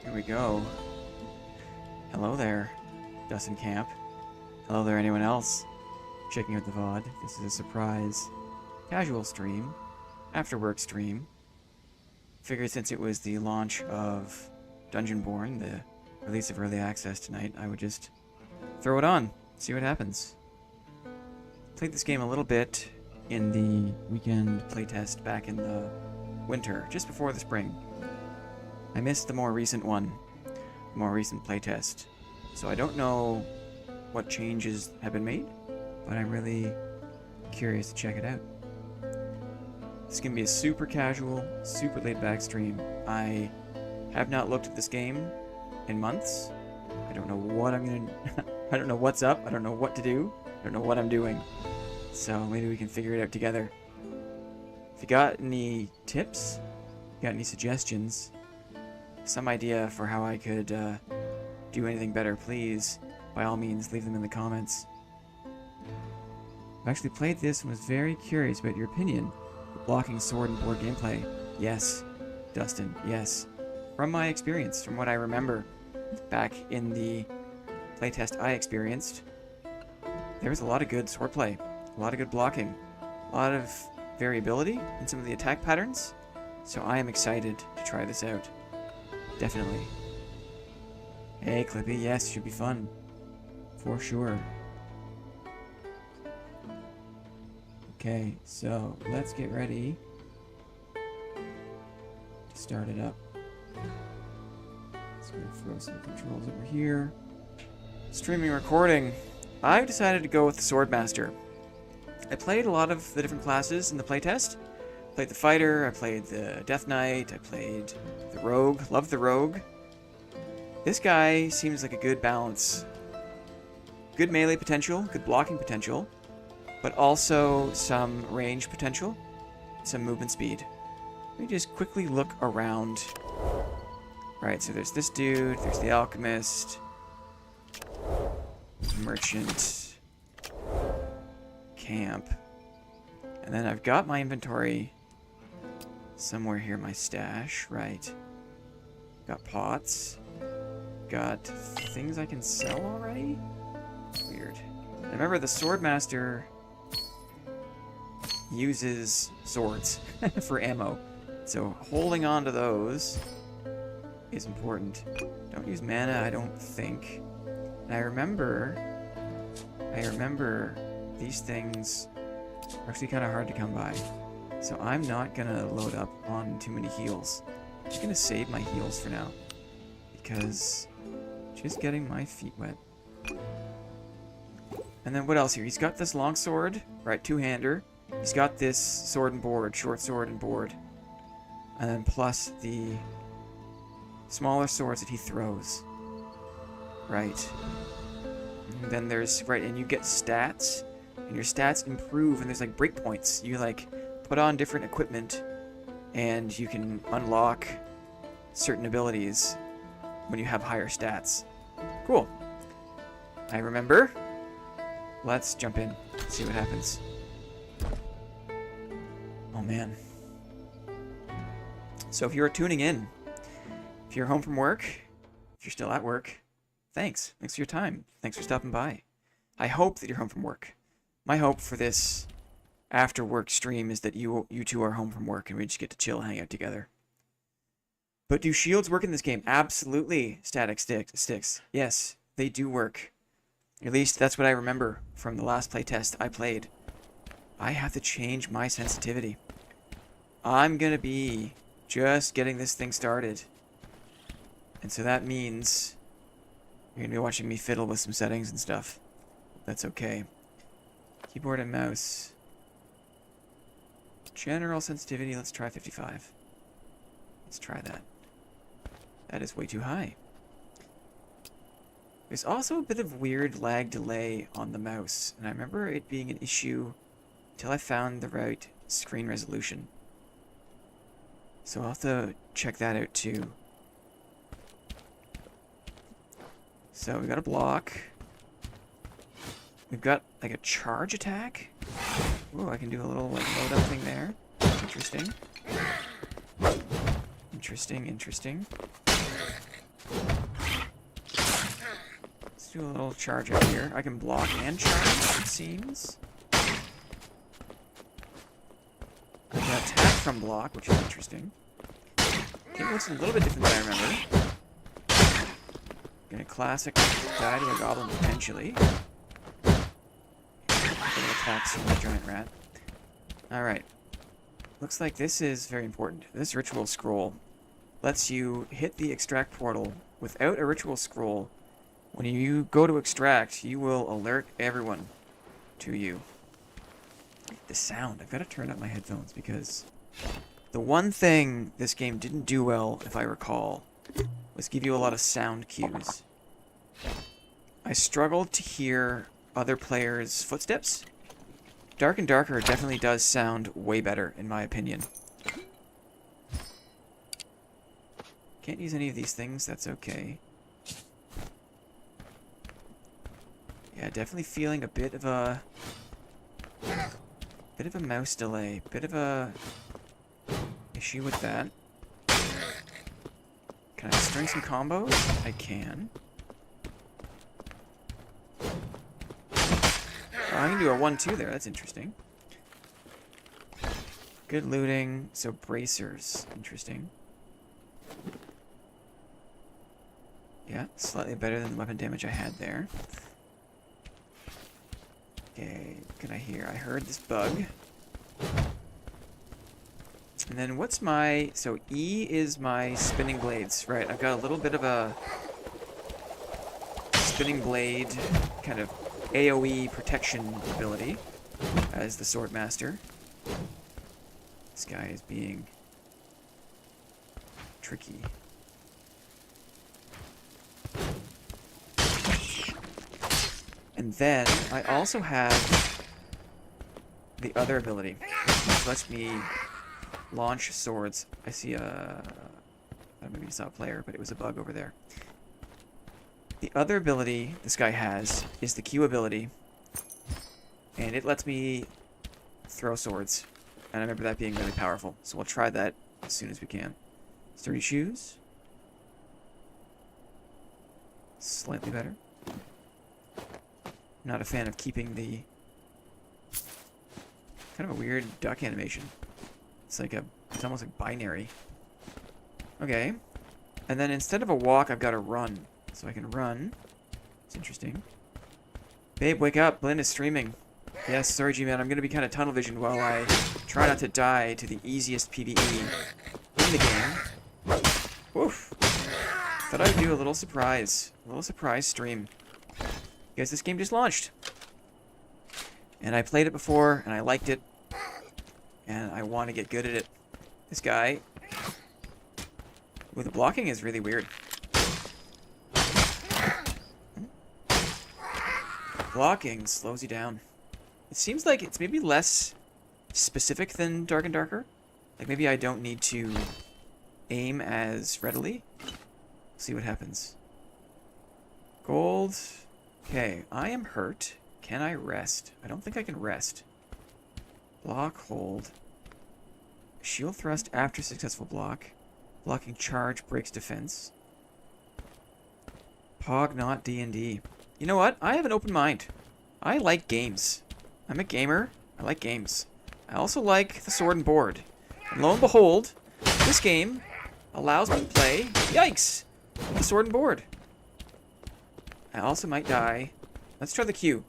Here we go. Hello there, Dustin Camp. Hello there, anyone else checking out the VOD. This is a surprise casual stream, after work stream. Figured since it was the launch of Dungeonborne, the release of early access tonight, I would just throw it on, see what happens. Played this game a little bit in the weekend playtest back in the winter, just before the spring. I missed the more recent one, the more recent playtest, so I don't know what changes have been made, but I'm really curious to check it out. This is going to be a super casual, super laid-back stream. I have not looked at this game in months. I don't know what I'm going to... I don't know what's up. I don't know what to do. I don't know what I'm doing. So maybe we can figure it out together. If you got any tips, got any suggestions, some idea for how I could do anything better, please, by all means, leave them in the comments. I've actually played this and was very curious about your opinion. Blocking sword and board gameplay. Yes, Dustin, yes. From my experience, from what I remember back in the playtest I experienced, there was a lot of good swordplay, a lot of good blocking, a lot of variability in some of the attack patterns, so I am excited to try this out. Definitely. Hey, Clippy, yes, should be fun. For sure. Okay, so let's get ready to start it up. Just gonna throw some controls over here. Streaming recording. I've decided to go with the Swordmaster. I played a lot of the different classes in the playtest. Played the Fighter, I played the Death Knight, I played the Rogue. Loved the Rogue. This guy seems like a good balance. Good melee potential, good blocking potential, but also some range potential, some movement speed. Let me just quickly look around. Right, so there's this dude, there's the Alchemist, Merchant, Camp, and then I've got my inventory somewhere here, my stash, right. Got pots, got things I can sell already? Weird. I remember the Swordmaster uses swords for ammo, so holding on to those is important. Don't use mana, I don't think. And I remember these things are actually kind of hard to come by, so I'm not gonna load up on too many heals. I'm just gonna save my heals for now, because just getting my feet wet. And then what else here? He's got this long sword, right, two-hander. He's got this sword and board, short sword and board. And then plus the smaller swords that he throws. Right. And then there's, right, and you get stats. And your stats improve, and there's like breakpoints. You like put on different equipment, and you can unlock certain abilities when you have higher stats. Cool. I remember. Let's jump in, see what happens. Oh man. So if you're tuning in, if you're home from work, if you're still at work, thanks. Thanks for your time. Thanks for stopping by. I hope that you're home from work. My hope for this after work stream is that you two are home from work and we just get to chill, hang out together. But do shields work in this game? Absolutely, static sticks. Yes, they do work. At least that's what I remember from the last playtest I played. I have to change my sensitivity. I'm gonna be just getting this thing started. And so that means you're gonna be watching me fiddle with some settings and stuff. That's okay. Keyboard and mouse. General sensitivity, let's try 55. Let's try that. That is way too high. There's also a bit of weird lag delay on the mouse, and I remember it being an issue until I found the right screen resolution. So I'll have to check that out too. So we got a block. We've got like a charge attack. Whoa, I can do a little like load up thing there. Interesting. Interesting. do a little charge out here. I can block and charge, it seems. I can attack from block, which is interesting. It looks a little bit different than I remember. Gonna classic die to a goblin potentially. Gonna attack some giant rat. Alright. Looks like this is very important. This ritual scroll lets you hit the extract portal without a ritual scroll. When you go to extract, you will alert everyone to you. The sound. I've got to turn up my headphones because the one thing this game didn't do well, if I recall, was give you a lot of sound cues. I struggled to hear other players' footsteps. Dark and Darker definitely does sound way better, in my opinion. Can't use any of these things, that's okay. Yeah, definitely feeling a bit of a mouse delay, bit of a issue with that. Can I string some combos? I can. Oh, I can do a 1-2 there, that's interesting. Good looting, so bracers, interesting. Yeah, slightly better than the weapon damage I had there. Okay, what can I hear? I heard this bug. And then what's my... So E is my spinning blades. Right, I've got a little bit of a spinning blade kind of AoE protection ability as the sword master. This guy is being tricky. And then I also have the other ability, which lets me launch swords. I see a... maybe it's not a player, but it was a bug over there. The other ability this guy has is the Q ability, and it lets me throw swords. And I remember that being really powerful, so we'll try that as soon as we can. Sturdy shoes. Slightly better. Not a fan of keeping the... kind of a weird duck animation. It's like it's almost like binary. Okay. And then instead of a walk, I've got a run. So I can run. It's interesting. Babe, wake up. Blinn is streaming. Yes, sorry, G-Man. I'm going to be kind of tunnel visioned while I try not to die to the easiest PvE in the game. Woof. Thought I would do a little surprise. A little surprise stream. Because this game just launched. And I played it before, and I liked it. And I want to get good at it. This guy with the blocking is really weird. Blocking slows you down. It seems like it's maybe less specific than Dark and Darker. Like maybe I don't need to aim as readily. See what happens. Gold. Okay, I am hurt. Can I rest? I don't think I can rest. Block, hold. Shield thrust after successful block. Blocking charge breaks defense. Pog not D&D. You know what? I have an open mind. I like games. I'm a gamer. I like games. I also like the sword and board. And lo and behold, this game allows me to play, yikes, the sword and board. I also might die. Let's try the Q.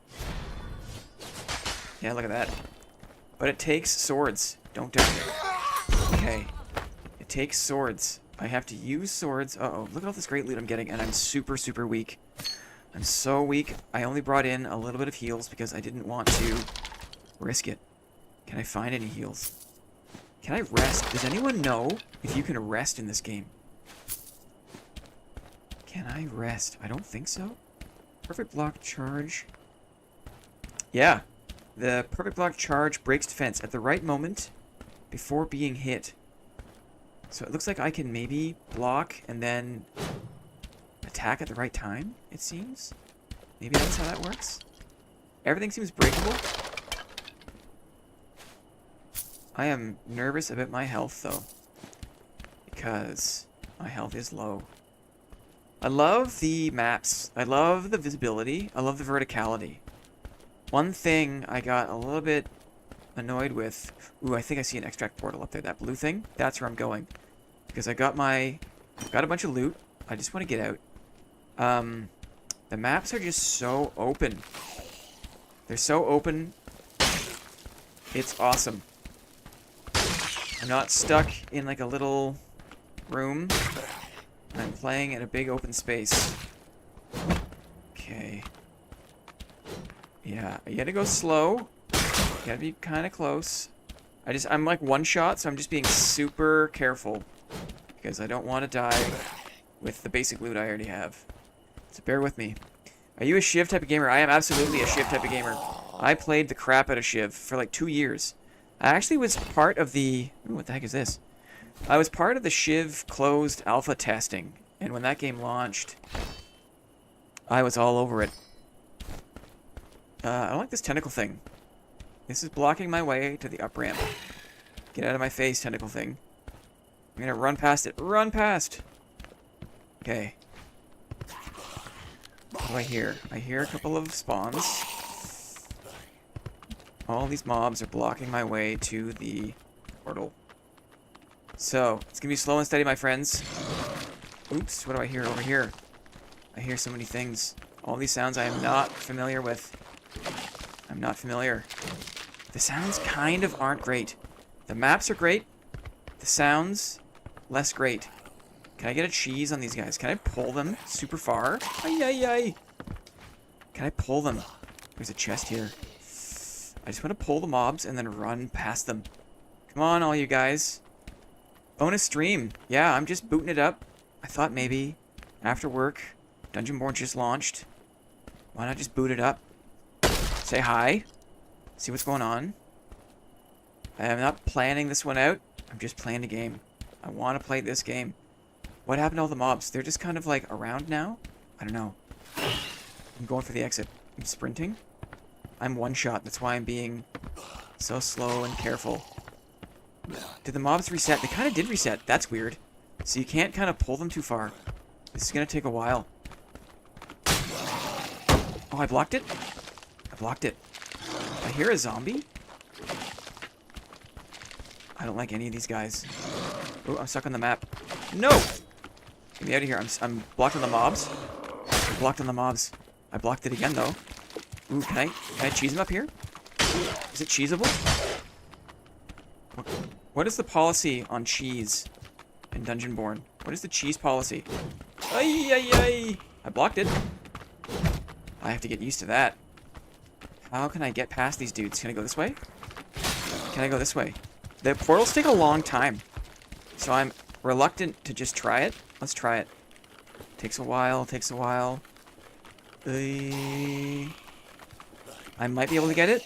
Yeah, look at that. But it takes swords. Don't die. Okay. It takes swords. I have to use swords. Uh-oh. Look at all this great loot I'm getting, and I'm super, super weak. I'm so weak. I only brought in a little bit of heals because I didn't want to risk it. Can I find any heals? Can I rest? Does anyone know if you can rest in this game? Can I rest? I don't think so. Perfect block charge. Yeah. The perfect block charge breaks defense at the right moment before being hit. So it looks like I can maybe block and then attack at the right time, it seems. Maybe that's how that works. Everything seems breakable. I am nervous about my health, though. Because my health is low. I love the maps. I love the visibility. I love the verticality. One thing I got a little bit annoyed with... Ooh, I think I see an extract portal up there. That blue thing? That's where I'm going. Because I've got a bunch of loot. I just want to get out. The maps are just so open. They're so open. It's awesome. I'm not stuck in like a little room. I'm playing in a big open space. Okay. Yeah, you gotta go slow. You gotta be kind of close. I'm like one shot, so I'm just being super careful. Because I don't want to die with the basic loot I already have. So bear with me. Are you a Shiv type of gamer? I am absolutely a Shiv type of gamer. I played the crap out of Shiv for like 2 years. I actually was part of the... Ooh, what the heck is this? I was part of the Shiv closed alpha testing. And when that game launched, I was all over it. I don't like this tentacle thing. This is blocking my way to the up ramp. Get out of my face, tentacle thing. I'm gonna run past it. Run past! Okay. What do I hear? I hear a couple of spawns. All these mobs are blocking my way to the portal. So, it's gonna be slow and steady, my friends. Oops, what do I hear over here? I hear so many things. All these sounds I am not familiar with. I'm not familiar. The sounds kind of aren't great. The maps are great. The sounds, less great. Can I get a cheese on these guys? Can I pull them super far? Ay, ay, ay. Can I pull them? There's a chest here. I just want to pull the mobs and then run past them. Come on, all you guys. Bonus stream. Yeah, I'm just booting it up. I thought maybe after work, Dungeonborne just launched. Why not just boot it up? Say hi. See what's going on. I am not planning this one out. I'm just playing the game. I want to play this game. What happened to all the mobs? They're just kind of like around now? I don't know. I'm going for the exit. I'm sprinting. I'm one shot. That's why I'm being so slow and careful. Did the mobs reset? They kind of did reset. That's weird. So you can't kind of pull them too far. This is going to take a while. Oh, I blocked it? I blocked it. I hear a zombie? I don't like any of these guys. Oh, I'm stuck on the map. No! Get me out of here. I'm blocked on the mobs. I'm blocked on the mobs. I blocked it again, though. Ooh, can I cheese him up here? Is it cheesable? What is the policy on cheese in Dungeonborne? What is the cheese policy? Ay, ay, ay! I blocked it. I have to get used to that. How can I get past these dudes? Can I go this way? Can I go this way? The portals take a long time. So I'm reluctant to just try it. Let's try it. Takes a while, takes a while. I might be able to get it.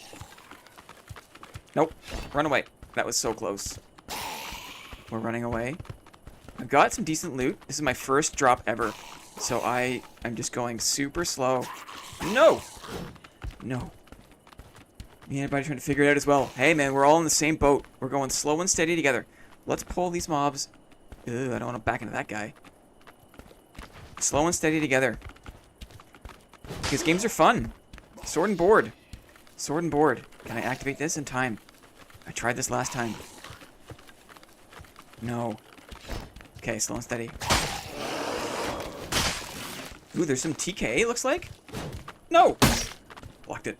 Nope. Run away. That was so close. We're running away. I've got some decent loot. This is my first drop ever. So I'm just going super slow. No! No. Me and everybody trying to figure it out as well. Hey man, we're all in the same boat. We're going slow and steady together. Let's pull these mobs. Ugh, I don't want to back into that guy. Slow and steady together. Because games are fun. Sword and board. Sword and board. Can I activate this in time? I tried this last time. No. Okay, slow and steady. Ooh, there's some TK, it looks like. No! Blocked it.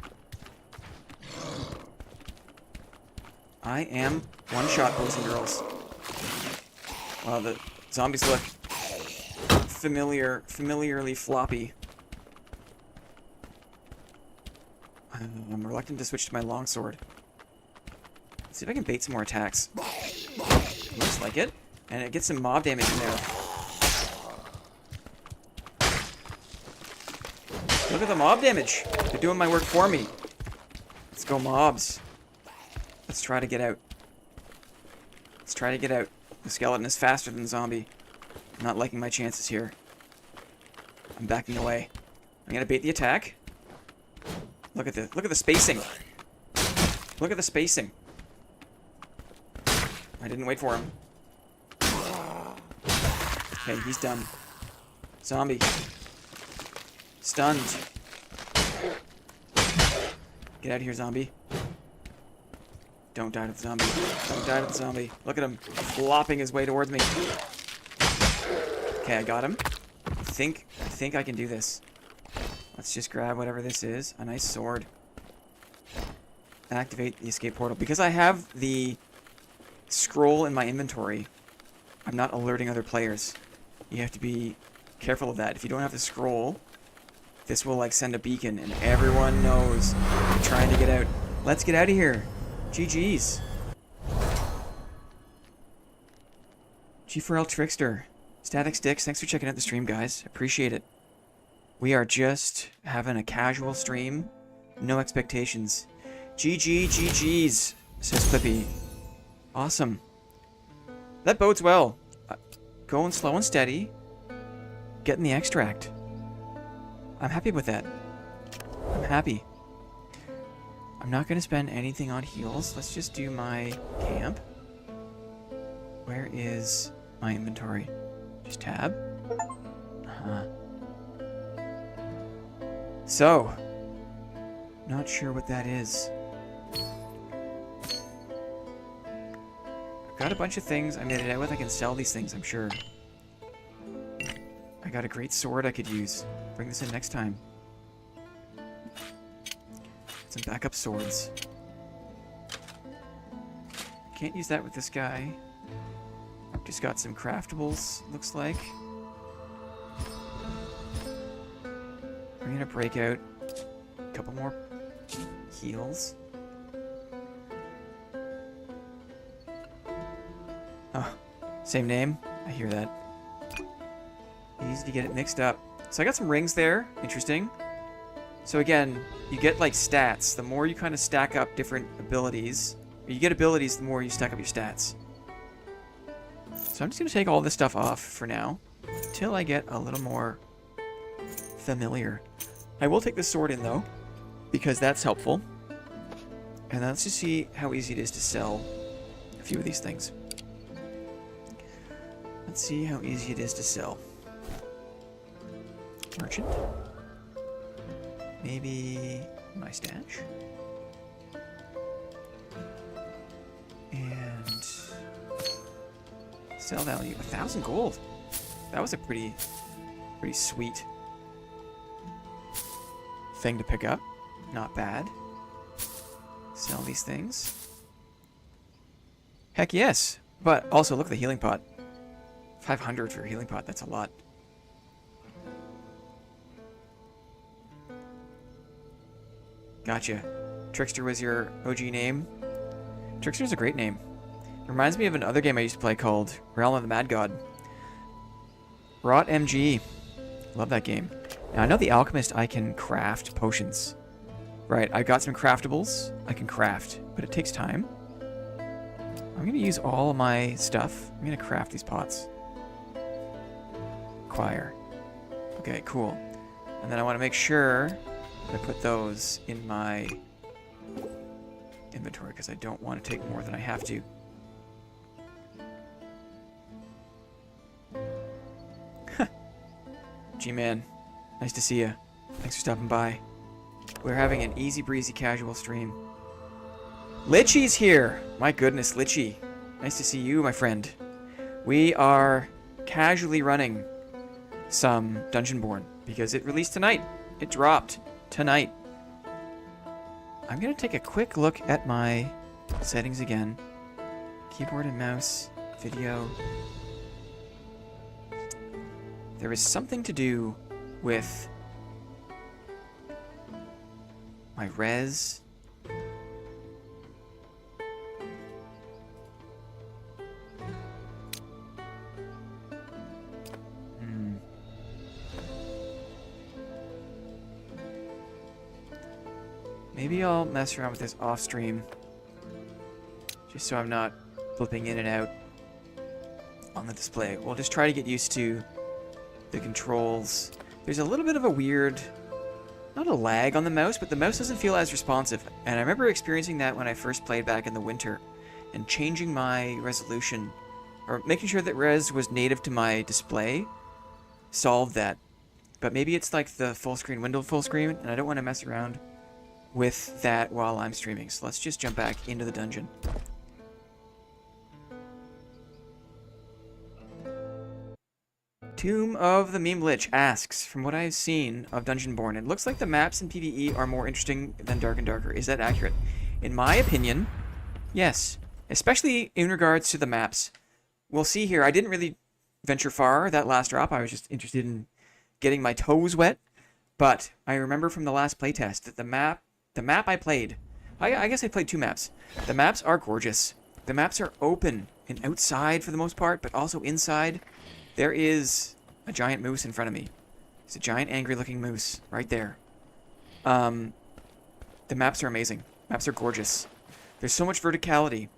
I am one shot, boys and girls. Wow, the zombies look familiarly floppy. I'm reluctant to switch to my longsword. Let's see if I can bait some more attacks. Looks like it. And it gets some mob damage in there. Look at the mob damage. They're doing my work for me. Let's go mobs. Let's try to get out. Let's try to get out. The skeleton is faster than the zombie. I'm not liking my chances here. I'm backing away. I'm gonna bait the attack. Look at the spacing. Look at the spacing. I didn't wait for him. Okay, he's done. Zombie. Stunned. Get out of here, zombie. Don't die to the zombie. Don't die to the zombie. Look at him flopping his way towards me. Okay, I got him. I think I can do this. Let's just grab whatever this is. A nice sword. Activate the escape portal. Because I have the scroll in my inventory, I'm not alerting other players. You have to be careful of that. If you don't have the scroll, this will like send a beacon and everyone knows you're trying to get out. Let's get out of here. GG's. G4L Trickster. Static Sticks, thanks for checking out the stream, guys. Appreciate it. We are just having a casual stream. No expectations. GG's, says Clippy. Awesome. That bodes well. Going slow and steady. Getting the extract. I'm happy with that. I'm happy. I'm not going to spend anything on heals. Let's just do my camp. Where is my inventory? Just tab. So, not sure what that is. I've got a bunch of things I made it out with. I can sell these things, I'm sure. I got a great sword I could use. Bring this in next time. Some backup swords. Can't use that with this guy. Just got some craftables, looks like. I'm gonna break out a couple more heals. Oh, same name. I hear that. Easy to get it mixed up. So I got some rings there. Interesting. So again, you get like stats. The more you kind of stack up different abilities, or you get abilities, the more you stack up your stats. So I'm just going to take all this stuff off for now, until I get a little more familiar. I will take the sword in though, because that's helpful. And let's just see how easy it is to sell a few of these things. Let's see how easy it is to sell. Merchant. Maybe my stash. And sell value, 1,000 gold. That was a pretty sweet thing to pick up. Not bad. Sell these things. Heck yes. But also look at the healing pot. 500 for a healing pot, that's a lot. Gotcha. Trickster was your OG name? Trickster's a great name. It reminds me of another game I used to play called Realm of the Mad God. Rot MG. Love that game. Now I know the alchemist I can craft potions. Right, I got some craftables I can craft, but it takes time. I'm going to use all of my stuff. I'm going to craft these pots. Acquire. Okay, cool. And then I want to make sure I put those in my inventory because I don't want to take more than I have to. G-Man, nice to see you. Thanks for stopping by. We're having an easy breezy casual stream. Litchy's here! My goodness, Litchy. Nice to see you, my friend. We are casually running some Dungeonborne because it released tonight. It dropped tonight. I'm going to take a quick look at my settings again. Keyboard and mouse, video. There is something to do with my res. Maybe I'll mess around with this off stream, just so I'm not flipping in and out on the display. We'll just try to get used to the controls. There's a little bit of a weird, not a lag on the mouse, but the mouse doesn't feel as responsive. And I remember experiencing that when I first played back in the winter, and changing my resolution, or making sure that res was native to my display, solved that. But maybe it's like the full screen window full screen, and I don't want to mess around with that while I'm streaming. So let's just jump back into the dungeon. Tomb of the Meme Lich asks, from what I've seen of Dungeonborne, it looks like the maps in PvE are more interesting than Dark and Darker. Is that accurate? In my opinion, yes. Especially in regards to the maps. We'll see here. I didn't really venture far that last drop. I was just interested in getting my toes wet. But I remember from the last playtest that the map I played, I guess I played 2 maps. The maps are gorgeous. The maps are open and outside for the most part, but also inside. There is a giant moose in front of me. It's a giant angry-looking moose right there. The maps are amazing. Maps are gorgeous. There's so much verticality.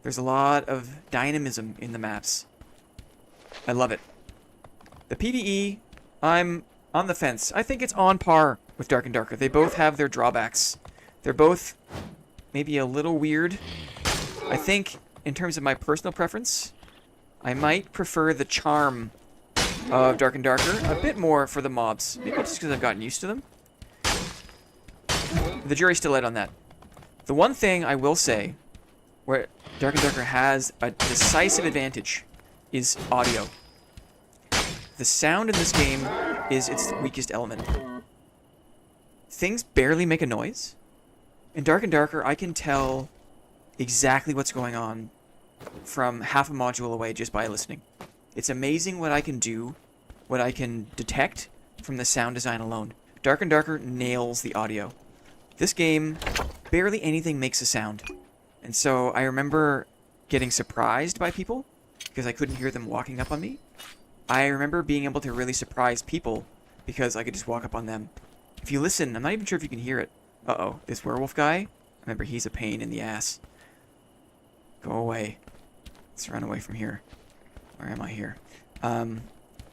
There's a lot of dynamism in the maps. I love it. The PvE, I'm on the fence. I think it's on par with Dark and Darker. They both have their drawbacks. They're both maybe a little weird. I think, in terms of my personal preference, I might prefer the charm of Dark and Darker a bit more for the mobs. Maybe just because I've gotten used to them. The jury's still out on that. The one thing I will say, where Dark and Darker has a decisive advantage, is audio. The sound in this game is its weakest element. Things barely make a noise. In Dark and Darker, I can tell exactly what's going on from half a module away just by listening. It's amazing what I can do, what I can detect from the sound design alone. Dark and Darker nails the audio. This game, barely anything makes a sound. And so I remember getting surprised by people because I couldn't hear them walking up on me. I remember being able to really surprise people because I could just walk up on them. If you listen, I'm not even sure if you can hear it. Uh-oh, this werewolf guy, remember, he's a pain in the ass. Go away. Let's run away from here. Where am I here?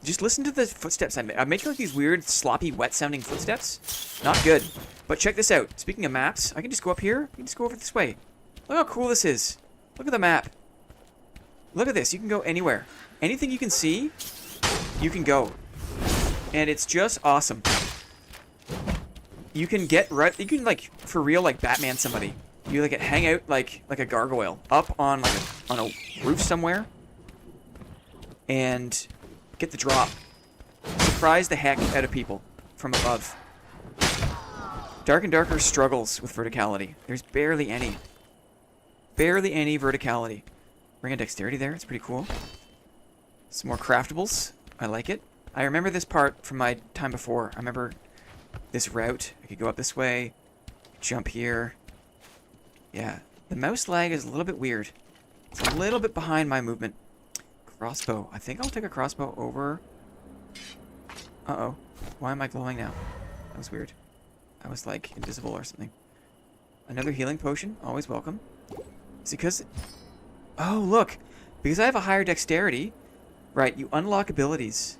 Just listen to the footsteps I'm making like these weird, sloppy, wet-sounding footsteps. Not good. But check this out. Speaking of maps, I can just go up here. I can just go over this way. Look how cool this is. Look at the map. Look at this. You can go anywhere. Anything you can see, you can go. And it's just awesome. You can get right... You can, like, for real, like, Batman somebody. You, like, hang out like a gargoyle up on, like, on a roof somewhere. And get the drop. Surprise the heck out of people from above. Dark and Darker struggles with verticality. There's barely any. Barely any verticality. Bring a dexterity there. It's pretty cool. Some more craftables. I like it. I remember this part from my time before. I remember this route. I could go up this way. Jump here. Yeah. The mouse lag is a little bit weird. It's a little bit behind my movement. Crossbow. I think I'll take a crossbow over. Uh-oh. Why am I glowing now? That was weird. I was, like, invisible or something. Another healing potion. Always welcome. Is it because... Oh, look. Because I have a higher dexterity. Right, you unlock abilities.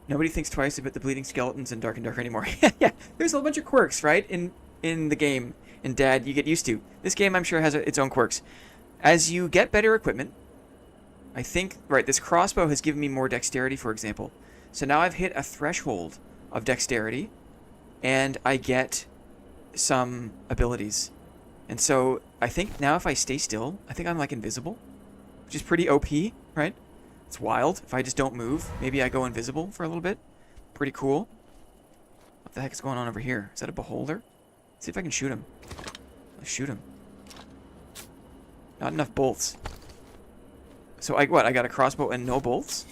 Nobody thinks twice about the bleeding skeletons in Dark and Darker anymore. Yeah, there's a whole bunch of quirks, right? In the game. And Dad, you get used to. This game, I'm sure, has its own quirks. As you get better equipment... I think, right, this crossbow has given me more dexterity, for example. So now I've hit a threshold of dexterity, and I get some abilities. And so I think now if I stay still, I think I'm like invisible, which is pretty OP, right? It's wild. If I just don't move, maybe I go invisible for a little bit. Pretty cool. What the heck is going on over here? Is that a beholder? Let's see if I can shoot him. Let's shoot him. Not enough bolts. So I got a crossbow and no bolts?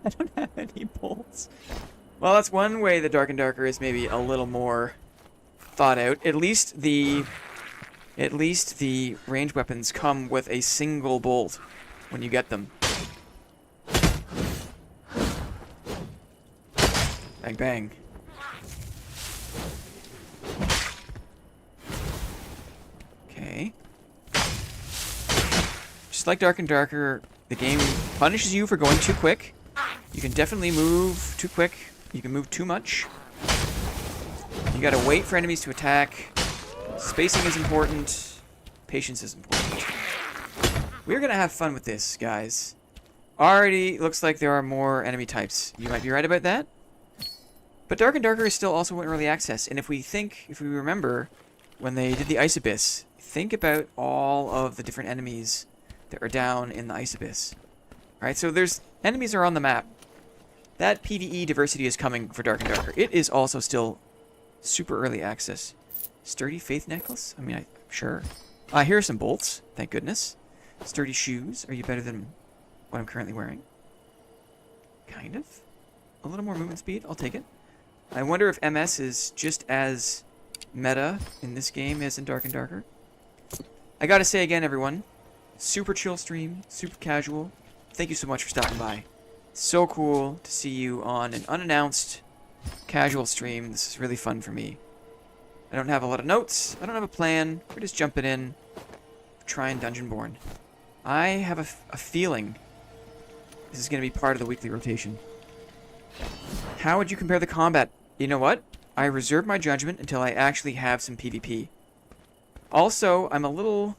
I don't have any bolts. Well, that's one way that Dark and Darker is maybe a little more thought out. At least the ranged weapons come with a single bolt when you get them. Bang bang. Okay. Just like Dark and Darker, the game punishes you for going too quick. You can definitely move too quick. You can move too much. You gotta wait for enemies to attack. Spacing is important. Patience is important. We're gonna have fun with this, guys. Already looks like there are more enemy types. You might be right about that. But Dark and Darker is still also in early access. And if we remember, when they did the Ice Abyss, think about all of the different enemies that are down in the Ice Abyss. Alright, so there's enemies are on the map. That PvE diversity is coming for Dark and Darker. It is also still super early access. Sturdy Faith Necklace? I mean, sure. Here are some bolts, thank goodness. Sturdy shoes. Are you better than what I'm currently wearing? Kind of. A little more movement speed, I'll take it. I wonder if MS is just as meta in this game as in Dark and Darker. I gotta say again, everyone, super chill stream, super casual. Thank you so much for stopping by. So cool to see you on an unannounced casual stream. This is really fun for me. I don't have a lot of notes. I don't have a plan. We're just jumping in, trying Dungeonborne. I have a feeling this is going to be part of the weekly rotation. How would you compare the combat? You know what? I reserve my judgment until I actually have some PvP. Also, I'm a little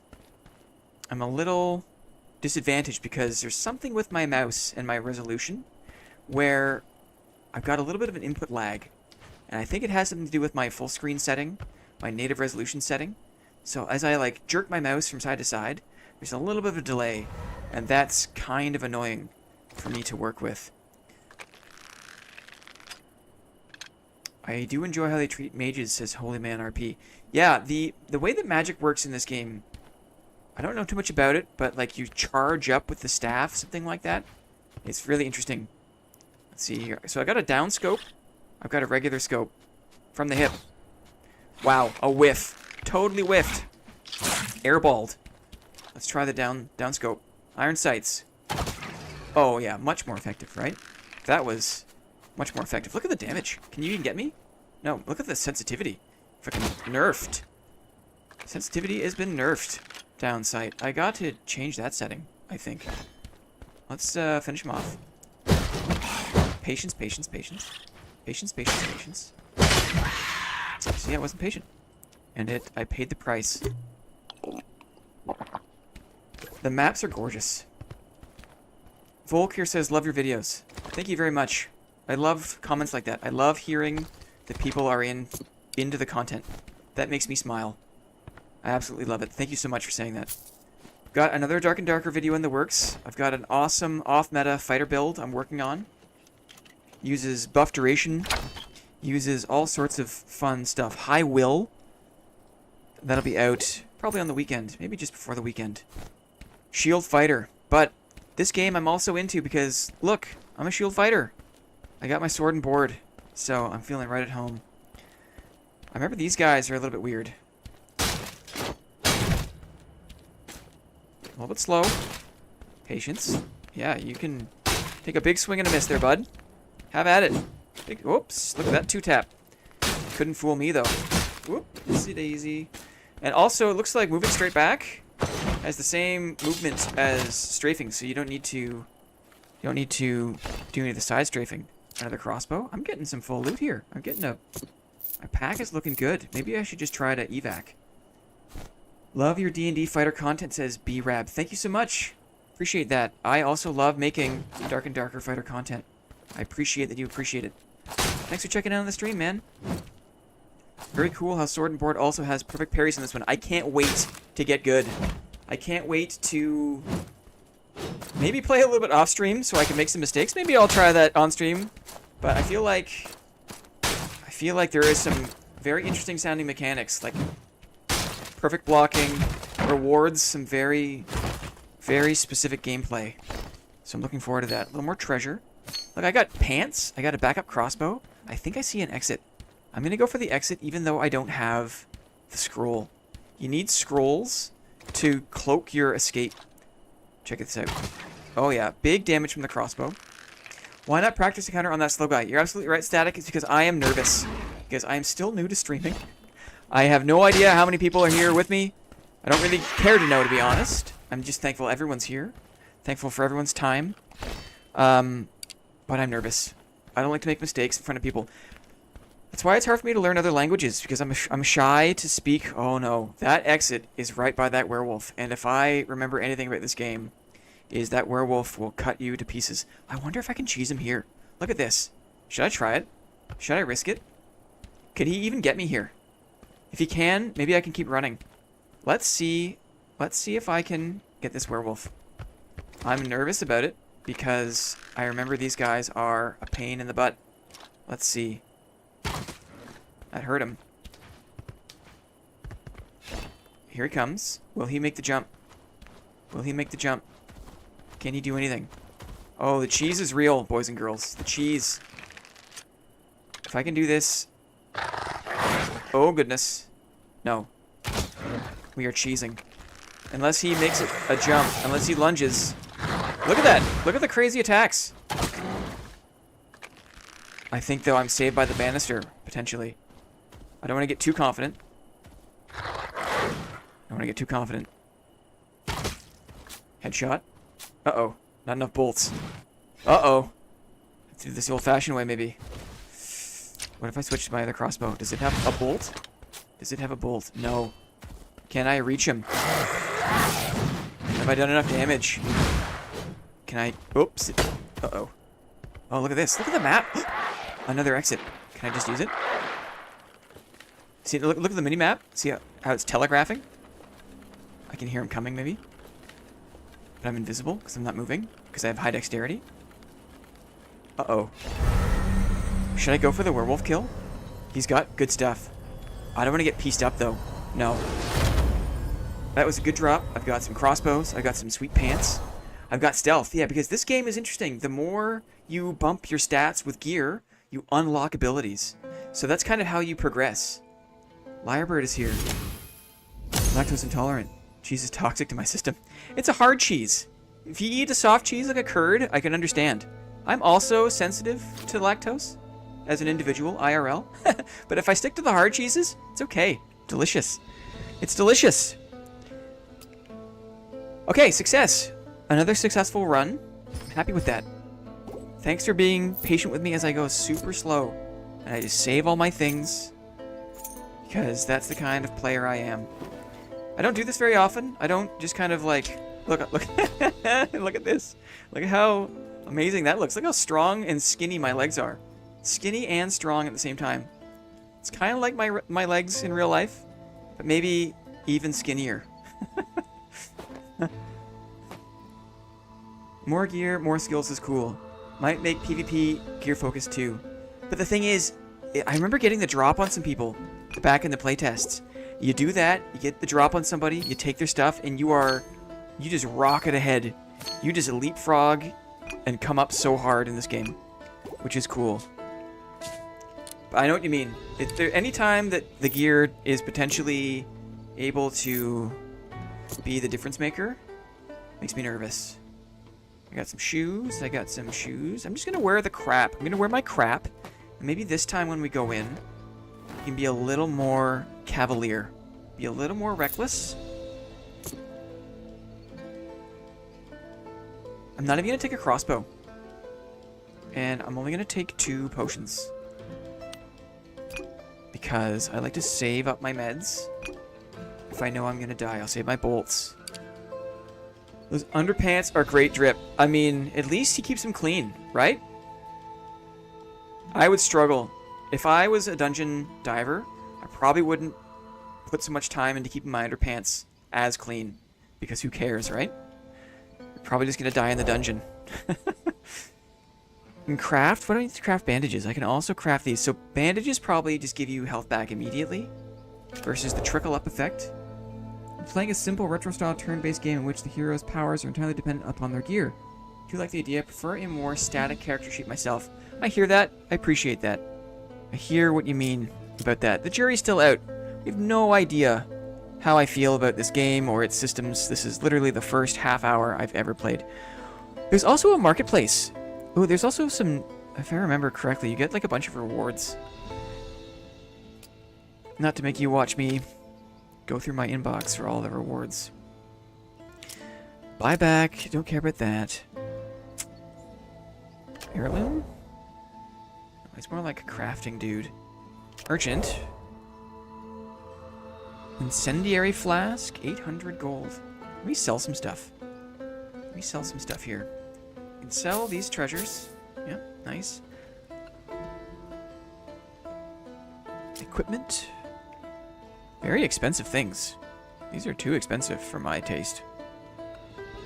disadvantaged because there's something with my mouse and my resolution where I've got a little bit of an input lag. And I think it has something to do with my full screen setting, my native resolution setting. So as I like jerk my mouse from side to side, there's a little bit of a delay, and that's kind of annoying for me to work with. I do enjoy how they treat mages, says Holy Man RP. Yeah, the way that magic works in this game, I don't know too much about it, but like you charge up with the staff, something like that. It's really interesting. Let's see here. So I got a down scope. I've got a regular scope from the hip. Wow, a whiff. Totally whiffed. Airballed. Let's try the down scope. Iron sights. Oh yeah, much more effective, right? That was much more effective. Look at the damage. Can you even get me? No, look at the sensitivity. Fucking nerfed. Sensitivity has been nerfed. Down sight. I got to change that setting, I think. Let's finish him off. Patience, patience, patience. Patience, patience, patience. See, I wasn't patient. And I paid the price. The maps are gorgeous. Volk here says, love your videos. Thank you very much. I love comments like that. I love hearing that people are into the content. That makes me smile. I absolutely love it. Thank you so much for saying that. Got another Dark and Darker video in the works. I've got an awesome off-meta fighter build I'm working on. Uses buff duration. Uses all sorts of fun stuff. High will. That'll be out probably on the weekend. Maybe just before the weekend. Shield fighter. But this game I'm also into because, look, I'm a shield fighter. I got my sword and board. So I'm feeling right at home. I remember these guys are a little bit weird. A little bit slow. Patience. Yeah, you can take a big swing and a miss there, bud. Have at it. Whoops, look at that two-tap. Couldn't fool me, though. Whoop, oopsie daisy. And also, it looks like moving straight back has the same movement as strafing, so you don't need to do any of the side strafing. Another crossbow. I'm getting some full loot here. I'm getting my pack is looking good. Maybe I should just try to evac. Love your D&D fighter content, says B-Rab. Thank you so much. Appreciate that. I also love making Dark and Darker fighter content. I appreciate that you appreciate it. Thanks for checking out on the stream, man. Very cool how Sword and Board also has perfect parries in this one. I can't wait to get good. I can't wait to maybe play a little bit off stream so I can make some mistakes. Maybe I'll try that on stream. But I feel like there is some very interesting sounding mechanics, like perfect blocking, rewards some very, very specific gameplay. So I'm looking forward to that. A little more treasure. Look, I got pants. I got a backup crossbow. I think I see an exit. I'm going to go for the exit even though I don't have the scroll. You need scrolls to cloak your escape. Check this out. Oh yeah, big damage from the crossbow. Why not practice a counter on that slow guy? You're absolutely right, Static. It's because I am nervous. Because I am still new to streaming. I have no idea how many people are here with me. I don't really care to know, to be honest. I'm just thankful everyone's here. Thankful for everyone's time. But I'm nervous. I don't like to make mistakes in front of people. That's why it's hard for me to learn other languages, because I'm shy to speak. Oh no, that exit is right by that werewolf. And if I remember anything about this game, is that werewolf will cut you to pieces. I wonder if I can cheese him here. Look at this. Should I try it? Should I risk it? Could he even get me here? If he can, maybe I can keep running. Let's see. Let's see if I can get this werewolf. I'm nervous about it because I remember these guys are a pain in the butt. Let's see. That hurt him. Here he comes. Will he make the jump? Will he make the jump? Can he do anything? Oh, the cheese is real, boys and girls. The cheese. If I can do this... Oh, goodness. No. We are cheesing. Unless he makes a jump. Unless he lunges. Look at that. Look at the crazy attacks. I think, though, I'm saved by the banister, potentially. I don't want to get too confident. I want to get too confident. Headshot. Uh-oh. Not enough bolts. Uh-oh. Let's do this the old-fashioned way, maybe. What if I switch to my other crossbow? Does it have a bolt? Does it have a bolt? No. Can I reach him? Have I done enough damage? Can I... Oops. Uh-oh. Oh, look at this. Look at the map. Another exit. Can I just use it? See, look at the mini-map. See how it's telegraphing? I can hear him coming, maybe. But I'm invisible because I'm not moving. Because I have high dexterity. Uh-oh. Should I go for the werewolf kill? He's got good stuff. I don't want to get pieced up, though. No. That was a good drop. I've got some crossbows. I've got some sweet pants. I've got stealth. Yeah, because this game is interesting. The more you bump your stats with gear, you unlock abilities. So that's kind of how you progress. Lyrebird is here. Lactose intolerant. Cheese is toxic to my system. It's a hard cheese. If you eat a soft cheese like a curd, I can understand. I'm also sensitive to lactose as an individual, IRL. But if I stick to the hard cheeses, it's okay. Delicious. It's delicious. Okay, success. Another successful run. I'm happy with that. Thanks for being patient with me as I go super slow. And I just save all my things. Because that's the kind of player I am. I don't do this very often. I don't just kind of like... Look, look at this. Look at how amazing that looks. Look how strong and skinny my legs are. Skinny and strong at the same time. It's kind of like my legs in real life. But maybe even skinnier. More gear, more skills is cool. Might make PvP gear focus too. But the thing is, I remember getting the drop on some people back in the playtests. You do that, you get the drop on somebody, you take their stuff, and you just rocket ahead. You just leapfrog and come up so hard in this game, which is cool. But I know what you mean. Any time that the gear is potentially able to be the difference maker, makes me nervous. I got some shoes. I'm just going to wear the crap. I'm going to wear my crap. And maybe this time when we go in, you can be a little more cavalier. Be a little more reckless. I'm not even going to take a crossbow. And I'm only going to take 2 potions. Because I like to save up my meds. If I know I'm going to die, I'll save my bolts. Those underpants are great drip. I mean, at least he keeps them clean, right? I would struggle. If I was a dungeon diver, I probably wouldn't put so much time into keeping my underpants as clean. Because who cares, right? You're probably just going to die in the dungeon. And craft? What do I need to craft bandages? I can also craft these. So bandages probably just give you health back immediately. Versus the trickle-up effect. I'm playing a simple retro-style turn-based game in which the hero's powers are entirely dependent upon their gear. Do you like the idea? I prefer a more static character sheet myself. I hear that. I appreciate that. I hear what you mean about that. The jury's still out. We have no idea how I feel about this game or its systems. This is literally the first half hour I've ever played. There's also a marketplace. Oh, there's also some... If I remember correctly, you get like a bunch of rewards. Not to make you watch me go through my inbox for all the rewards. Buyback. Don't care about that. Heirloom? It's more like a crafting dude. Merchant. Incendiary flask. 800 gold. Let me sell some stuff. Let me sell some stuff here. You can sell these treasures. Yeah, nice. Equipment. Very expensive things. These are too expensive for my taste.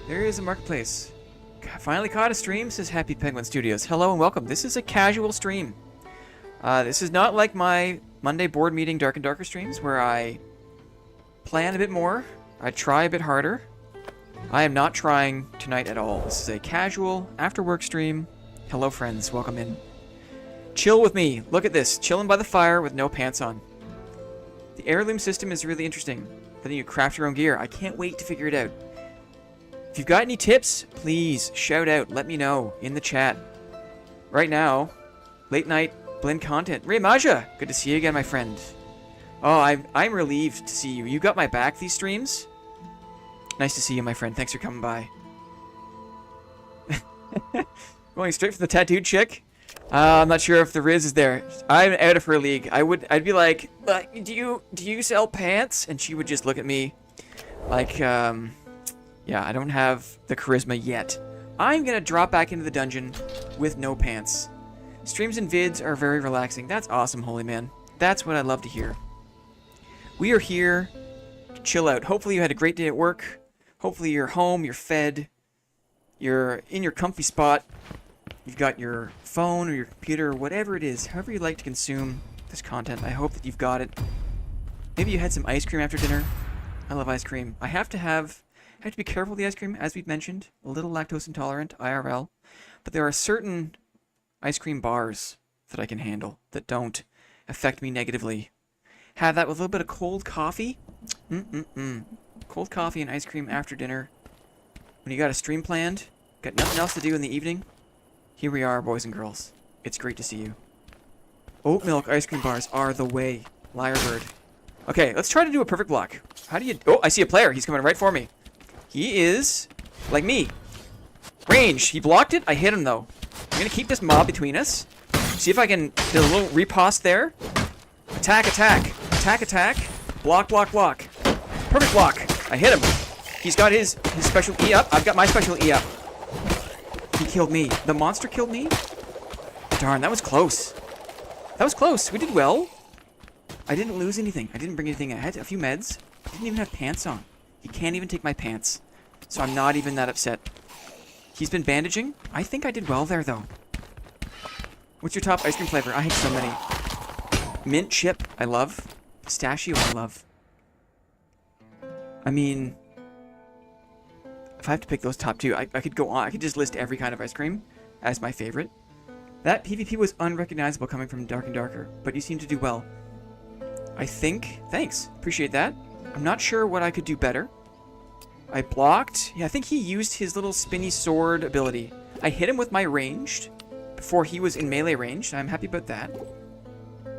There is a marketplace. Finally caught a stream, says Happy Penguin Studios. Hello and welcome. This is a casual stream. This is not like my Monday board meeting Dark and Darker streams where I plan a bit more. I try a bit harder. I am not trying tonight at all. This is a casual after work stream. Hello friends, welcome in. Chill with me. Look at this. Chilling by the fire with no pants on. The heirloom system is really interesting. Then you craft your own gear. I can't wait to figure it out. If you've got any tips, please shout out. Let me know in the chat. Right now, late night blend content. Ray Maja, good to see you again, my friend. Oh, I'm relieved to see you. You got my back these streams. Nice to see you, my friend. Thanks for coming by. Going straight for the tattooed chick. I'm not sure if the Riz is there. I'm out of her league. I'd be like, do you sell pants? And she would just look at me like, yeah, I don't have the charisma yet. I'm gonna drop back into the dungeon with no pants. Streams and vids are very relaxing. That's awesome, holy man. That's what I love to hear. We are here to chill out. Hopefully you had a great day at work. Hopefully you're home, you're fed, you're in your comfy spot. You've got your phone or your computer or whatever it is, however you like to consume this content. I hope that you've got it. Maybe you had some ice cream after dinner. I love ice cream. I have to be careful with the ice cream, as we've mentioned. A little lactose intolerant, IRL. But there are certain ice cream bars that I can handle that don't affect me negatively. Have that with a little bit of cold coffee. Cold coffee and ice cream after dinner. When you got a stream planned, got nothing else to do in the evening. Here we are, boys and girls. It's great to see you. Oat milk ice cream bars are the way. Lyrebird. Okay, let's try to do a perfect block. How do you... Oh, I see a player. He's coming right for me. He is like me. Range. He blocked it. I hit him, though. I'm going to keep this mob between us. See if I can... There's a little riposte there. Attack, attack. Attack, attack. Block, block, block. Perfect block. I hit him. He's got his special E up. I've got my special E up. He killed me. The monster killed me? Darn, that was close. That was close. We did well. I didn't lose anything. I didn't bring anything. I had a few meds. I didn't even have pants on. He can't even take my pants. So I'm not even that upset. He's been bandaging. I think I did well there, though. What's your top ice cream flavor? I had so many. Mint chip, I love. Pistachio, I love. I mean... If I have to pick those top two, I could go on. I could just list every kind of ice cream as my favorite. That PvP was unrecognizable coming from Dark and Darker, but you seem to do well. I think... Thanks. Appreciate that. I'm not sure what I could do better. I blocked. Yeah, I think he used his little spinny sword ability. I hit him with my ranged before he was in melee range. I'm happy about that.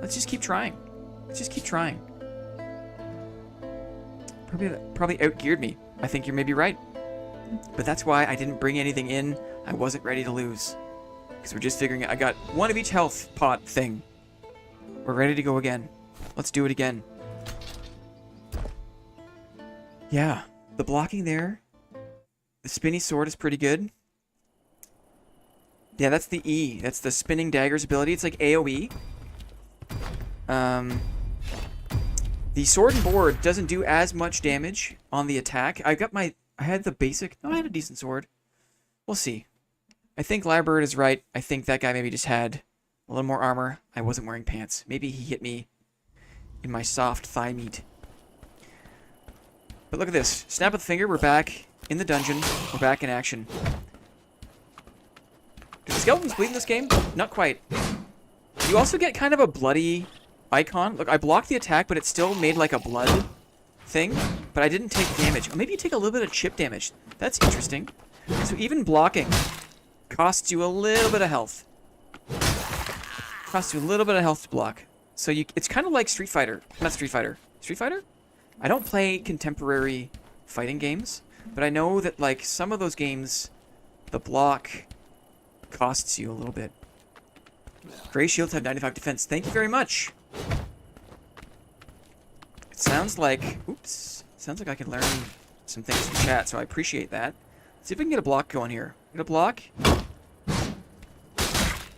Let's just keep trying. Let's just keep trying. Probably outgeared me. I think you're maybe right. But that's why I didn't bring anything in. I wasn't ready to lose. Because we're just figuring out. I got one of each health pot thing. We're ready to go again. Let's do it again. Yeah. The blocking there. The spinny sword is pretty good. Yeah, that's the E. That's the spinning daggers ability. It's like AoE. The sword and board doesn't do as much damage on the attack. I had the basic... No, I had a decent sword. We'll see. I think Lyrebird is right. I think that guy maybe just had a little more armor. I wasn't wearing pants. Maybe he hit me in my soft thigh meat. But look at this. Snap of the finger. We're back in the dungeon. We're back in action. Do the skeletons bleed in this game? Not quite. You also get kind of a bloody icon. Look, I blocked the attack, but it still made like a blood thing. But I didn't take damage. Or maybe you take a little bit of chip damage. That's interesting. So even blocking costs you a little bit of health. Costs you a little bit of health to block. So it's kind of like Street Fighter. Not Street Fighter. Street Fighter? I don't play contemporary fighting games, but I know that like some of those games, the block costs you a little bit. Gray shields have 95 defense. Thank you very much. It sounds like... Oops. Sounds like I can learn some things from chat, so I appreciate that. See if we can get a block going here. Get a block.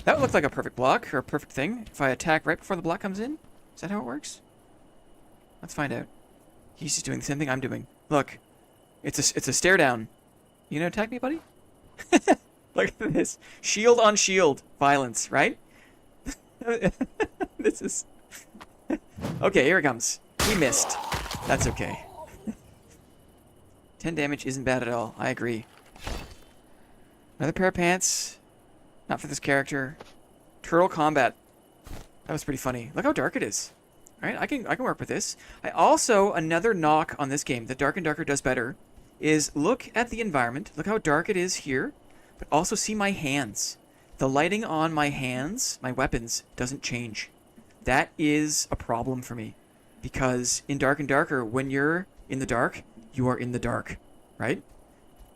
That would look like a perfect block, or a perfect thing. If I attack right before the block comes in? Is that how it works? Let's find out. He's just doing the same thing I'm doing. Look. It's a stare down. You gonna attack me, buddy? Look at this. Shield on shield. Violence, right? This is... Okay, here it comes. He missed. That's okay. 10 damage isn't bad at all. I agree. Another pair of pants. Not for this character. Turtle combat. That was pretty funny. Look how dark it is. All right, I can work with this. I also, another knock on this game that Dark and Darker does better is look at the environment. Look how dark it is here. But also see my hands. The lighting on my hands, my weapons, doesn't change. That is a problem for me. Because in Dark and Darker, when you're in the dark, you are in the dark, right?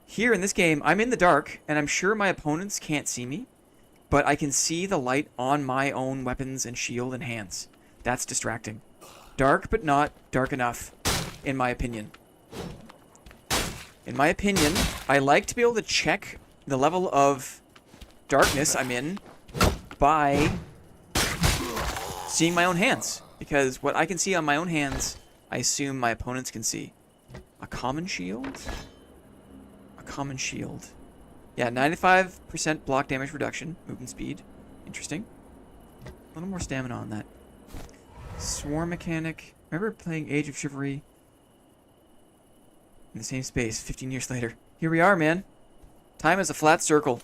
Here in this game, I'm in the dark, and I'm sure my opponents can't see me, but I can see the light on my own weapons and shield and hands. That's distracting. Dark, but not dark enough, in my opinion. In my opinion, I like to be able to check the level of darkness I'm in by seeing my own hands. Because what I can see on my own hands, I assume my opponents can see. A common shield? A common shield. Yeah, 95% block damage reduction. Movement speed. Interesting. A little more stamina on that. Swarm mechanic. Remember playing Age of Chivalry in the same space 15 years later. Here we are, man. Time is a flat circle.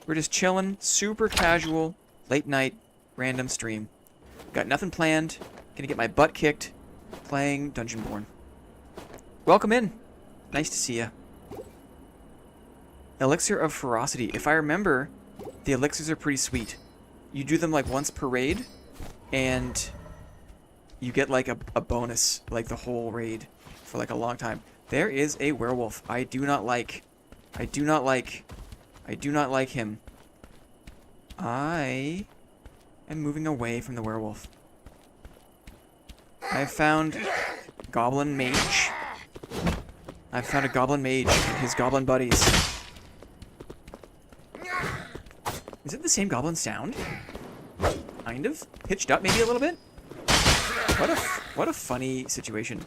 We're just chilling. Super casual. Late night. Random stream. Got nothing planned. Gonna get my butt kicked playing Dungeonborne. Welcome in. Nice to see ya. Elixir of Ferocity. If I remember, the elixirs are pretty sweet. You do them like once per raid, and you get like a bonus, like the whole raid, for like a long time. There is a werewolf. I do not like him. I am moving away from the werewolf. I have found Goblin Mage. I've found a Goblin Mage and his Goblin buddies. Is it the same Goblin sound? Kind of. Pitched up maybe a little bit? What a funny situation.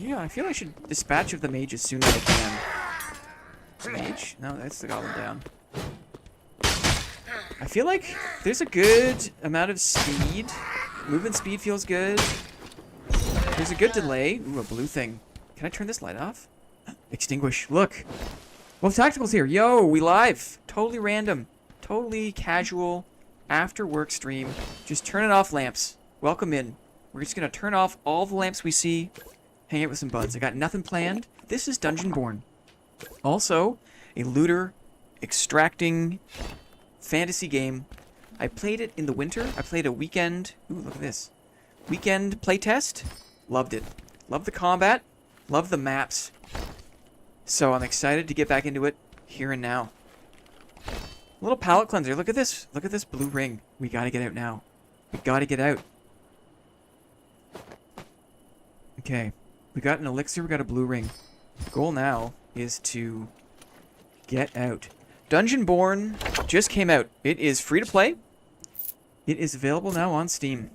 Yeah, I feel I should dispatch of the mage as soon as I can. The mage? No, that's the Goblin down. I feel like there's a good amount of speed. Movement speed feels good. There's a good delay. Ooh, a blue thing. Can I turn this light off? Extinguish. Look. Well, Tactical's here. Yo, we live. Totally random. Totally casual. After work stream. Just turning off lamps. Welcome in. We're just going to turn off all the lamps we see. Hang out with some buds. I got nothing planned. This is Dungeonborne. Also, a looter extracting fantasy game. I played it in the winter. I played a weekend. Ooh, look at this. Weekend playtest. Loved it. Love the combat. Love the maps. So I'm excited to get back into it here and now. A little palette cleanser. Look at this. Look at this blue ring. We gotta get out now. We gotta get out. Okay. We got an elixir. We got a blue ring. Goal now is to get out. Dungeonborne just came out. It is free to play. It is available now on Steam.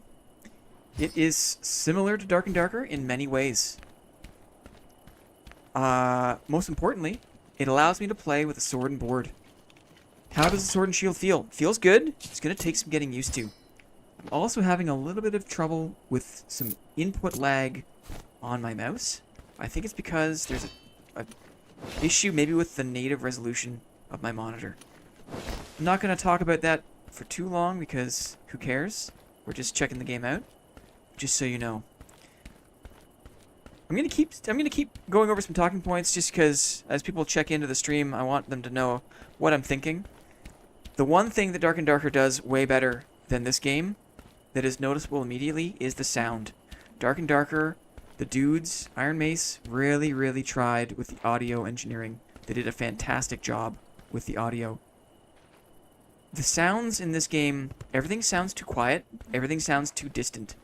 It is similar to Dark and Darker in many ways. Most importantly, it allows me to play with a sword and board. How does the sword and shield feel? Feels good. It's going to take some getting used to. I'm also having a little bit of trouble with some input lag on my mouse. I think it's because there's a issue maybe with the native resolution of my monitor. I'm not going to talk about that for too long because who cares? We're just checking the game out. Just so you know. I'm gonna keep going over some talking points just because as people check into the stream, I want them to know what I'm thinking. The one thing that Dark and Darker does way better than this game that is noticeable immediately is the sound. Dark and Darker, the dudes, Iron Mace, really tried with the audio engineering. They did a fantastic job with the audio. The sounds in this game, everything sounds too quiet, everything sounds too distant.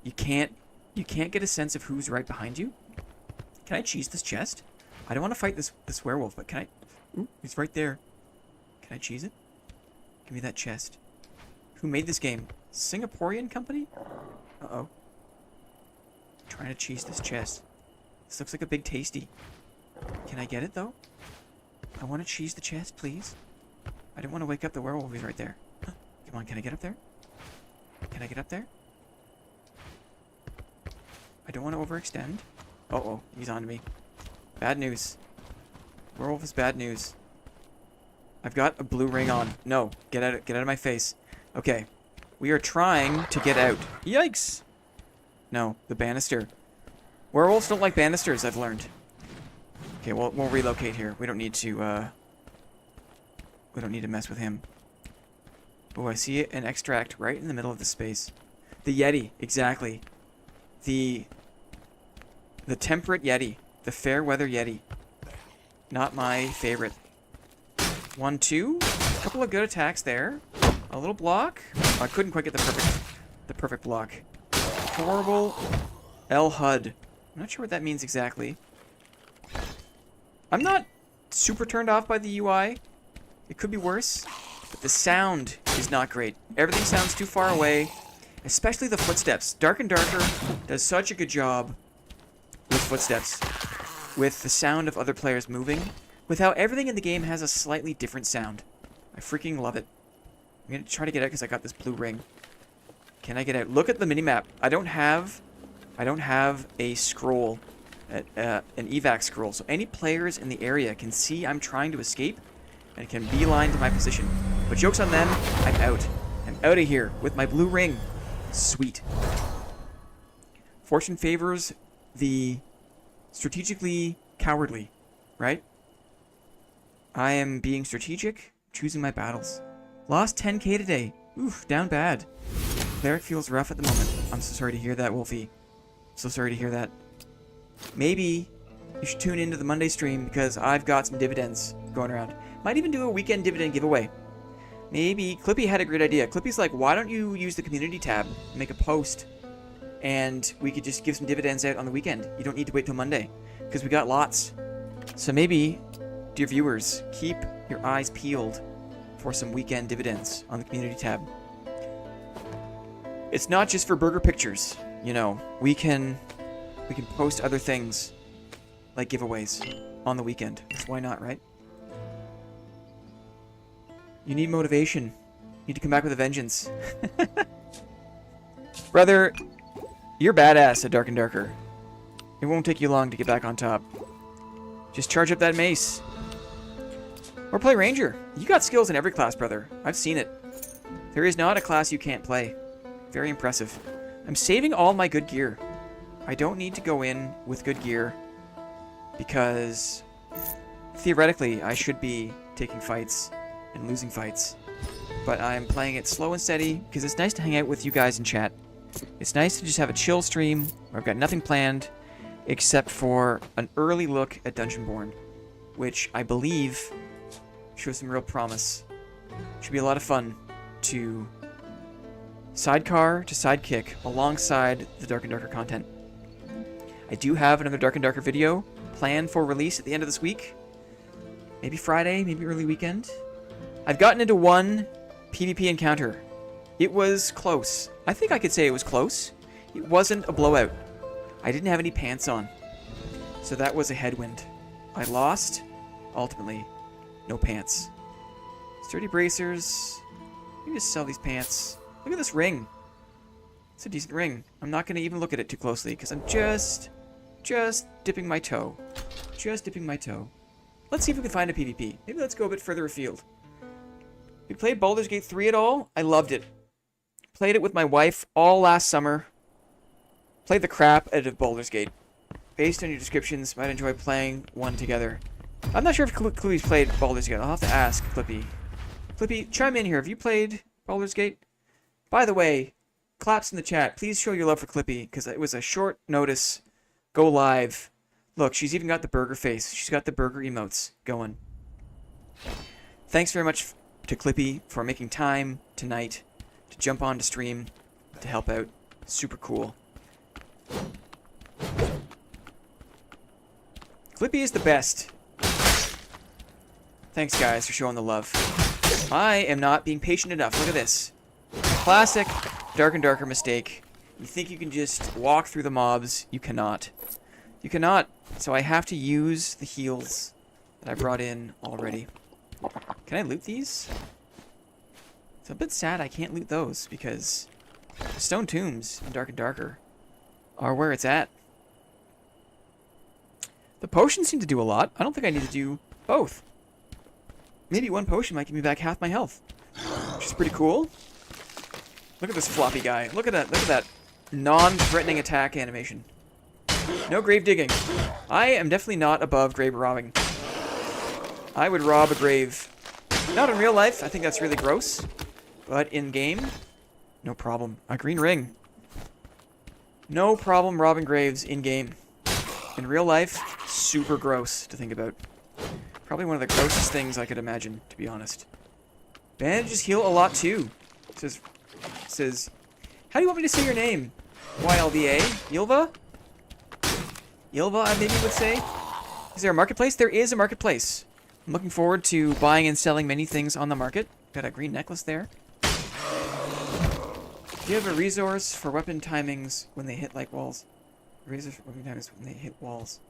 You can't get a sense of who's right behind you. Can I cheese this chest? I don't want to fight this werewolf, but can I... Ooh, he's right there. Can I cheese it? Give me that chest. Who made this game? Singaporean company? Uh-oh. Trying to cheese this chest. This looks like a big tasty. Can I get it, though? I want to cheese the chest, please. I don't want to wake up the werewolf. He's right there. Huh. Come on, can I get up there? Can I get up there? I don't want to overextend. Uh-oh, he's on to me. Bad news. Werewolf is bad news. I've got a blue ring on. No, get out of my face. Okay. We are trying to get out. Yikes! No, the banister. Werewolves don't like banisters, I've learned. Okay, we'll relocate here. We don't need to mess with him. Oh, I see an extract right in the middle of the space. The Yeti, exactly. The temperate Yeti. The fair weather Yeti. Not my favorite. 1, 2. A couple of good attacks there. A little block. Oh, I couldn't quite get the perfect block. Horrible L HUD. I'm not sure what that means exactly. I'm not super turned off by the UI. It could be worse. But the sound is not great. Everything sounds too far away. Especially the footsteps. Dark and Darker does such a good job with footsteps. With the sound of other players moving. With how everything in the game has a slightly different sound. I freaking love it. I'm going to try to get out because I got this blue ring. Can I get out? Look at the minimap. I don't have a scroll. An evac scroll. So any players in the area can see I'm trying to escape. And can beeline to my position. But joke's on them. I'm out. I'm out of here with my blue ring. Sweet. Fortune favors the strategically cowardly, right? I am being strategic, choosing my battles. Lost 10k today. Oof, down bad. Cleric feels rough at the moment. I'm so sorry to hear that, Wolfie. So sorry to hear that. Maybe you should tune into the Monday stream because I've got some dividends going around. Might even do a weekend dividend giveaway. Maybe Clippy had a great idea. Clippy's like, why don't you use the community tab, make a post, and we could just give some dividends out on the weekend. You don't need to wait till Monday because we got lots. So maybe, dear viewers, keep your eyes peeled for some weekend dividends on the community tab. It's not just for burger pictures, you know. We can post other things like giveaways on the weekend. So why not, right? You need motivation. You need to come back with a vengeance. Brother, you're badass at Dark and Darker. It won't take you long to get back on top. Just charge up that mace. Or play Ranger. You got skills in every class, brother. I've seen it. There is not a class you can't play. Very impressive. I'm saving all my good gear. I don't need to go in with good gear because theoretically I should be taking fights and losing fights. But I'm playing it slow and steady because it's nice to hang out with you guys in chat. It's nice to just have a chill stream where I've got nothing planned except for an early look at Dungeonborne, which I believe shows some real promise. Should be a lot of fun to sidecar to sidekick alongside the Dark and Darker content. I do have another Dark and Darker video planned for release at the end of this week. Maybe Friday, maybe early weekend. I've gotten into one PvP encounter. It was close. I think I could say it was close. It wasn't a blowout. I didn't have any pants on. So that was a headwind. I lost. Ultimately, no pants. Sturdy bracers. Let me just sell these pants. Look at this ring. It's a decent ring. I'm not going to even look at it too closely because I'm just dipping my toe. Just dipping my toe. Let's see if we can find a PvP. Maybe let's go a bit further afield. We played Baldur's Gate 3 at all? I loved it. Played it with my wife all last summer. Played the crap out of Baldur's Gate. Based on your descriptions, might enjoy playing one together. I'm not sure if Clippy's played Baldur's Gate. I'll have to ask Clippy. Clippy, chime in here. Have you played Baldur's Gate? By the way, claps in the chat. Please show your love for Clippy, because it was a short notice. Go live. Look, she's even got the burger face. She's got the burger emotes going. Thanks very much to Clippy for making time tonight to jump on to stream to help out. Super cool. Flippy is the best. Thanks, guys, for showing the love. I am not being patient enough. Look at this. Classic Dark and Darker mistake. You think you can just walk through the mobs. You cannot. You cannot. So I have to use the heals that I brought in already. Can I loot these? It's a bit sad I can't loot those because the stone tombs in Dark and Darker are where it's at. The potions seem to do a lot. I don't think I need to do both. Maybe one potion might give me back half my health, which is pretty cool. Look at this floppy guy. Look at that. Look at that non-threatening attack animation. No grave digging. I am definitely not above grave robbing. I would rob a grave. Not in real life. I think that's really gross. But in game, no problem. A green ring. No problem robbing graves in game. In real life, super gross to think about. Probably one of the grossest things I could imagine, to be honest. Bandages heal a lot too. It says, how do you want me to say your name? YLVA? Ylva? Ylva, I maybe would say. Is there a marketplace? There is a marketplace. I'm looking forward to buying and selling many things on the market. Got a green necklace there. Do you have a resource for weapon timings when they hit like walls? Resource for weapon timings when they hit walls.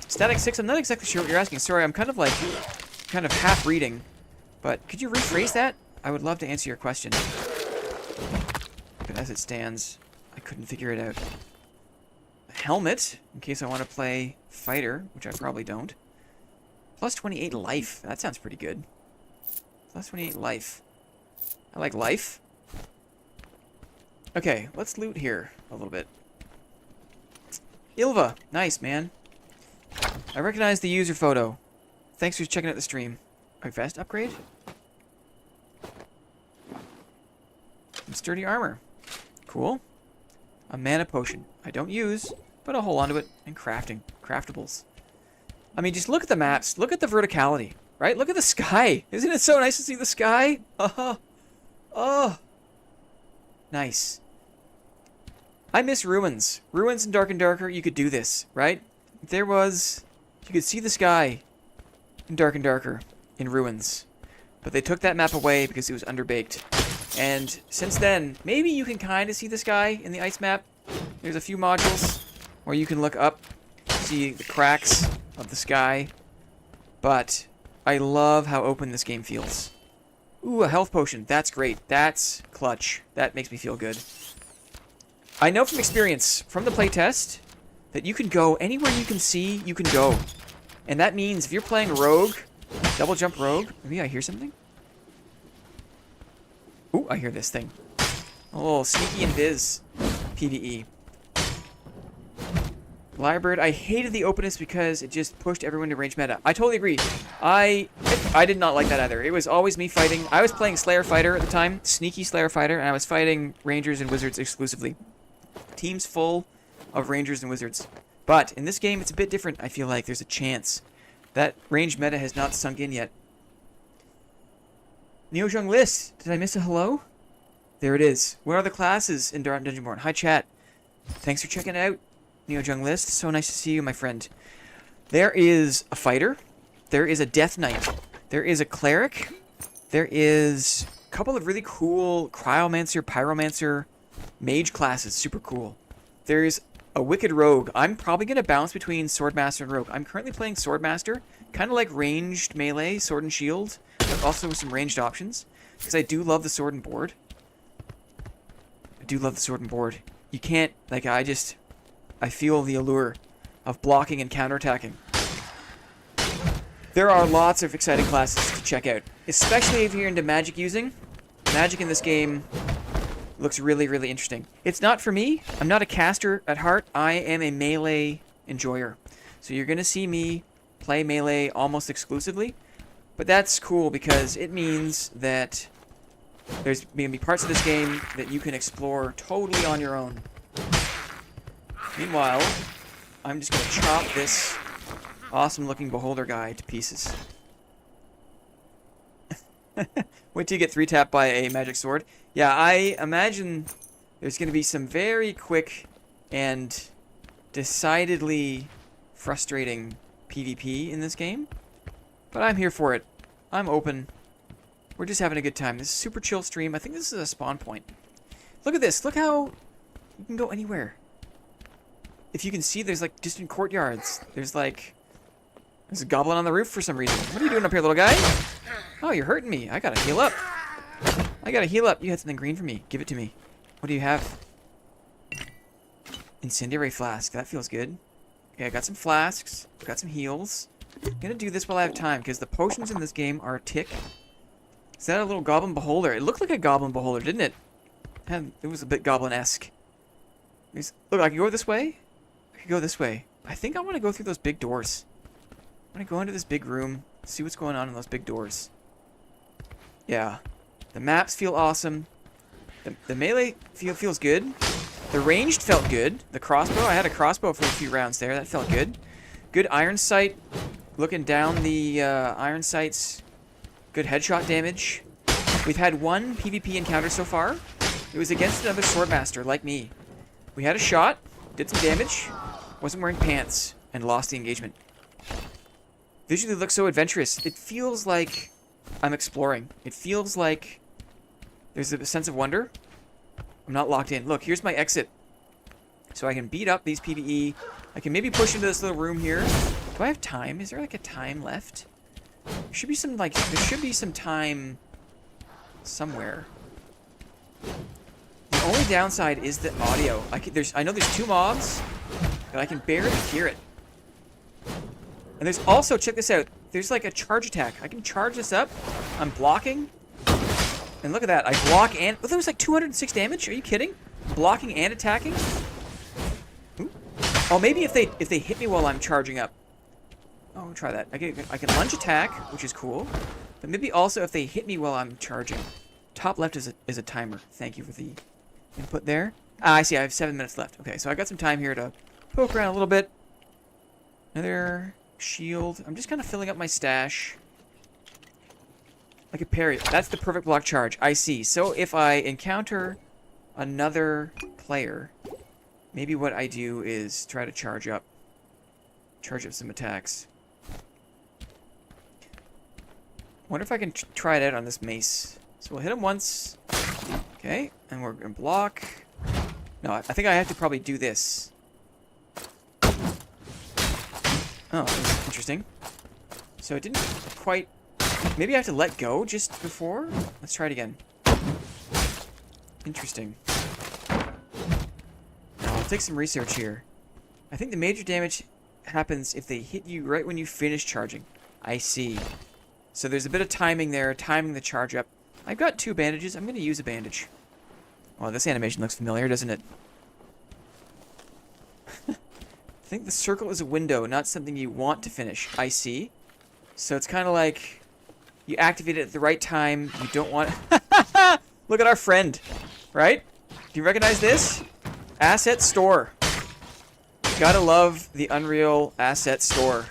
Static 6, I'm not exactly sure what you're asking. Sorry, I'm kind of half reading. But could you rephrase that? I would love to answer your question. But as it stands, I couldn't figure it out. A helmet, in case I want to play fighter, which I probably don't. Plus 28 life. That sounds pretty good. Plus 28 life. I like life. Okay, let's loot here a little bit. Ylva. Nice, man. I recognize the user photo. Thanks for checking out the stream. A vest upgrade? Some sturdy armor. Cool. A mana potion. I don't use, but I'll hold on to it. And crafting. Craftables. I mean, just look at the maps. Look at the verticality. Right? Look at the sky. Isn't it so nice to see the sky? Oh. Nice. I miss ruins. Ruins in Dark and Darker, you could do this, right? There was... You could see the sky in Dark and Darker in ruins. But they took that map away because it was underbaked. And since then, maybe you can kind of see the sky in the ice map. There's a few modules where you can look up, see the cracks of the sky. But I love how open this game feels. Ooh, a health potion. That's great. That's clutch. That makes me feel good. I know from experience, from the playtest, that you can go anywhere you can see, you can go. And that means if you're playing Rogue, double jump Rogue, maybe I hear something? Ooh, I hear this thing. Oh, sneaky and biz PvE. Lyrebird, I hated the openness because it just pushed everyone to range meta. I totally agree. I did not like that either. It was always me fighting. I was playing Slayer Fighter at the time, sneaky Slayer Fighter, and I was fighting Rangers and Wizards exclusively. Teams full of Rangers and Wizards. But in this game, it's a bit different. I feel like there's a chance. That range meta has not sunk in yet. Neojung List, did I miss a hello? There it is. Where are the classes in Dungeonborne? Hi, chat. Thanks for checking it out, Neojung List. So nice to see you, my friend. There is a fighter. There is a Death Knight. There is a cleric. There is a couple of really cool cryomancer, pyromancer, mage classes. Super cool. There's a wicked rogue. I'm probably going to bounce between swordmaster and rogue. I'm currently playing swordmaster, kind of like ranged melee, sword and shield, but also with some ranged options, because I do love the sword and board. I do love the sword and board. You can't, like, I feel the allure of blocking and counterattacking. There are lots of exciting classes to check out, especially if you're into magic using. Magic in this game looks really, really interesting. It's not for me. I'm not a caster at heart. I am a melee enjoyer. So you're going to see me play melee almost exclusively. But that's cool because it means that there's going to be parts of this game that you can explore totally on your own. Meanwhile, I'm just going to chop this awesome-looking beholder guy to pieces. Wait till you get 3-tapped by a magic sword. Yeah, I imagine there's going to be some very quick and decidedly frustrating PvP in this game. But I'm here for it. I'm open. We're just having a good time. This is a super chill stream. I think this is a spawn point. Look at this. Look how you can go anywhere. If you can see, there's like distant courtyards. There's a goblin on the roof for some reason. What are you doing up here, little guy? Oh, you're hurting me. I gotta heal up. I gotta heal up. You had something green for me. Give it to me. What do you have? Incendiary flask. That feels good. Okay, I got some flasks. Got some heals. I'm gonna do this while I have time, because the potions in this game are a tick. Is that a little goblin beholder? It looked like a goblin beholder, didn't it? It was a bit goblin-esque. Look, I can go this way. I can go this way. I think I want to go through those big doors. I want to go into this big room, see what's going on in those big doors. Yeah. The maps feel awesome. The melee feels good. The ranged felt good. The crossbow, I had a crossbow for a few rounds there. That felt good. Good iron sight. Looking down the iron sights. Good headshot damage. We've had one PvP encounter so far. It was against another swordmaster like me. We had a shot, did some damage, wasn't wearing pants, and lost the engagement. Visually looks so adventurous. It feels like I'm exploring. It feels like there's a sense of wonder. I'm not locked in. Look, here's my exit. So I can beat up these PvE. I can maybe push into this little room here. Do I have time? Is there like a time left? There should be some time somewhere. The only downside is the audio. I know there's two mobs, but I can barely hear it. And there's also, check this out, there's like a charge attack. I can charge this up. I'm blocking. And look at that. I block and... Oh, that was like 206 damage? Are you kidding? Blocking and attacking? Ooh. Oh, maybe if they hit me while I'm charging up. Oh, try that. I can lunge attack, which is cool. But maybe also if they hit me while I'm charging. Top left is a timer. Thank you for the input there. Ah, I see. I have 7 minutes left. Okay, so I got some time here to poke around a little bit. Another shield. I'm just kind of filling up my stash. Like a parry. That's the perfect block charge. I see. So if I encounter another player, maybe what I do is try to charge up some attacks. Wonder if I can try it out on this mace. So we'll hit him once. Okay, and we're gonna block. No, I think I have to probably do this. Oh, that's interesting. So it didn't quite... Maybe I have to let go just before? Let's try it again. Interesting. Now, I'll take some research here. I think the major damage happens if they hit you right when you finish charging. I see. So there's a bit of timing there, timing the charge up. I've got 2 bandages. I'm going to use a bandage. Well, this animation looks familiar, doesn't it? I think the circle is a window, not something you want to finish. I see. So it's kind of like you activate it at the right time. You don't want... Look at our friend, right? Do you recognize this? Asset store. Gotta love the Unreal Asset Store.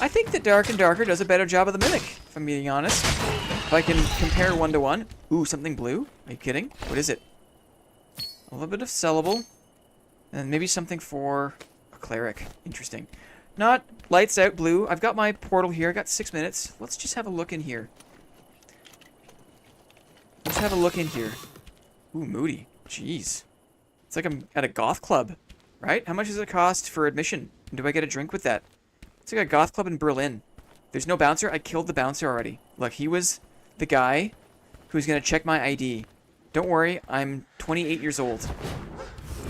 I think that Dark and Darker does a better job of the Mimic, if I'm being honest. If I can compare 1-to-1. Ooh, something blue? Are you kidding? What is it? A little bit of sellable. And maybe something for a cleric. Interesting. Not lights out blue. I've got my portal here. I got 6 minutes. Let's just have a look in here. Let's have a look in here. Ooh, moody. Jeez. It's like I'm at a goth club, right? How much does it cost for admission? And do I get a drink with that? It's like a goth club in Berlin. There's no bouncer. I killed the bouncer already. Look, he was the guy who's going to check my ID. Don't worry, I'm 28 years old.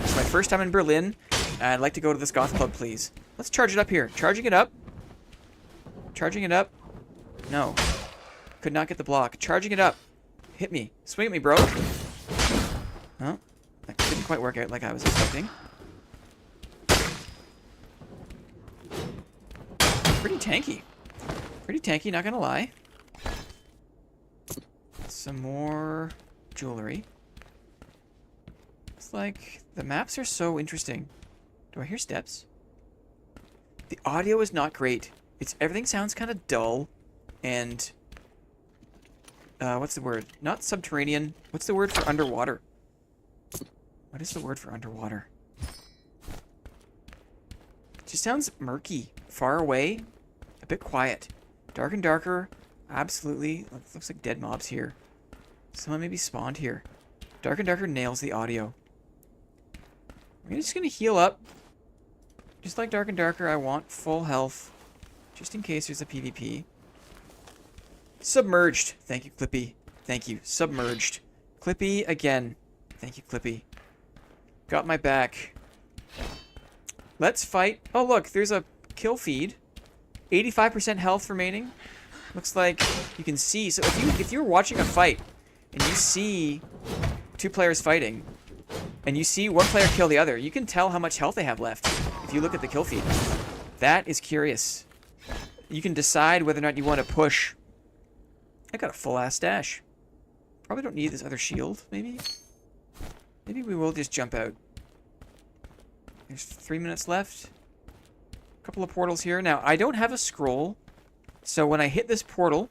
It's my first time in Berlin, and I'd like to go to this goth club, please. Let's charge it up here. Charging it up. Charging it up. No. Could not get the block. Charging it up. Hit me. Swing at me, bro. Oh, that didn't quite work out like I was expecting. Pretty tanky. Pretty tanky, not gonna lie. Some more jewelry. It's like the maps are so interesting. Do I hear steps? The audio is not great. Everything sounds kind of dull and what's the word? Not subterranean. What's the word for underwater? What is the word for underwater? Just sounds murky. Far away. A bit quiet. Dark and darker. Absolutely. Looks like dead mobs here. Someone maybe spawned here. Dark and darker nails the audio. I'm just going to heal up. Just like Dark and Darker, I want full health. Just in case there's a PvP. Submerged. Thank you, Clippy. Thank you. Submerged. Clippy again. Thank you, Clippy. Got my back. Let's fight. Oh, look. There's a kill feed. 85% health remaining. Looks like you can see. So if you're watching a fight and you see two players fighting and you see one player kill the other, you can tell how much health they have left if you look at the kill feed. That is curious. You can decide whether or not you want to push. I got a full-ass stash. Probably don't need this other shield, maybe? Maybe we will just jump out. There's 3 minutes left. A couple of portals here. Now, I don't have a scroll, so when I hit this portal,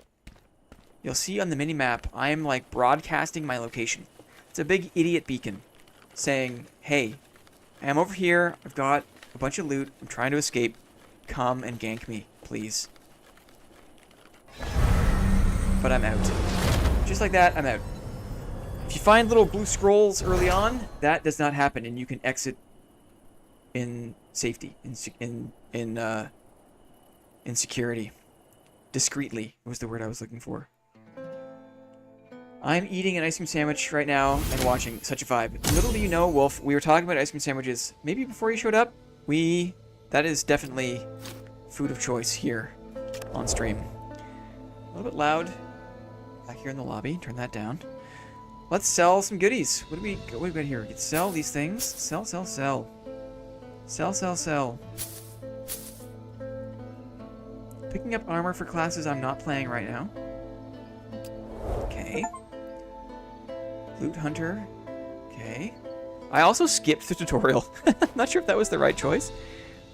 you'll see on the minimap, I'm like broadcasting my location. It's a big idiot beacon saying, hey, I am over here. I've got a bunch of loot. I'm trying to escape. Come and gank me, please. But I'm out. Just like that, I'm out. If you find little blue scrolls early on, that does not happen, and you can exit in safety, in security. Discreetly was the word I was looking for. I'm eating an ice cream sandwich right now and watching. Such a vibe. Little do you know, Wolf, we were talking about ice cream sandwiches maybe before you showed up. That is definitely food of choice here on stream. A little bit loud back here in the lobby. Turn that down. Let's sell some goodies. What do we got here? We can sell these things. Sell, sell, sell. Sell, sell, sell. Picking up armor for classes I'm not playing right now. Okay. Loot Hunter. Okay. I also skipped the tutorial. Not sure if that was the right choice.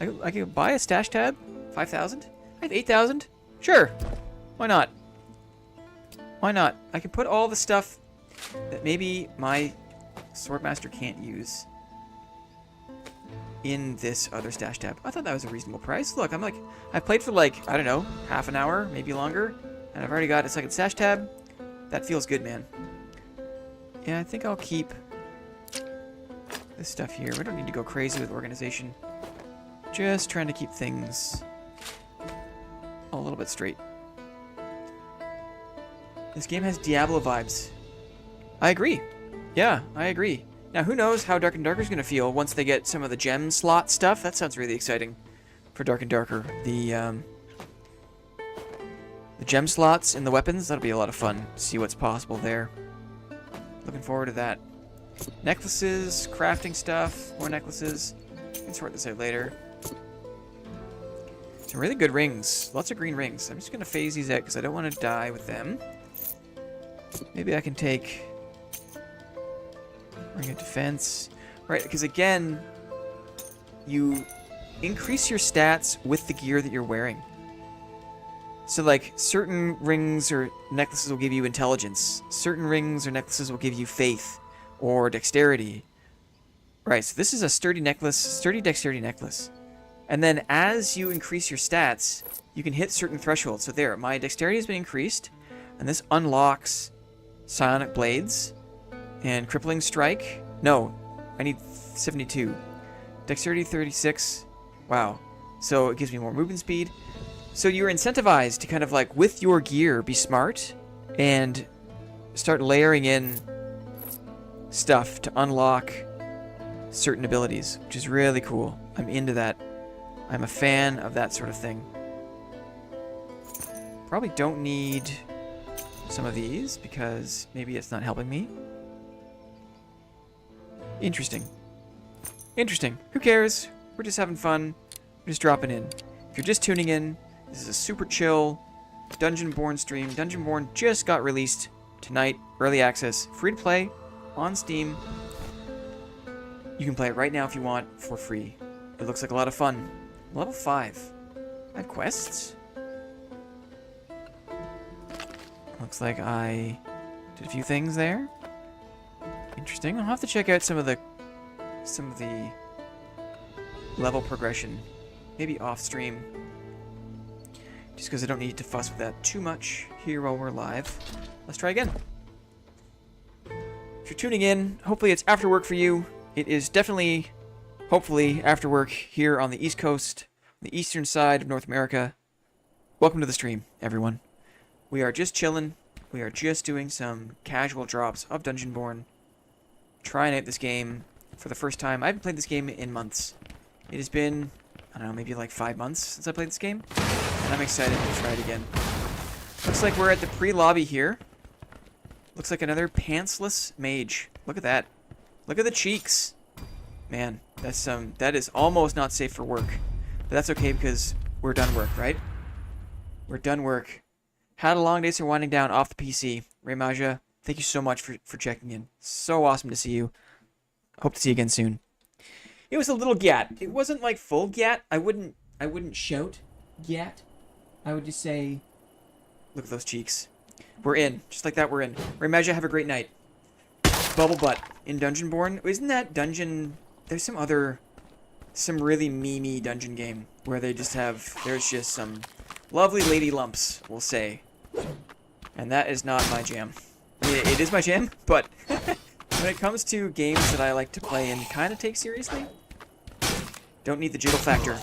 I could buy a stash tab. 5,000? I have 8,000? Sure. Why not? Why not? I can put all the stuff that maybe my Swordmaster can't use in this other stash tab. I thought that was a reasonable price. Look, I've played for like, I don't know, half an hour, maybe longer, and I've already got a second stash tab. That feels good, man. Yeah, I think I'll keep this stuff here. We don't need to go crazy with organization. Just trying to keep things a little bit straight. This game has Diablo vibes. I agree. Yeah, I agree. Now, who knows how Dark and Darker is going to feel once they get some of the gem slot stuff. That sounds really exciting for Dark and Darker. The gem slots in the weapons, that'll be a lot of fun. See what's possible there. Looking forward to that. Necklaces, crafting stuff, more necklaces. We can sort this out later. Some really good rings. Lots of green rings. I'm just going to phase these out because I don't want to die with them. Maybe I can take Ring of Defense. Right, because again, you increase your stats with the gear that you're wearing. So like, certain rings or necklaces will give you intelligence. Certain rings or necklaces will give you faith or dexterity. Right, so this is a sturdy necklace, sturdy dexterity necklace. And then as you increase your stats, you can hit certain thresholds. So there, my dexterity has been increased, and this unlocks Psionic Blades and Crippling Strike. No, I need 72. Dexterity 36. Wow. So it gives me more movement speed. So you're incentivized to kind of like, with your gear, be smart and start layering in stuff to unlock certain abilities, which is really cool. I'm into that. I'm a fan of that sort of thing. Probably don't need some of these because maybe it's not helping me. Interesting. Interesting. Who cares? We're just having fun. We're just dropping in. If you're just tuning in, this is a super chill Dungeonborne stream. Dungeonborne just got released tonight. Early access. Free to play on Steam. You can play it right now if you want for free. It looks like a lot of fun. Level 5. I have quests? Looks like I did a few things there. Interesting. I'll have to check out some of the level progression maybe off stream. Just because I don't need to fuss with that too much here while we're live. Let's try again. If you're tuning in, hopefully it's after work for you. It is definitely, hopefully, after work here on the East Coast, the eastern side of North America. Welcome to the stream, everyone. We are just chilling. We are just doing some casual drops of Dungeonborne. Trying out this game for the first time. I haven't played this game in months. It has been, I don't know, maybe like 5 months since I played this game. And I'm excited to try it again. Looks like we're at the pre-lobby here. Looks like another pantsless mage. Look at that. Look at the cheeks. Man, that is almost not safe for work. But that's okay because we're done work, right? We're done work. Had a long day, so winding down off the PC. Raymaja, thank you so much for checking in. So awesome to see you. Hope to see you again soon. It was a little gat. It wasn't like full gat. I wouldn't shout gat. I would just say, look at those cheeks. We're in. Just like that, we're in. Raymaja, have a great night. Bubble butt in Dungeonborne. Isn't that dungeon? There's some really memey dungeon game where they just have, there's just some lovely lady lumps, we'll say. And that is not my jam. I mean, it is my jam, but when it comes to games that I like to play and kind of take seriously, don't need the jiggle factor.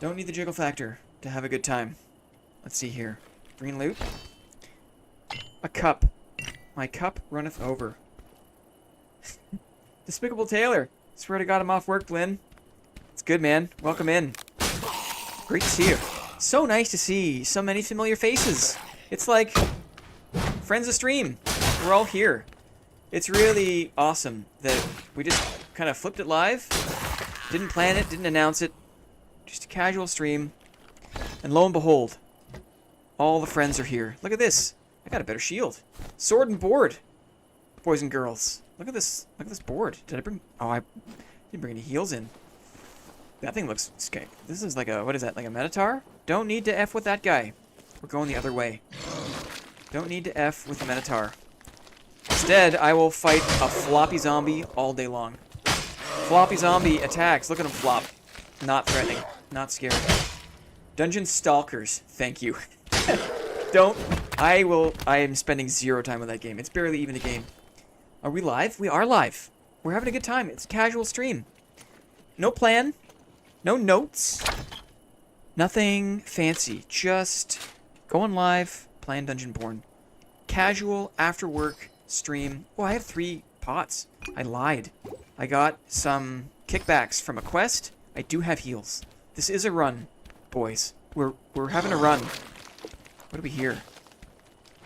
Don't need the jiggle factor to have a good time. Let's see here. Green loot. A cup. My cup runneth over. Despicable Taylor. Swear to God I'm off work, Blinn. It's good, man. Welcome in. Great to see you. So nice to see so many familiar faces. It's like friends of stream. We're all here. It's really awesome that we just kind of flipped it live. Didn't plan it, didn't announce it. Just a casual stream. And lo and behold, all the friends are here. Look at this. I got a better shield. Sword and board. Boys and girls. Look at this board. Did I bring... Oh, I didn't bring any heals in. That thing looks scary. This is like a... What is that? Like a Minotaur? Don't need to F with that guy. We're going the other way. Don't need to F with the Minotaur. Instead, I will fight a floppy zombie all day long. Floppy zombie attacks. Look at him flop. Not threatening. Not scary. Dungeon Stalkers. Thank you. Don't. I am spending 0 time with that game. It's barely even a game. Are we live? We are live. We're having a good time. It's a casual stream. No plan. No notes. Nothing fancy. Just going live, playing Dungeonborne. Casual, after work, stream. Oh, I have 3 pots. I lied. I got some kickbacks from a quest. I do have heals. This is a run, boys. We're having a run. What do we hear?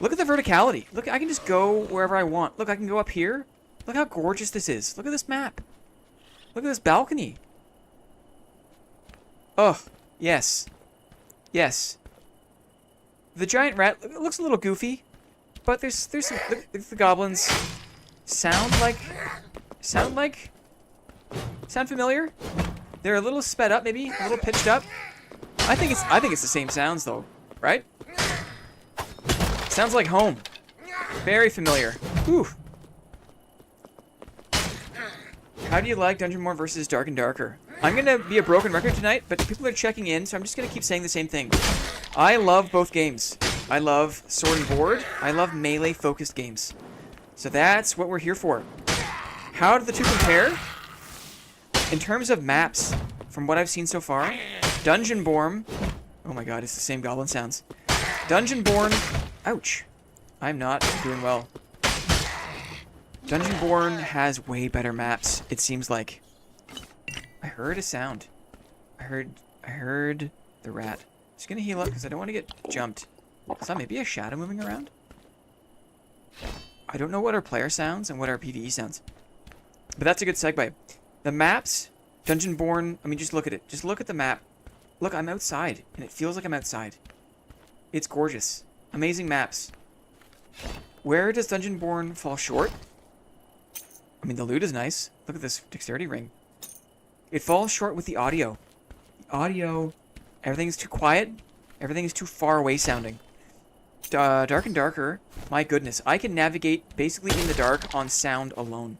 Look at the verticality. Look, I can just go wherever I want. Look, I can go up here. Look how gorgeous this is. Look at this map. Look at this balcony. Oh, yes. Yes. The giant rat looks a little goofy, but there's some, the goblins sound familiar. They're a little sped up, maybe a little pitched up. I think it's the same sounds though, right? Sounds like home. Very familiar. Whew. How do you like Dungeonborne versus Dark and Darker? I'm gonna be a broken record tonight, but people are checking in, so I'm just gonna keep saying the same thing. I love both games. I love sword and board. I love melee-focused games. So that's what we're here for. How do the two compare? In terms of maps, from what I've seen so far, Dungeonborne... Oh my god, it's the same goblin sounds. Dungeonborne... Ouch. I'm not doing well. Dungeonborne has way better maps, it seems like. I heard a sound. I heard the rat. Just gonna heal up because I don't want to get jumped. Is that maybe a shadow moving around? I don't know what our player sounds and what our PvE sounds. But that's a good segue. The maps, Dungeonborne, I mean, just look at it. Just look at the map. Look, I'm outside, and it feels like I'm outside. It's gorgeous. Amazing maps. Where does Dungeonborne fall short? I mean, the loot is nice. Look at this dexterity ring. It falls short with the audio. The audio, everything is too quiet. Everything is too far away sounding. Dark and Darker, my goodness. I can navigate basically in the dark on sound alone.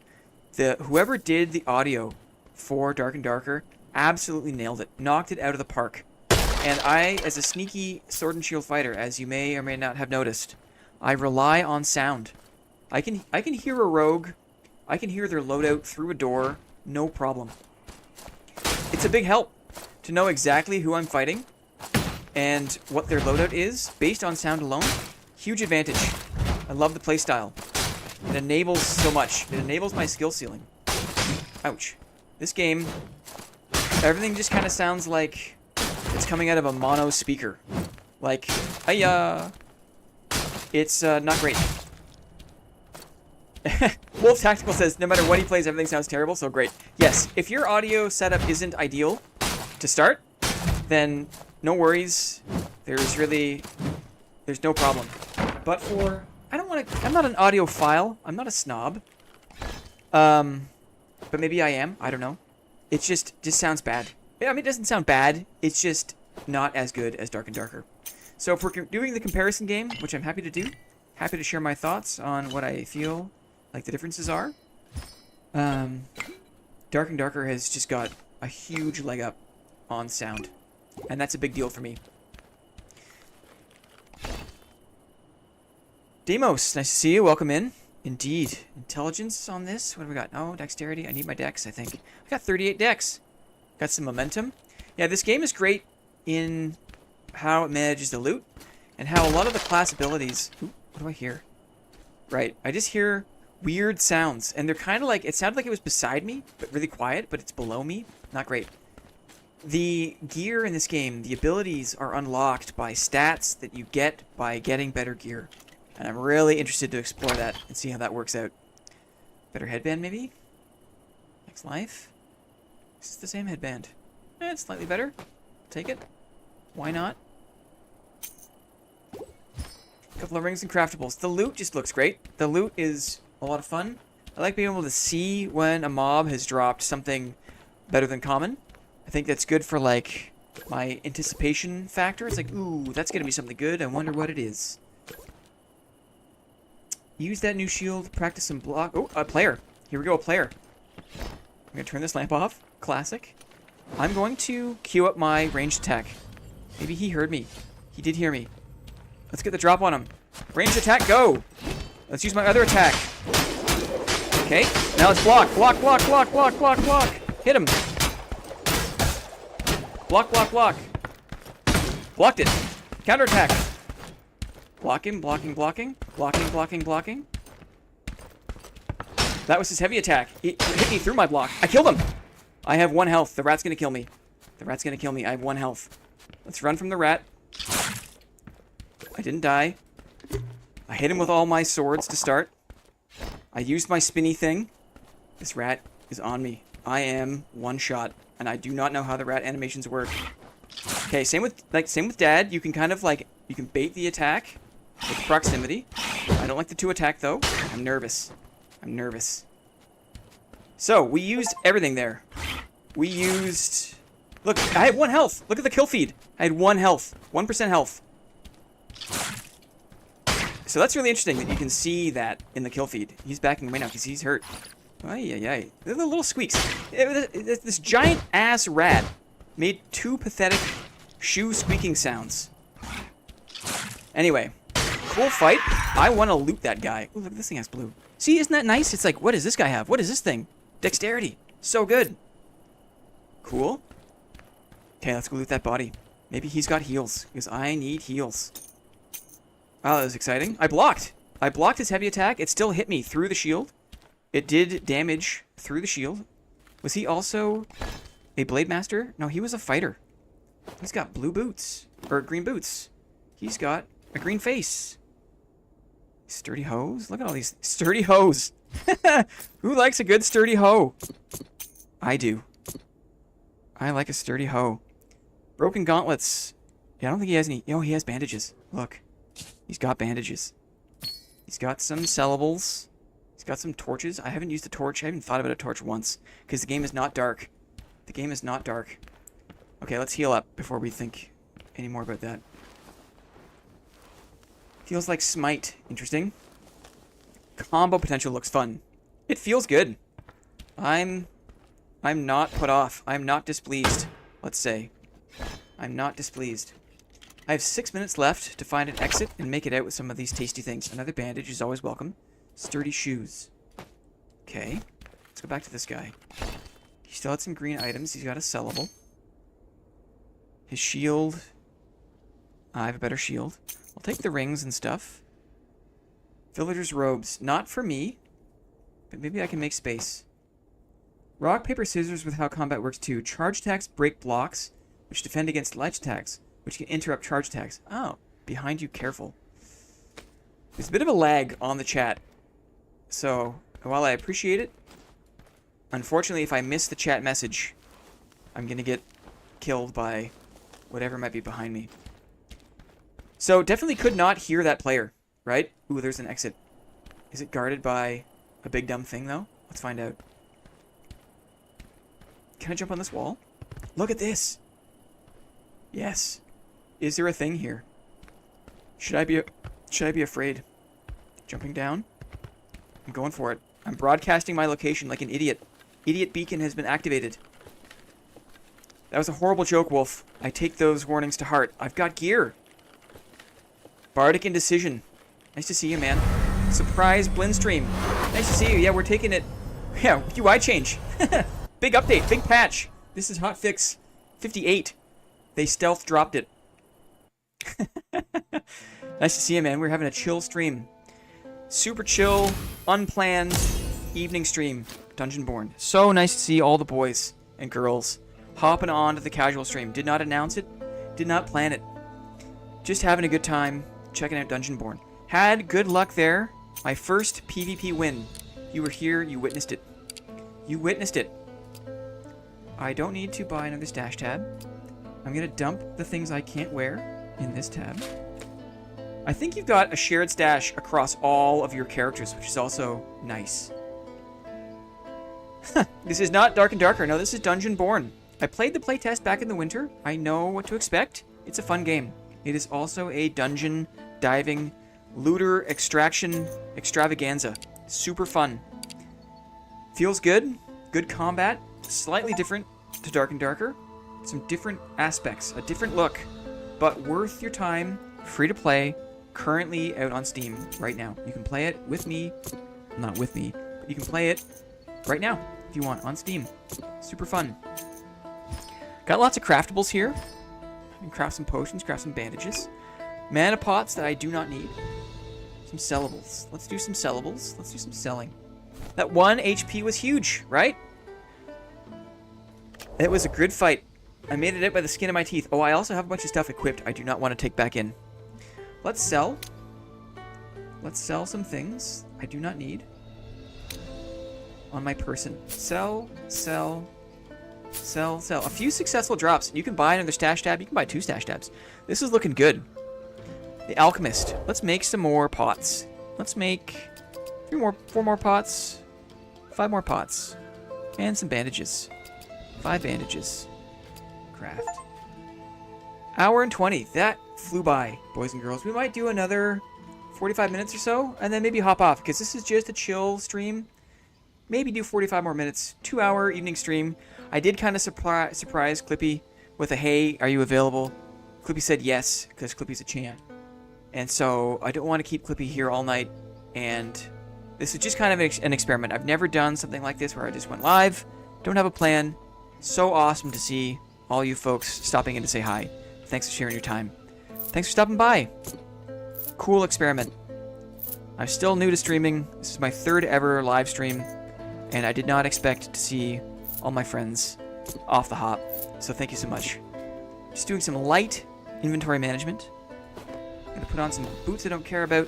Whoever did the audio for Dark and Darker absolutely nailed it. Knocked it out of the park. And I, as a sneaky sword and shield fighter, as you may or may not have noticed, I rely on sound. I can hear a rogue. I can hear their loadout through a door. No problem. It's a big help to know exactly who I'm fighting and what their loadout is based on sound alone. Huge advantage. I love the playstyle. It enables so much. It enables my skill ceiling. Ouch. This game, everything just kind of sounds like it's coming out of a mono speaker. Like, hiya. It's not great. Wolf Tactical says, no matter what he plays, everything sounds terrible, so great. Yes, if your audio setup isn't ideal to start, then no worries. There's no problem. But for, I'm not an audiophile. I'm not a snob. But maybe I am. I don't know. It just sounds bad. I mean, it doesn't sound bad. It's just not as good as Dark and Darker. So if we're doing the comparison game, which I'm happy to do, happy to share my thoughts on what I feel like the differences are. Dark and Darker has just got a huge leg up on sound. And that's a big deal for me. Demos, nice to see you. Welcome in. Indeed. Intelligence on this. What do we got? Oh, dexterity. I need my dex, I think. I got 38 dex. Got some momentum. Yeah, this game is great in how it manages the loot and how a lot of the class abilities... Ooh, what do I hear? Right. I just hear weird sounds. And they're kind of like... It sounded like it was beside me, but really quiet, but it's below me. Not great. The gear in this game, the abilities are unlocked by stats that you get by getting better gear. And I'm really interested to explore that and see how that works out. Better headband, maybe? Next life? This is the same headband. It's slightly better. Take it. Why not? A couple of rings and craftables. The loot just looks great. The loot is a lot of fun. I like being able to see when a mob has dropped something better than common. I think that's good for, like, my anticipation factor. It's like, ooh, that's going to be something good. I wonder what it is. Use that new shield. Practice some block. Oh, a player. Here we go, a player. I'm going to turn this lamp off. Classic. I'm going to queue up my ranged attack. Maybe he heard me. He did hear me. Let's get the drop on him. Ranged attack, go! Let's use my other attack. Okay, now let's block. Block, block, block, block, block, block. Hit him. Block, block, block. Blocked it. Counterattack. Blocking, blocking, blocking. Blocking, blocking, blocking. That was his heavy attack. It hit me through my block. I killed him. I have 1 health. The rat's gonna kill me. The rat's gonna kill me. I have 1 health. Let's run from the rat. I didn't die. I hit him with all my swords to start. I used my spinny thing. This rat is on me. I am one shot, and I do not know how the rat animations work. Okay, same with Dad. You can kind of like you can bait the attack with proximity. I don't like the 2 attack though. I'm nervous. I'm nervous. So we used everything there. We used. Look, I had 1 health. Look at the kill feed. I had 1 health. 1% health. So that's really interesting that you can see that in the kill feed. He's backing away now because he's hurt. Ay, ay, ay. They're the little squeaks. This giant ass rat made 2 pathetic shoe squeaking sounds. Anyway, cool fight. I want to loot that guy. Ooh, look, this thing has blue. See, isn't that nice? It's like, what does this guy have? What is this thing? Dexterity. So good. Cool. Okay, let's go loot that body. Maybe he's got heals, because I need heals. Oh, that was exciting. I blocked. I blocked his heavy attack. It still hit me through the shield. It did damage through the shield. Was he also a blade master? No, he was a fighter. He's got blue boots. Or green boots. He's got a green face. Sturdy hose? Look at all these sturdy hose. Who likes a good sturdy hoe? I do. I like a sturdy hoe. Broken gauntlets. Yeah, I don't think he has any. Oh, he has bandages. Look. He's got bandages. He's got some sellables. He's got some torches. I haven't used a torch. I haven't thought about a torch once. Because the game is not dark. The game is not dark. Okay, let's heal up before we think any more about that. Feels like Smite. Interesting. Combo potential looks fun. It feels good. I'm I'm not put off. I'm not displeased, let's say. I'm not displeased. I have 6 minutes left to find an exit and make it out with some of these tasty things. Another bandage is always welcome. Sturdy shoes. Okay. Let's go back to this guy. He still had some green items. He's got a sellable. His shield. I have a better shield. I'll take the rings and stuff. Villager's robes. Not for me. But maybe I can make space. Rock, paper, scissors with how combat works too. Charge attacks break blocks, which defend against ledge attacks, which can interrupt charge attacks. Oh, behind you, careful. There's a bit of a lag on the chat. So, while I appreciate it, unfortunately, if I miss the chat message, I'm going to get killed by whatever might be behind me. So, definitely could not hear that player, right? Ooh, there's an exit. Is it guarded by a big dumb thing, though? Let's find out. Can I jump on this wall? Look at this! Yes. Is there a thing here? Should I be afraid? Jumping down? I'm going for it. I'm broadcasting my location like an idiot. Idiot beacon has been activated. That was a horrible joke, Wolf. I take those warnings to heart. I've got gear. Bardic Indecision. Nice to see you, man. Surprise Blindstream. Nice to see you. Yeah, we're taking it. Yeah, UI change. Big update. Big patch. This is hotfix 58. They stealth dropped it. Nice to see you, man. We're having a chill stream. Super chill, unplanned evening stream. Dungeonborne. So nice to see all the boys and girls hopping on to the casual stream. Did not announce it. Did not plan it. Just having a good time checking out Dungeonborne. Had good luck there. My first PvP win. You were here. You witnessed it. You witnessed it. I don't need to buy another stash tab. I'm going to dump the things I can't wear in this tab. I think you've got a shared stash across all of your characters, which is also nice. This is not Dark and Darker. No, this is Dungeonborne. I played the playtest back in the winter. I know what to expect. It's a fun game. It is also a dungeon diving looter extraction extravaganza. Super fun. Feels good. Good combat. Slightly different to Dark and Darker. Some different aspects. A different look. But worth your time. Free to play. Currently out on Steam right now. You can play it with me. Not with me. But you can play it right now if you want on Steam. Super fun. Got lots of craftables here. I can craft some potions, craft some bandages. Mana pots that I do not need. Some sellables. Let's do some sellables. Let's do some selling. That 1 HP was huge, right? It was a good fight. I made it out by the skin of my teeth. Oh, I also have a bunch of stuff equipped I do not want to take back in. Let's sell. Let's sell some things I do not need. On my person. Sell, sell, sell, sell. A few successful drops. You can buy another stash tab. You can buy 2 stash tabs. This is looking good. The Alchemist. Let's make some more pots. Let's make 4 more pots. 5 more pots. And some bandages. 5 bandages. Craft. Hour and 20. That flew by, boys and girls. We might do another 45 minutes or so, and then maybe hop off, because this is just a chill stream. Maybe do 45 more minutes. 2-hour evening stream. I did kind of surprise Clippy with a, hey, are you available? Clippy said yes, because Clippy's a champ. And so I don't want to keep Clippy here all night, and this is just kind of an experiment. I've never done something like this where I just went live, don't have a plan. So awesome to see all you folks stopping in to say hi. Thanks for sharing your time. Thanks for stopping by. Cool experiment. I'm still new to streaming. This is my 3rd ever live stream, and I did not expect to see all my friends off the hop. So thank you so much. Just doing some light inventory management. I'm gonna put on some boots I don't care about.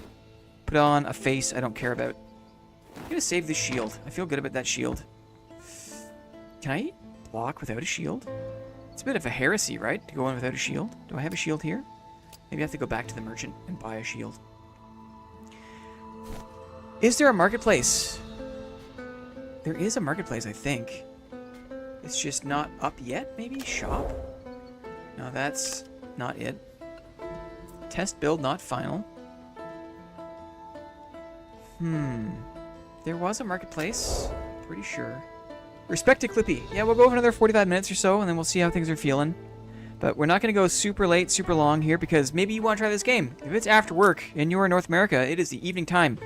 Put on a face I don't care about. I'm gonna save this shield. I feel good about that shield. Can I block without a shield? It's a bit of a heresy, right? To go in without a shield. Do I have a shield here? Maybe I have to go back to the merchant and buy a shield. Is there a marketplace? There is a marketplace, I think. It's just not up yet, maybe? Shop? No, that's not it. Test build not final. There was a marketplace. Pretty sure. Respect to Clippy. Yeah, we'll go over another 45 minutes or so, and then we'll see how things are feeling. But we're not going to go super late, super long here, because maybe you want to try this game. If it's after work and you're in North America, it is the evening time.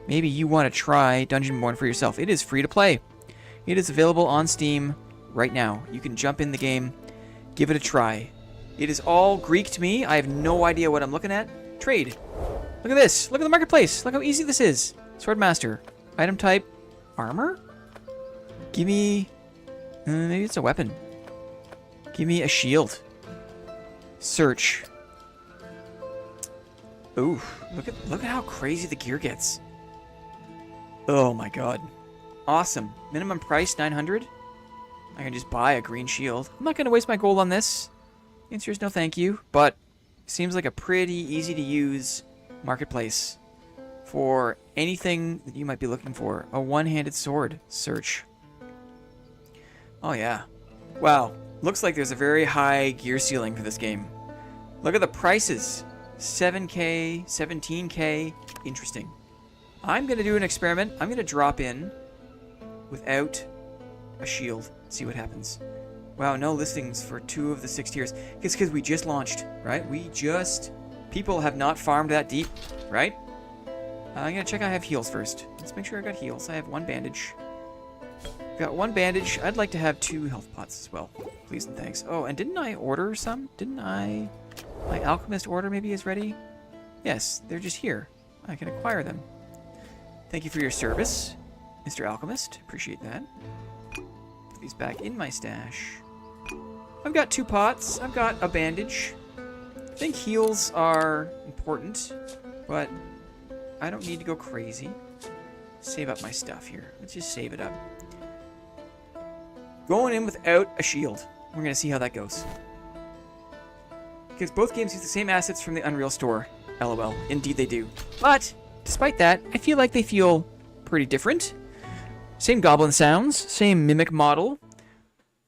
Maybe you want to try Dungeonborne for yourself. It is free to play. It is available on Steam right now. You can jump in the game, give it a try. It is all Greek to me. I have no idea what I'm looking at. Trade. Look at this. Look at the marketplace. Look how easy this is. Swordmaster. Item type. Armor? Give me... maybe it's a weapon. Give me a shield. Search. Ooh, look at how crazy the gear gets. Oh my god. Awesome. Minimum price 900. I can just buy a green shield. I'm not going to waste my gold on this. The answer is no thank you, but it seems like a pretty easy to use marketplace for anything that you might be looking for. A one-handed sword. Search. Oh yeah. Wow. Looks like there's a very high gear ceiling for this game. Look at the prices. 7K, 17K. Interesting. I'm going to do an experiment. I'm going to drop in without a shield. See what happens. Wow, no listings for 2 of the 6 tiers. It's because we just launched, right? People have not farmed that deep, right? I'm going to check I have heals first. Let's make sure I got heals. I have 1 bandage. Got 1 bandage. I'd like to have 2 health pots as well. Please and thanks. Oh, and didn't I order some? Didn't I? My alchemist order maybe is ready? Yes, they're just here. I can acquire them. Thank you for your service, Mr. Alchemist. Appreciate that. Put these back in my stash. I've got 2 pots. I've got a bandage. I think heals are important, but I don't need to go crazy. Save up my stuff here. Let's just save it up. Going in without a shield. We're going to see how that goes. Because both games use the same assets from the Unreal Store. LOL. Indeed they do. But, despite that, I feel like they feel pretty different. Same goblin sounds, same mimic model.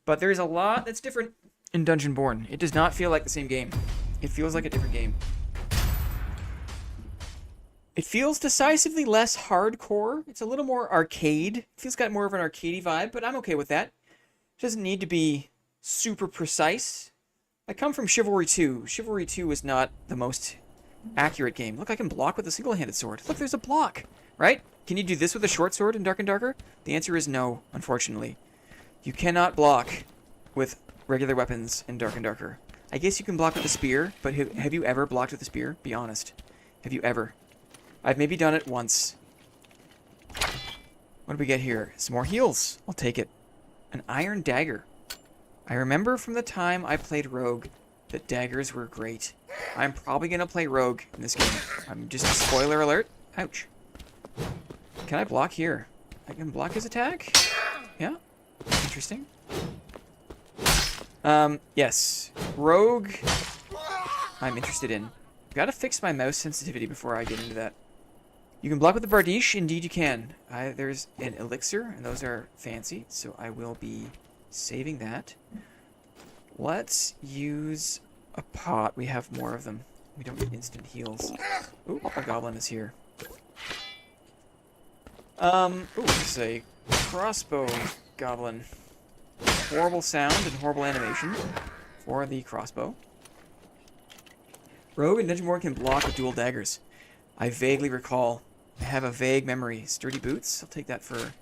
But there's a lot that's different in Dungeonborne. It does not feel like the same game. It feels like a different game. It feels decisively less hardcore. It's a little more arcade. It feels got more of an arcadey vibe, but I'm okay with that. It doesn't need to be super precise. I come from Chivalry 2. Chivalry 2 is not the most accurate game. Look, I can block with a single-handed sword. Look, there's a block, right? Can you do this with a short sword in Dark and Darker? The answer is no, unfortunately. You cannot block with regular weapons in Dark and Darker. I guess you can block with a spear, but have you ever blocked with a spear? Be honest. Have you ever? I've maybe done it once. What do we get here? Some more heals. I'll take it. An iron dagger. I remember from the time I played Rogue that daggers were great. I'm probably going to play Rogue in this game. I'm just spoiler alert. Ouch. Can I block here? I can block his attack? Yeah. Interesting. Yes. Rogue, I'm interested in. Gotta fix my mouse sensitivity before I get into that. You can block with the Bardiche. Indeed you can. There's an elixir, and those are fancy, so I will be saving that. Let's use a pot. We have more of them. We don't need instant heals. Ooh, a goblin is here. Ooh, this is a crossbow goblin. Horrible sound and horrible animation for the crossbow. Rogue and Dungeonborne can block with dual daggers. I vaguely recall. I have a vague memory. Sturdy boots. I'll take that for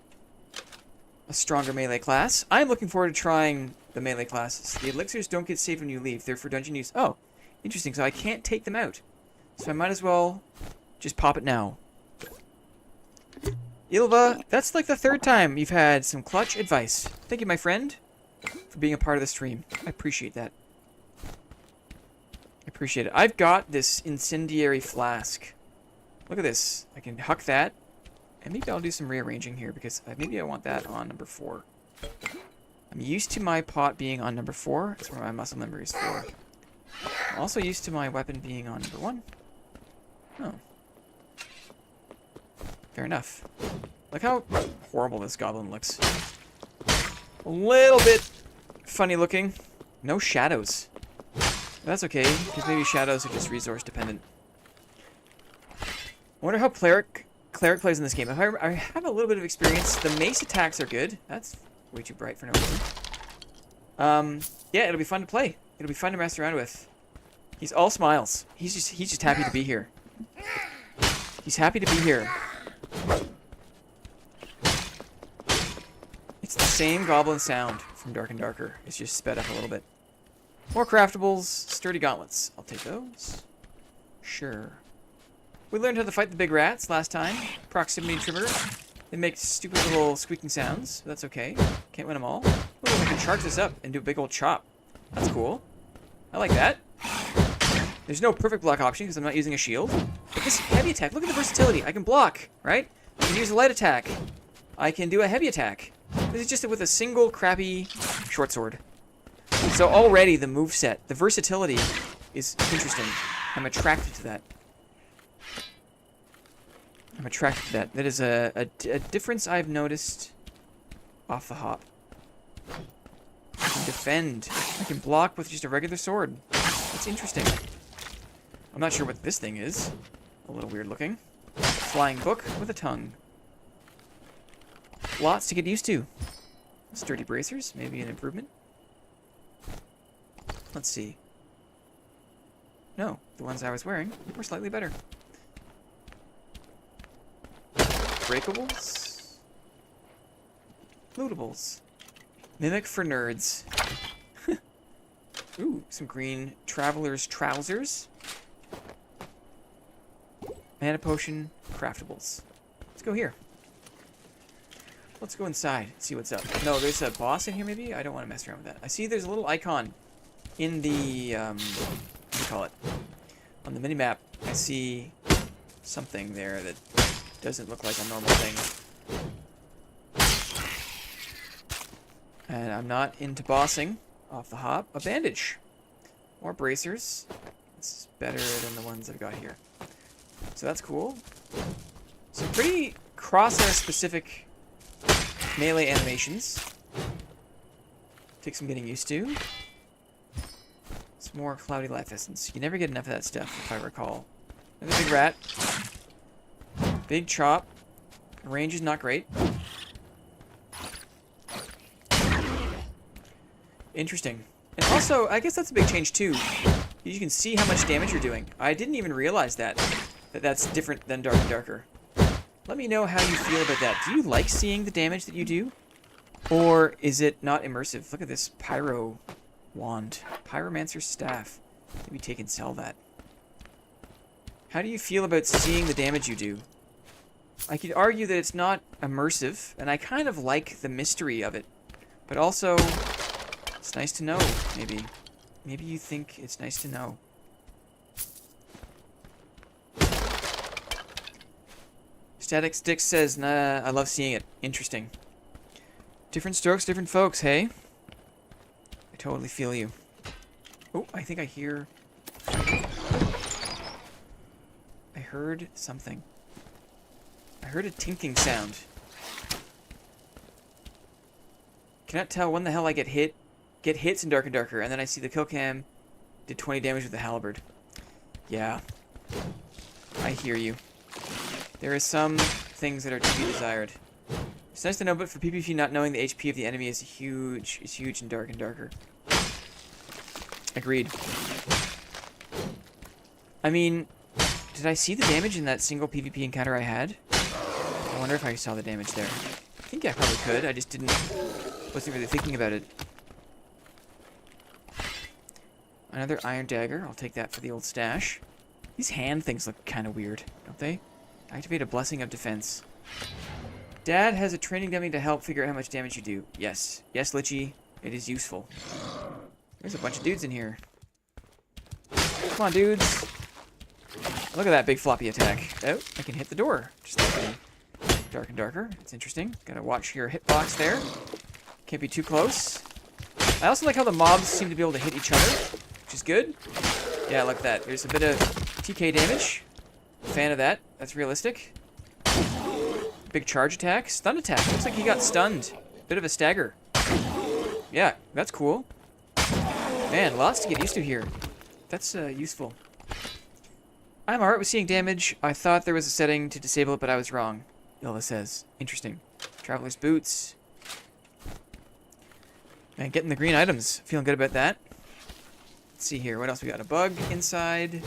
a stronger melee class. I'm looking forward to trying the melee classes. The elixirs don't get saved when you leave. They're for dungeon use. Oh, interesting. So I can't take them out. So I might as well just pop it now. Ilva, that's like the 3rd time you've had some clutch advice. Thank you, my friend, for being a part of the stream. I appreciate that. I appreciate it. I've got this incendiary flask. Look at this. I can huck that. And maybe I'll do some rearranging here because maybe I want that on number 4. I'm used to my pot being on number 4. That's where my muscle memory is for. I'm also used to my weapon being on number 1. Oh. Fair enough. Look how horrible this goblin looks. A little bit funny looking. No shadows. That's okay, because maybe shadows are just resource dependent. I wonder how cleric plays in this game. I have a little bit of experience. The mace attacks are good. That's way too bright for no reason. Yeah, it'll be fun to play. It'll be fun to mess around with. He's all smiles. He's just happy to be here. He's happy to be here. It's the same goblin sound from Dark and Darker. It's just sped up a little bit. More craftables, sturdy gauntlets. I'll take those. Sure. We learned how to fight the big rats last time. Proximity trimmer. They make stupid little squeaking sounds. But that's okay. Can't win them all. Oh, I can charge this up and do a big old chop. That's cool. I like that. There's no perfect block option because I'm not using a shield. But this heavy attack, look at the versatility. I can block, right? I can use a light attack. I can do a heavy attack. This is just with a single crappy short sword. So already the moveset, the versatility is interesting. I'm attracted to that. I'm attracted to that. That is a difference I've noticed off the hop. I can defend. I can block with just a regular sword. That's interesting. I'm not sure what this thing is. A little weird looking. Flying book with a tongue. Lots to get used to. Sturdy bracers, maybe an improvement. Let's see. No, the ones I was wearing were slightly better. Breakables. Lootables. Mimic for nerds. Ooh, some green traveler's trousers. Mana potion, craftables. Let's go here. Let's go inside, see what's up. No, there's a boss in here maybe? I don't want to mess around with that. I see there's a little icon in the, what do you call it? On the minimap, I see something there that doesn't look like a normal thing. And I'm not into bossing off the hop. A bandage. More bracers. This is better than the ones I've got here. So that's cool. Some pretty crosshair specific melee animations. Take some getting used to. Some more cloudy life essence. You never get enough of that stuff, if I recall. Another big rat. Big chop. Range is not great. Interesting. And also, I guess that's a big change too. You can see how much damage you're doing. I didn't even realize that that's different than Dark and Darker. Let me know how you feel about that. Do you like seeing the damage that you do? Or is it not immersive? Look at this pyro wand. Pyromancer's staff. Maybe take and sell that. How do you feel about seeing the damage you do? I could argue that it's not immersive, and I kind of like the mystery of it. But also, it's nice to know, maybe. Maybe you think it's nice to know. Static Stick says, nah, I love seeing it. Interesting. Different strokes, different folks, hey? I totally feel you. Oh, I think I hear... I heard something. I heard a tinking sound. Cannot tell when the hell I get hit. Get hits in Dark and Darker, and then I see the kill cam did 20 damage with the halberd. Yeah. I hear you. There are some things that are to be desired. It's nice to know, but for PvP, not knowing the HP of the enemy is huge in Dark and Darker. Agreed. I mean, did I see the damage in that single PvP encounter I had? I wonder if I saw the damage there. I think I probably could. I just wasn't really thinking about it. Another iron dagger. I'll take that for the old stash. These hand things look kind of weird, don't they? Activate a blessing of defense. Dad has a training dummy to help figure out how much damage you do. Yes. Yes, Lichy. It is useful. There's a bunch of dudes in here. Come on, dudes. Look at that big floppy attack. Oh, I can hit the door. Just like in Dark and Darker. It's interesting. Gotta watch your hitbox there. Can't be too close. I also like how the mobs seem to be able to hit each other, which is good. Yeah, look at that. There's a bit of TK damage. Fan of that. That's realistic. Big charge attack. Stun attack. Looks like he got stunned. Bit of a stagger. Yeah, that's cool. Man, lots to get used to here. That's useful. I'm alright with seeing damage. I thought there was a setting to disable it, but I was wrong. Ilva says. Interesting. Traveler's boots. And getting the green items. Feeling good about that. Let's see here. What else we got? A bug inside.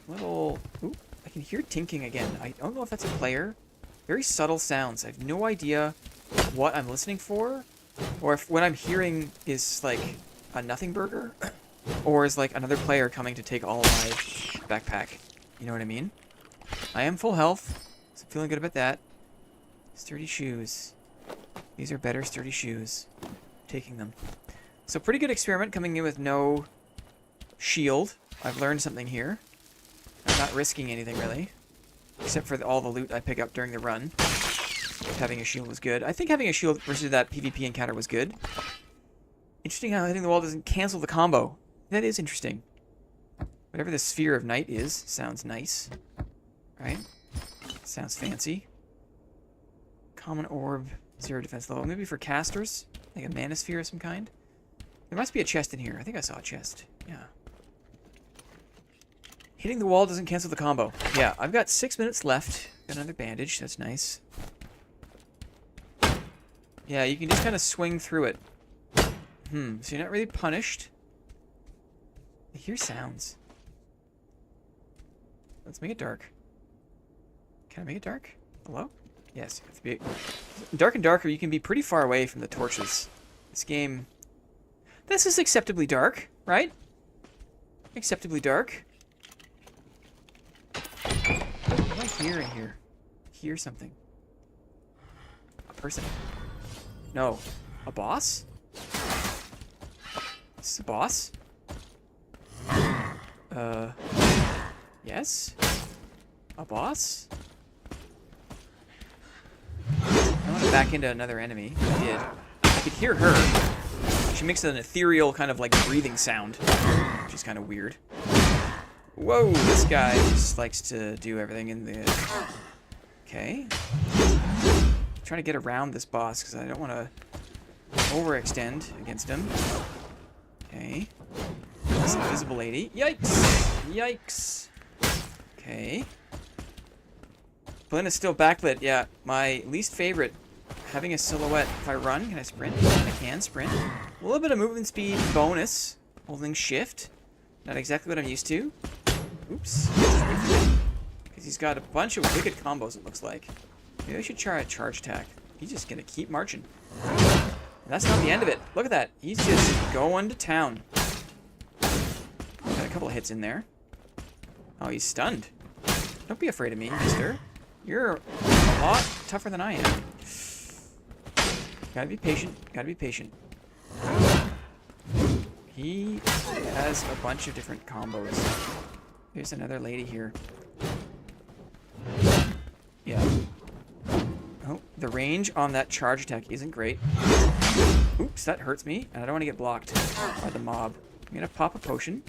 Little... Ooh, I can hear tinking again. I don't know if that's a player. Very subtle sounds. I have no idea what I'm listening for. Or if what I'm hearing is like a nothing burger. Or is like another player coming to take all of my backpack. You know what I mean? I am full health. So I'm feeling good about that. Sturdy shoes. These are better sturdy shoes. Taking them. So pretty good experiment coming in with no shield. I've learned something here. I'm not risking anything really. Except for all the loot I pick up during the run. Having a shield was good. I think having a shield versus that PvP encounter was good. Interesting how hitting the wall doesn't cancel the combo. That is interesting. Whatever the Sphere of Night is, sounds nice. Right? Sounds fancy. Common orb, 0 defense level. Maybe for casters? Like a mana sphere of some kind? There must be a chest in here. I think I saw a chest. Yeah. Hitting the wall doesn't cancel the combo. Yeah, I've got 6 minutes left. Got another bandage. That's nice. Yeah, you can just kind of swing through it. So you're not really punished. I hear sounds. Let's make it dark. Can I make it dark? Hello? Yes. It's big. Dark and darker, you can be pretty far away from the torches. This game... This is acceptably dark, right? Acceptably dark. What do I hear in here? I hear something. A person. No. A boss? Is this a boss? Yes? A boss? I want to back into another enemy. I did. I could hear her. She makes an ethereal kind of like breathing sound, which is kind of weird. Whoa, this guy just likes to do everything in the... Okay. I'm trying to get around this boss because I don't want to overextend against him. Okay. This invisible lady. Yikes! Yikes! Okay. Blend is still backlit. Yeah, my least favorite. Having a silhouette. If I run, can I sprint? I can sprint. A little bit of movement speed bonus. Holding shift. Not exactly what I'm used to. Oops. Because he's got a bunch of wicked combos, it looks like. Maybe I should try a charge attack. He's just going to keep marching. And that's not the end of it. Look at that. He's just going to town. Got a couple of hits in there. Oh, he's stunned. Don't be afraid of me, mister. You're a lot tougher than I am. Gotta be patient. Gotta be patient. He has a bunch of different combos. There's another lady here. Yeah. Oh, the range on that charge attack isn't great. Oops, that hurts me, and I don't want to get blocked by the mob. I'm gonna pop a potion.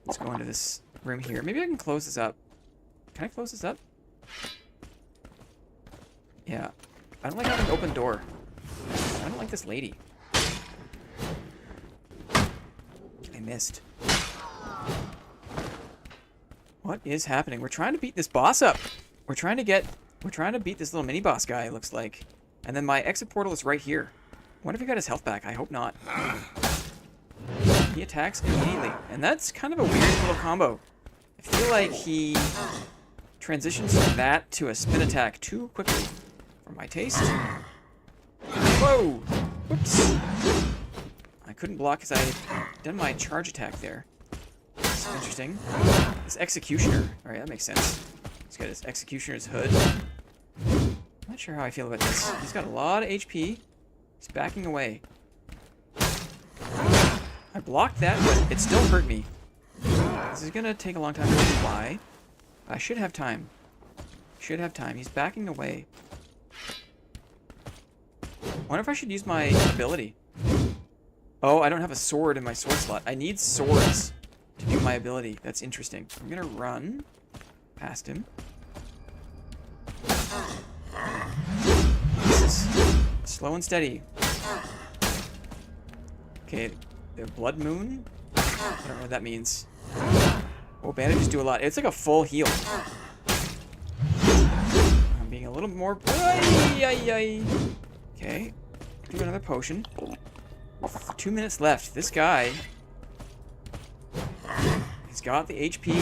Let's go into this room here. Maybe I can close this up. Can I close this up? Yeah. I don't like having an open door. I don't like this lady. I missed. What is happening? We're trying to beat this boss up. We're trying to beat this little mini boss guy, it looks like. And then my exit portal is right here. I wonder if he got his health back. I hope not. He attacks immediately. And that's kind of a weird little combo. I feel like he transitions from that to a spin attack too quickly for my taste. Whoa! Whoops! I couldn't block because I had done my charge attack there. That's interesting. This Executioner. Alright, that makes sense. He's got his Executioner's hood. I'm not sure how I feel about this. He's got a lot of HP. He's backing away. I blocked that, but it still hurt me. This is gonna take a long time to reply. I should have time. Should have time. He's backing away. Wonder if I should use my ability. Oh, I don't have a sword in my sword slot. I need swords to do my ability. That's interesting. I'm gonna run past him. This is slow and steady. Okay, the blood moon? I don't know what that means. Oh, bandages do a lot. It's like a full heal. I'm being a little more... Okay. Do another potion. 2 minutes left. This guy... He's got the HP.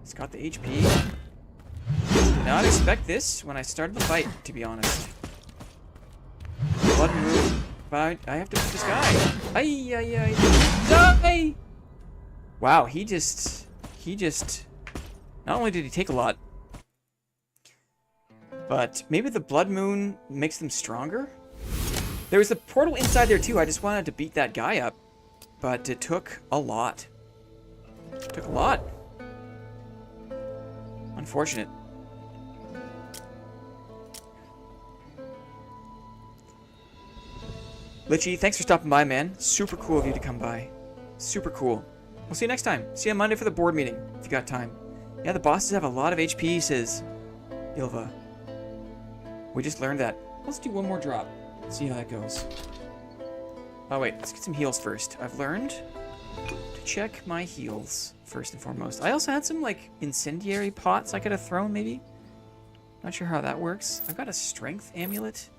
He's got the HP. Did not expect this when I started the fight, to be honest. Blood moon. But I have to beat this guy. Ay, ay, ay. Die! Wow, he just... Not only did he take a lot, but maybe the blood moon makes them stronger? There was a portal inside there too. I just wanted to beat that guy up, but it took a lot. It took a lot. Unfortunate. Litchi, thanks for stopping by, man. Super cool of you to come by. Super cool. We'll see you next time. See you on Monday for the board meeting, if you got time. Yeah, the bosses have a lot of HP, says Ilva. We just learned that. Let's do one more drop. See how that goes. Oh wait, let's get some heals first. I've learned to check my heals first and foremost. I also had some like incendiary pots I could have thrown maybe. Not sure how that works. I've got a strength amulet.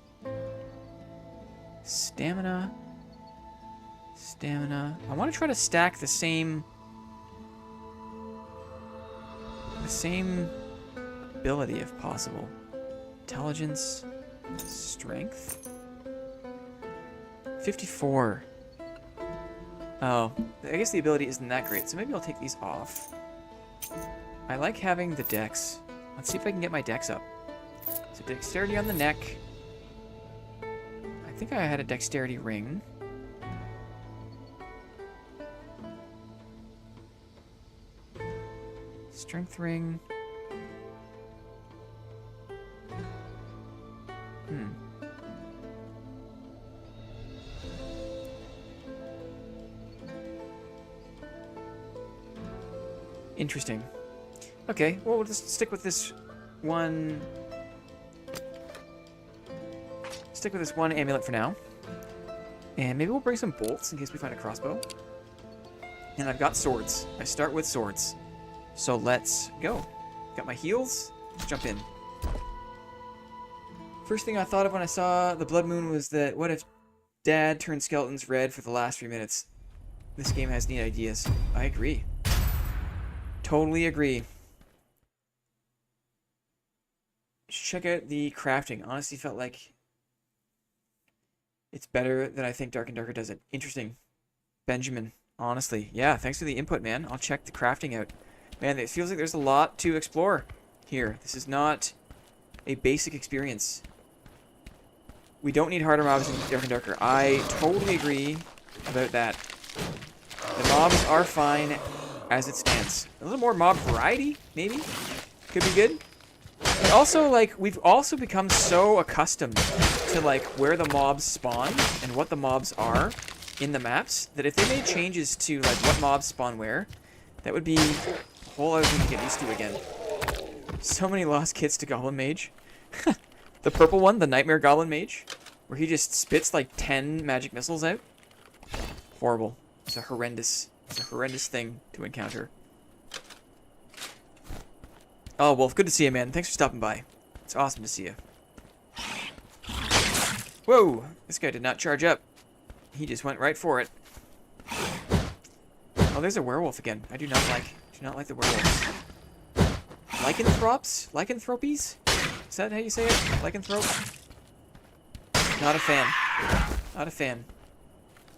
Stamina. Stamina. I want to try to stack the same ability if possible. Intelligence. Strength. 54. Oh, I guess the ability isn't that great, so maybe I'll take these off. I like having the dex. Let's see if I can get my dex up. So dexterity on the neck. I think I had a dexterity ring. Strength ring. Interesting. Okay, well, we'll just stick with this one. Stick with this one amulet for now. And maybe we'll bring some bolts in case we find a crossbow. And I've got swords. I start with swords. So let's go. Got my heals. Let's jump in. First thing I thought of when I saw the blood moon was that what if Dad turned skeletons red for the last 3 minutes? This game has neat ideas. I agree. Totally agree. Check out the crafting. Honestly felt like it's better than I think Dark and Darker does it. Interesting. Benjamin. Honestly. Yeah, thanks for the input, man. I'll check the crafting out. Man, it feels like there's a lot to explore here. This is not a basic experience. We don't need harder mobs in Dark and Darker. I totally agree about that. The mobs are fine as it stands. A little more mob variety, maybe? Could be good. But also, like, we've also become so accustomed to, like, where the mobs spawn and what the mobs are in the maps that if they made changes to, like, what mobs spawn where, that would be a whole other thing to get used to again. So many lost kits to Goblin Mage. The purple one, the Nightmare Goblin Mage, where he just spits, like, 10 magic missiles out. Horrible. It's a horrendous thing to encounter. Oh, Wolf, good to see you, man. Thanks for stopping by. It's awesome to see you. Whoa! This guy did not charge up. He just went right for it. Oh, there's a werewolf again. I do not like the werewolves. Lycanthropes? Lycanthropies? Is that how you say it? Lycanthrope? Not a fan. Not a fan.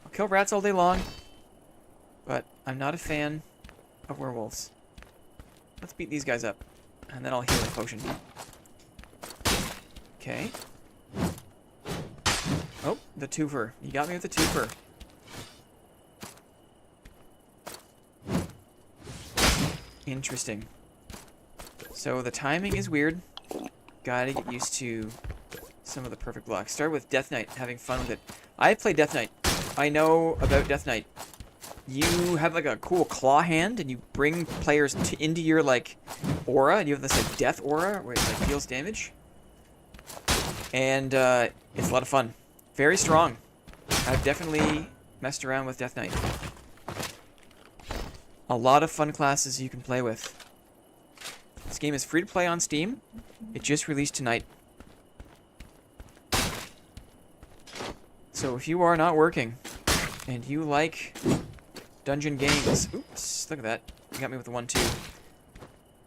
I'll kill rats all day long, but I'm not a fan of werewolves. Let's beat these guys up, and then I'll heal the potion. Okay. Oh, the twofer. You got me with the twofer. Interesting. So the timing is weird. Gotta get used to some of the perfect blocks. Start with Death Knight, having fun with it. I've played Death Knight. I know about Death Knight. You have like a cool claw hand, and you bring players into your like aura, and you have this like death aura where it like deals damage. And it's a lot of fun. Very strong. I've definitely messed around with Death Knight. A lot of fun classes you can play with. This game is free to play on Steam. It just released tonight. So if you are not working and you like dungeon games, oops, look at that. You got me with the 1-2.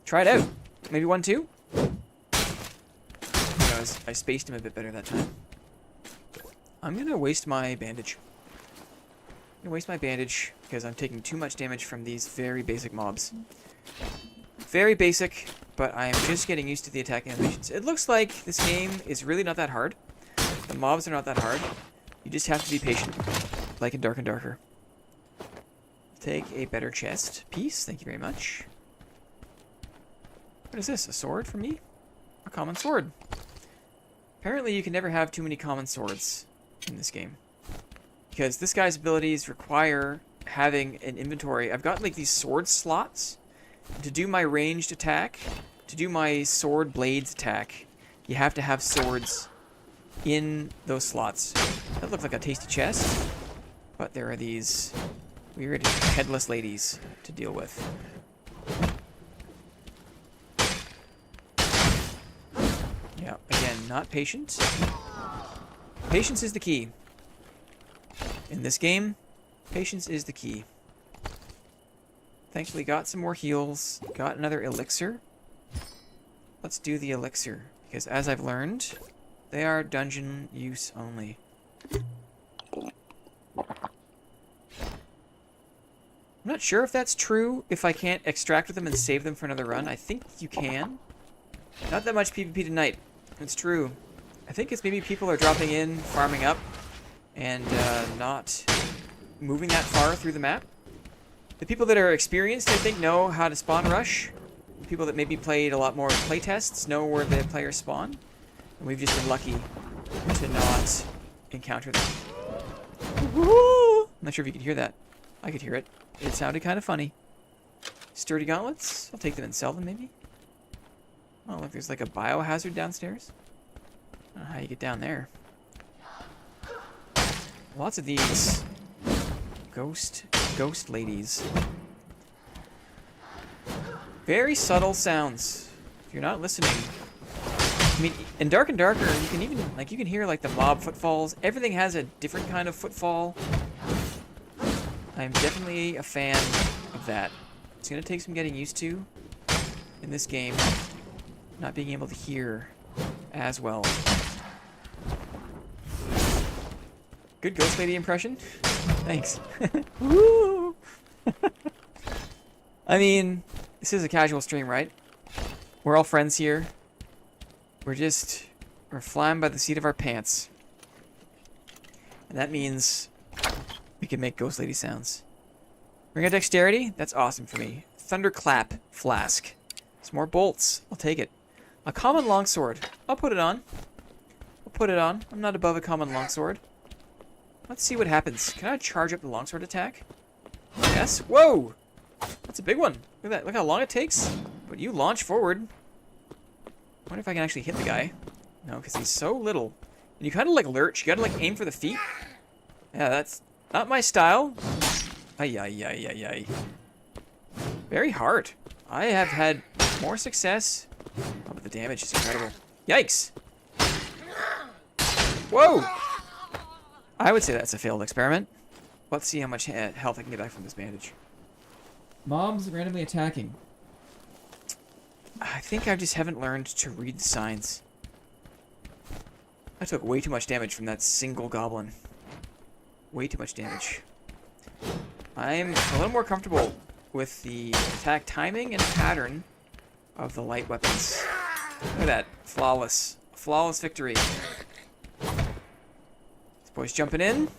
Try it out. Maybe 1-2? I spaced him a bit better that time. I'm gonna waste my bandage. I'm gonna waste my bandage because I'm taking too much damage from these very basic mobs. Very basic, but I'm just getting used to the attack animations. It looks like this game is really not that hard. The mobs are not that hard. You just have to be patient, like in Dark and Darker. Take a better chest piece. Thank you very much. What is this? A sword for me? A common sword. Apparently you can never have too many common swords in this game. Because this guy's abilities require having an inventory. I've got like these sword slots. To do my ranged attack, to do my sword blades attack, you have to have swords in those slots. That looks like a tasty chest. But there are these weird headless ladies to deal with. Yeah, again, not patient. Patience is the key. In this game, patience is the key. Thankfully got some more heals. Got another elixir. Let's do the elixir. Because as I've learned, they are dungeon use only. I'm not sure if that's true, if I can't extract with them and save them for another run. I think you can. Not that much PvP tonight. It's true. I think it's maybe people are dropping in, farming up, and not moving that far through the map. The people that are experienced, I think, know how to spawn rush. The people that maybe played a lot more playtests know where the players spawn. And we've just been lucky to not encounter them. Woo! I'm not sure if you could hear that. I could hear it. It sounded kind of funny. Sturdy gauntlets. I'll take them and sell them, maybe. Oh, look, there's like a biohazard downstairs. I don't know how you get down there. Lots of these ghost ladies. Very subtle sounds. If you're not listening. I mean, in Dark and Darker, you can even, like, you can hear, like, the mob footfalls. Everything has a different kind of footfall. I'm definitely a fan of that. It's gonna take some getting used to in this game. Not being able to hear as well. Good ghost lady impression. Thanks. Woo! I mean, this is a casual stream, right? We're all friends here. We're flying by the seat of our pants. And that means we can make ghost lady sounds. Ring of dexterity? That's awesome for me. Thunderclap flask. Some more bolts. I'll take it. A common longsword. I'll put it on. I'll put it on. I'm not above a common longsword. Let's see what happens. Can I charge up the longsword attack? Yes. Whoa! That's a big one. Look at that. Look how long it takes. But you launch forward. I wonder if I can actually hit the guy. No, because he's so little. And you kind of like lurch. You gotta like aim for the feet. Yeah, that's not my style. Ay, ay, ay, ay, ay. Very hard. I have had more success. Oh, but the damage is incredible. Yikes! Whoa! I would say that's a failed experiment. Let's see how much health I can get back from this bandage. Mobs randomly attacking. I think I just haven't learned to read the signs. I took way too much damage from that single goblin. Way too much damage. I'm a little more comfortable with the attack timing and pattern of the light weapons. Look at that. Flawless. Flawless victory. This boy's jumping in.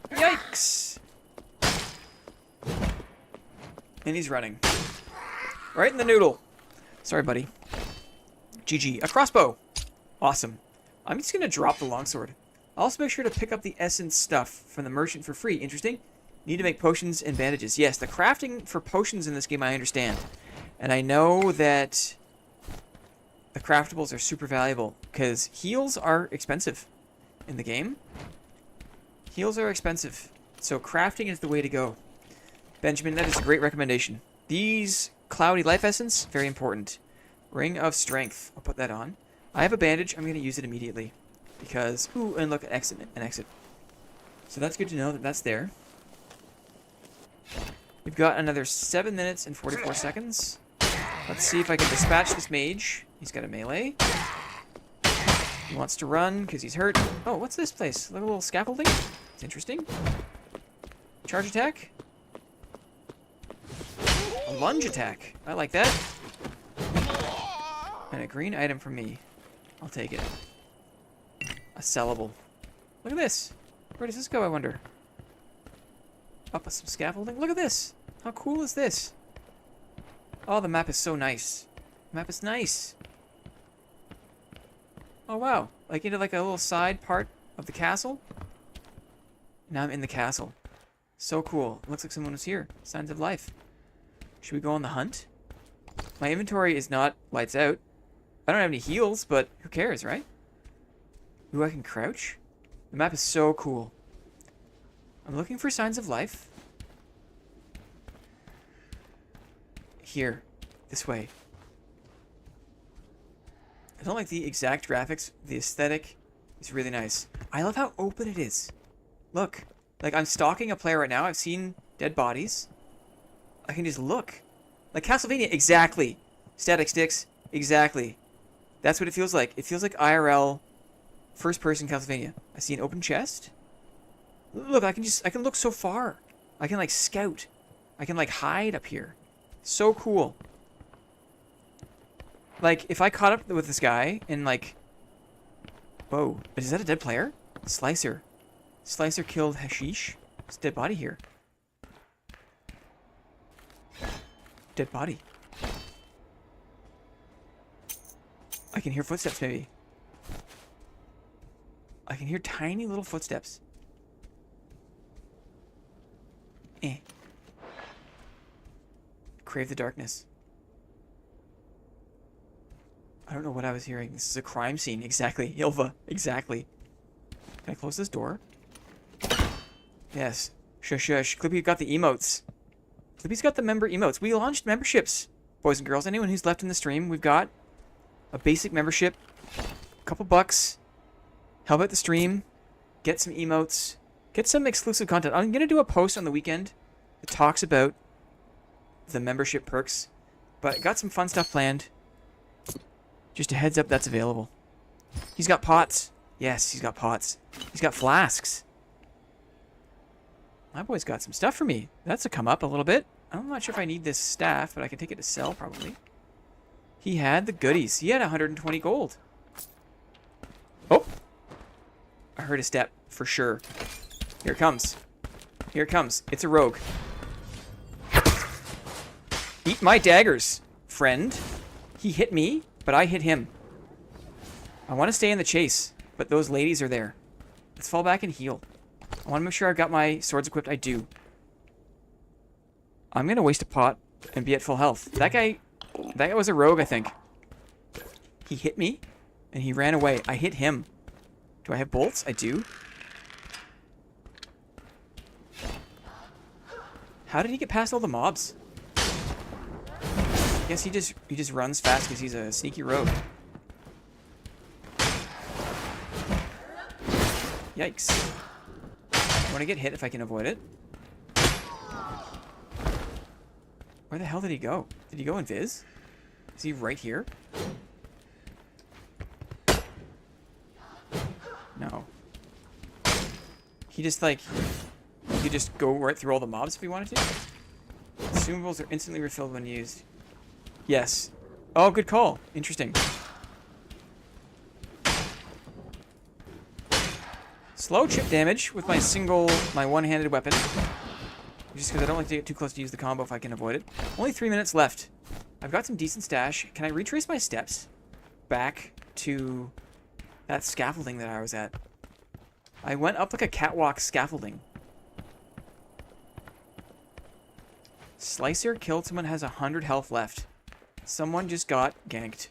Yikes! And he's running. Right in the noodle. Sorry, buddy. GG. A crossbow. Awesome. I'm just going to drop the longsword. I'll also make sure to pick up the essence stuff from the merchant for free. Interesting. Need to make potions and bandages. Yes, the crafting for potions in this game I understand. And I know that the craftables are super valuable because heals are expensive in the game. Heals are expensive. So crafting is the way to go. Benjamin, that is a great recommendation. These cloudy life essence, very important. Ring of strength. I'll put that on. I have a bandage. I'm going to use it immediately. Because... Ooh, and look, an exit. So that's good to know that that's there. We've got another 7 minutes and 44 seconds. Let's see if I can dispatch this mage. He's got a melee. He wants to run because he's hurt. Oh, what's this place? Like a little scaffolding? It's interesting. Charge attack. A lunge attack. I like that. And a green item from me. I'll take it. A sellable. Look at this. Where does this go, I wonder? Up some scaffolding. Look at this. How cool is this? Oh, the map is so nice. The map is nice. Oh, wow. Like into like a little side part of the castle. Now I'm in the castle. So cool. Looks like someone was here. Signs of life. Should we go on the hunt? My inventory is not lights out. I don't have any heals, but who cares, right? Ooh, I can crouch? The map is so cool. I'm looking for signs of life. Here. This way. I don't like the exact graphics. The aesthetic is really nice. I love how open it is. Look. Like, I'm stalking a player right now. I've seen dead bodies. I can just look. Like Castlevania, exactly. Static sticks, exactly. That's what it feels like. It feels like IRL first-person Castlevania. I see an open chest. Look, I can look so far. I can, like, scout. I can, like, hide up here. So cool. Like, if I caught up with this guy and, like... Whoa. Is that a dead player? Slicer. Slicer killed Hashish. It's a dead body here. Dead body. I can hear footsteps, maybe. I can hear tiny little footsteps. Crave the darkness. I don't know what I was hearing. This is a crime scene. Exactly. Ilva. Exactly. Can I close this door? Yes. Shush, shush. Clippy got the emotes. Clippy's got the member emotes. We launched memberships, boys and girls. Anyone who's left in the stream, we've got a basic membership. A couple bucks. Help out the stream. Get some emotes. Get some exclusive content. I'm going to do a post on the weekend that talks about the membership perks. But got some fun stuff planned. Just a heads up, that's available. He's got pots. Yes, he's got pots. He's got flasks. My boy's got some stuff for me. That's a come up a little bit. I'm not sure if I need this staff, but I can take it to sell probably. He had the goodies. He had 120 gold. Oh! I heard a step for sure. Here it comes. Here it comes. It's a rogue. Eat my daggers, friend. He hit me, but I hit him. I want to stay in the chase, but those ladies are there. Let's fall back and heal. I want to make sure I've got my swords equipped. I do. I'm going to waste a pot and be at full health. That guy was a rogue, I think. He hit me, and he ran away. I hit him. Do I have bolts? I do. How did he get past all the mobs? I guess he just runs fast because he's a sneaky rogue. Yikes. I want to get hit if I can avoid it. Where the hell did he go? Did he go invis? Is he right here? No. He just like... He could just go right through all the mobs if he wanted to? Consumables are instantly refilled when used. Yes. Oh, good call. Interesting. Slow chip damage with my one-handed weapon. Just because I don't like to get too close to use the combo if I can avoid it. Only 3 minutes left. I've got some decent stash. Can I retrace my steps back to that scaffolding that I was at? I went up like a catwalk scaffolding. Slicer killed someone, has 100 health left. Someone just got ganked.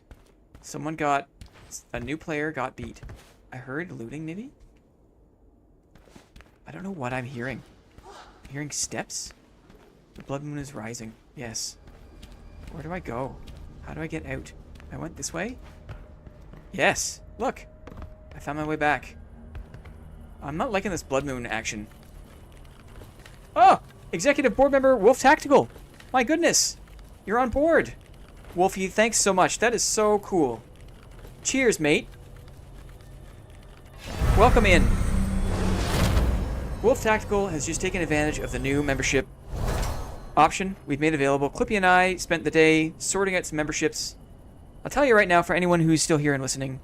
A new player got beat. I heard looting, maybe? I don't know what I'm hearing. I'm hearing steps? The blood moon is rising. Yes. Where do I go? How do I get out? I went this way? Yes. Look. I found my way back. I'm not liking this Blood Moon action. Oh! Executive Board Member Wolf Tactical. My goodness. You're on board. Wolfie, thanks so much. That is so cool. Cheers, mate. Welcome in. Wolf Tactical has just taken advantage of the new membership option we've made available. Clippy and I spent the day sorting out some memberships. I'll tell you right now, for anyone who's still here and listening,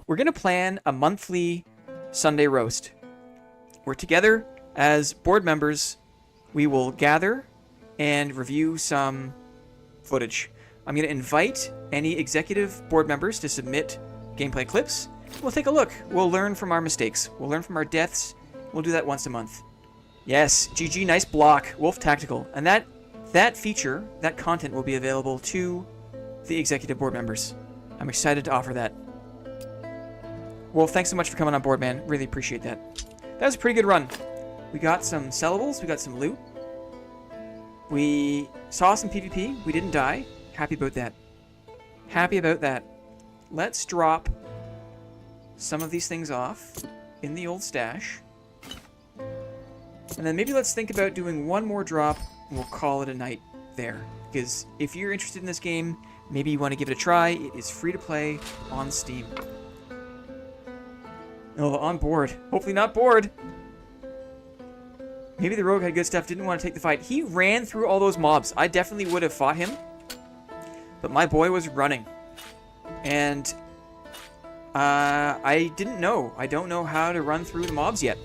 we're going to plan a monthly Sunday roast. We're together as board members. We will gather and review some footage. I'm going to invite any executive board members to submit gameplay clips. We'll take a look. We'll learn from our mistakes. We'll learn from our deaths. We'll do that once a month. Yes, GG, nice block. Wolf Tactical. And that feature, that content will be available to the executive board members. I'm excited to offer that. Wolf, thanks so much for coming on board, man. Really appreciate that. That was a pretty good run. We got some sellables. We got some loot. We saw some PvP. We didn't die. Happy about that. Happy about that. Let's drop some of these things off in the old stash. And then maybe let's think about doing one more drop and we'll call it a night there. Because if you're interested in this game, maybe you want to give it a try. It is free to play on Steam. Oh, on board. Hopefully not bored. Maybe the rogue had good stuff, didn't want to take the fight. He ran through all those mobs. I definitely would have fought him. But my boy was running. And I didn't know. I don't know how to run through the mobs yet.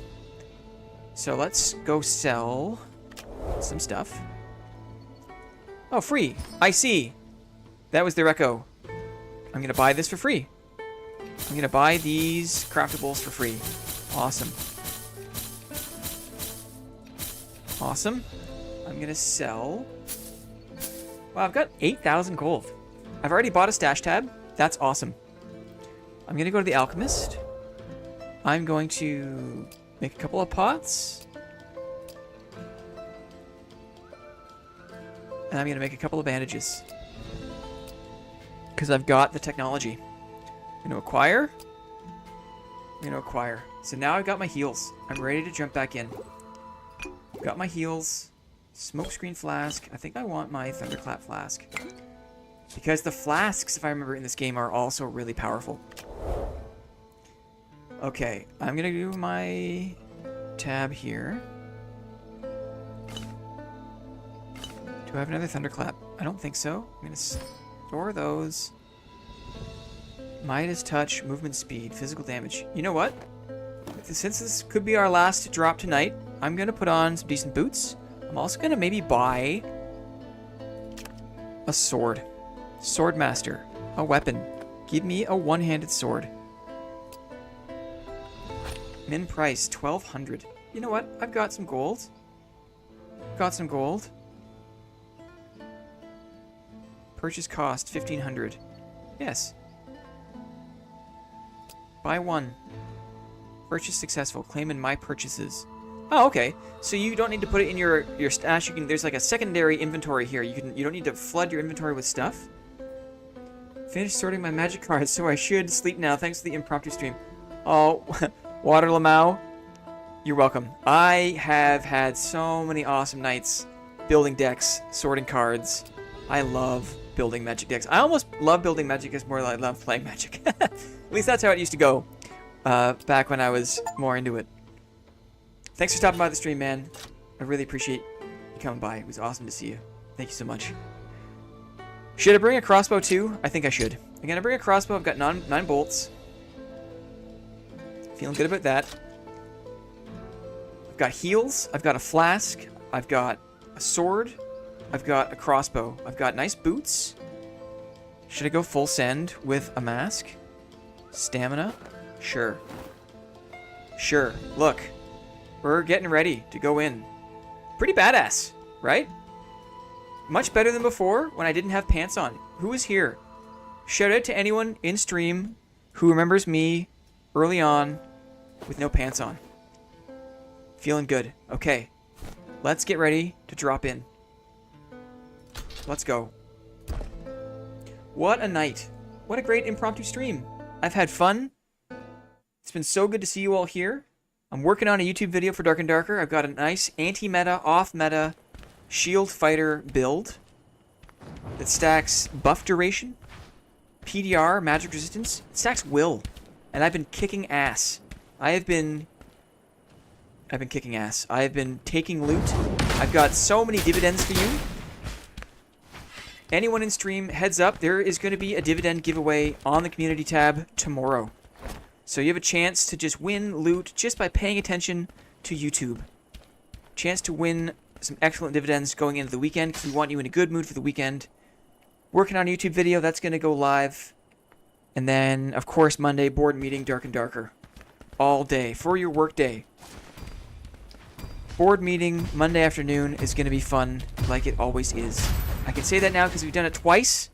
So let's go sell some stuff. Oh, free. I see. That was their echo. I'm going to buy this for free. I'm going to buy these craftables for free. Awesome. Awesome. I'm going to sell... Wow, I've got 8,000 gold. I've already bought a stash tab. That's awesome. I'm going to go to the alchemist. I'm going to make a couple of pots. And I'm going to make a couple of bandages. Because I've got the technology. I'm going to acquire. I'm going to acquire. So now I've got my heals. I'm ready to jump back in. Got my heals. Smokescreen flask. I think I want my thunderclap flask. Because the flasks, if I remember in this game, are also really powerful. Okay, I'm going to do my tab here. Do I have another thunderclap? I don't think so. I'm going to store those. Midas touch, movement speed, physical damage. You know what? Since this could be our last drop tonight, I'm going to put on some decent boots. I'm also going to maybe buy a sword. Swordmaster. A weapon. Give me a one-handed sword. Min price, 1,200. You know what? I've got some gold. Got some gold. Purchase cost, 1,500. Yes. Buy one. Purchase successful. Claim in my purchases. Oh, okay. So you don't need to put it in your stash. You can. There's like a secondary inventory here. You don't need to flood your inventory with stuff. Finished sorting my magic cards, so I should sleep now. Thanks for the impromptu stream. Oh, Water Lamau, you're welcome. I have had so many awesome nights building decks, sorting cards. I love building magic decks. I almost love building magic decks more than I love playing magic. At least that's how it used to go back when I was more into it. Thanks for stopping by the stream, man. I really appreciate you coming by. It was awesome to see you. Thank you so much. Should I bring a crossbow too? I think I should. I'm going to bring a crossbow. I've got 9 bolts. Feeling good about that. I've got heals. I've got a flask. I've got a sword. I've got a crossbow. I've got nice boots. Should I go full send with a mask? Stamina? Sure. Sure. Look. We're getting ready to go in. Pretty badass, right? Much better than before when I didn't have pants on. Who is here? Shout out to anyone in stream who remembers me early on with no pants on. Feeling good. Okay. Let's get ready to drop in. Let's go. What a night. What a great impromptu stream. I've had fun. It's been so good to see you all here. I'm working on a YouTube video for Dark and Darker. I've got a nice anti-meta, off-meta shield fighter build that stacks buff duration, PDR, magic resistance. It stacks will. And I've been kicking ass. I've been kicking ass. I've been taking loot. I've got so many dividends for you. Anyone in stream, heads up, there is going to be a dividend giveaway on the community tab tomorrow. So you have a chance to just win loot just by paying attention to YouTube. Chance to win some excellent dividends going into the weekend because we want you in a good mood for the weekend. Working on a YouTube video, that's going to go live. And then, of course, Monday, board meeting, Dark and Darker. All day, for your work day. Board meeting, Monday afternoon, is going to be fun, like it always is. I can say that now because we've done it twice.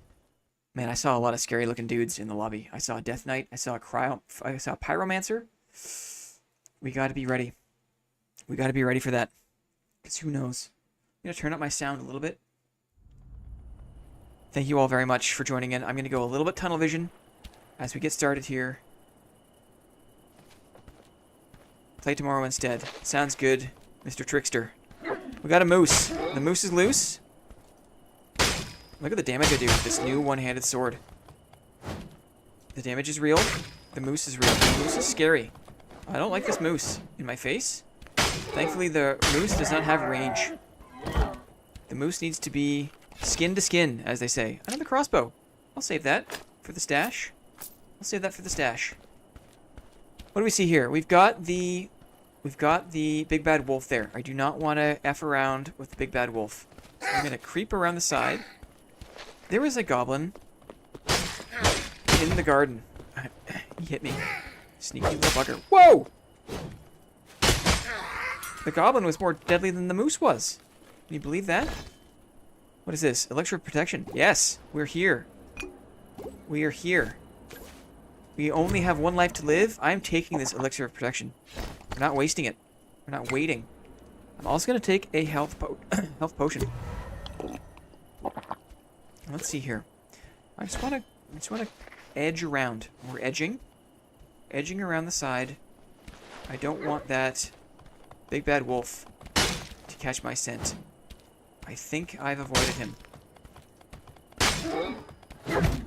Man, I saw a lot of scary-looking dudes in the lobby. I saw a Death Knight. I saw a Pyromancer. We got to be ready. We got to be ready for that. Because who knows? I'm going to turn up my sound a little bit. Thank you all very much for joining in. I'm going to go a little bit tunnel vision as we get started here. Play tomorrow instead. Sounds good, Mr. Trickster. We got a moose. The moose is loose. Look at the damage I do with this new one-handed sword. The damage is real. The moose is real. The moose is scary. I don't like this moose in my face. Thankfully, the moose does not have range. The moose needs to be skin to skin, as they say. Another crossbow. I'll save that for the stash. I'll save that for the stash. What do we see here? We've got the big bad wolf there. I do not want to F around with the big bad wolf. So I'm going to creep around the side. There was a goblin in the garden. He hit me. Sneaky little bugger. Whoa! The goblin was more deadly than the moose was. Can you believe that? What is this? Elixir of protection. Yes, we're here. We are here. We only have one life to live. I'm taking this elixir of protection. We're not wasting it. We're not waiting. I'm also going to take a health potion. Let's see here. I just want to edge around. We're edging around the side. I don't want that big bad wolf to catch my scent. I think I've avoided him.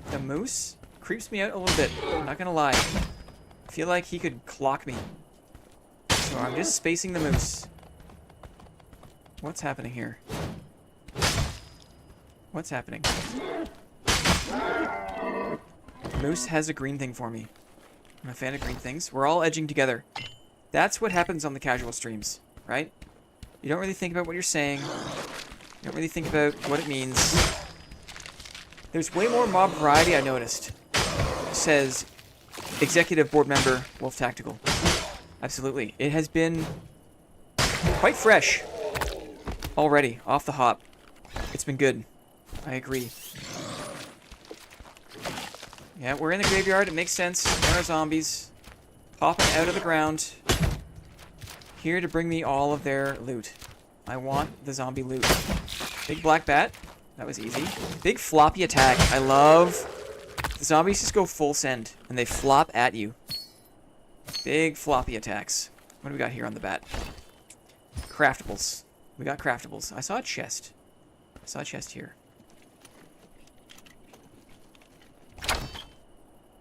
The moose creeps me out a little bit. I'm not gonna lie. I feel like he could clock me. So I'm just spacing the moose. What's happening here? What's happening? Moose has a green thing for me. I'm a fan of green things. We're all edging together. That's what happens on the casual streams, right? You don't really think about what you're saying. You don't really think about what it means. There's way more mob variety, I noticed. Says executive board member Wolf Tactical. Absolutely. It has been quite fresh already, off the hop. It's been good. I agree. Yeah, we're in the graveyard. It makes sense. There are zombies popping out of the ground. Here to bring me all of their loot. I want the zombie loot. Big black bat. That was easy. Big floppy attack. I love... The zombies just go full send, and they flop at you. Big floppy attacks. What do we got here on the bat? Craftables. We got craftables. I saw a chest. I saw a chest here.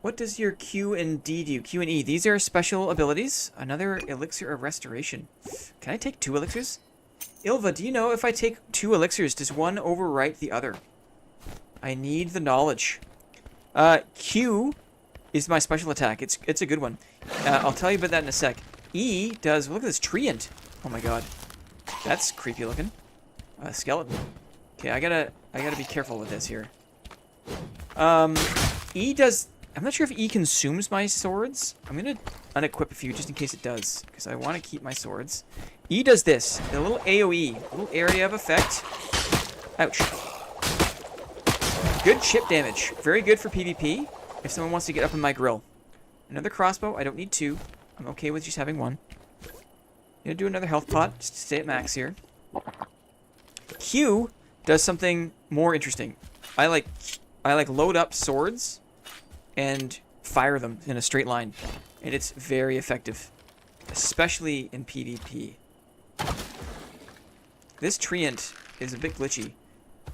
What does your Q and D do? Q and E. These are special abilities. Another elixir of restoration. Can I take 2 elixirs? Ilva, do you know if I take 2 elixirs, does one overwrite the other? I need the knowledge. Q is my special attack. It's a good one. I'll tell you about that in a sec. E does... Look at this treant. Oh my god. That's creepy looking. Skeleton. Okay, I gotta be careful with this here. E does... I'm not sure if E consumes my swords. I'm gonna unequip a few just in case it does, because I want to keep my swords. E does this. A little AoE. A little area of effect. Ouch. Good chip damage. Very good for PvP if someone wants to get up in my grill. Another crossbow. I don't need 2. I'm okay with just having 1. Gonna do another health pot just to stay at max here. Q does something more interesting. I like load up swords and fire them in a straight line. And it's very effective, especially in PvP. This treant is a bit glitchy.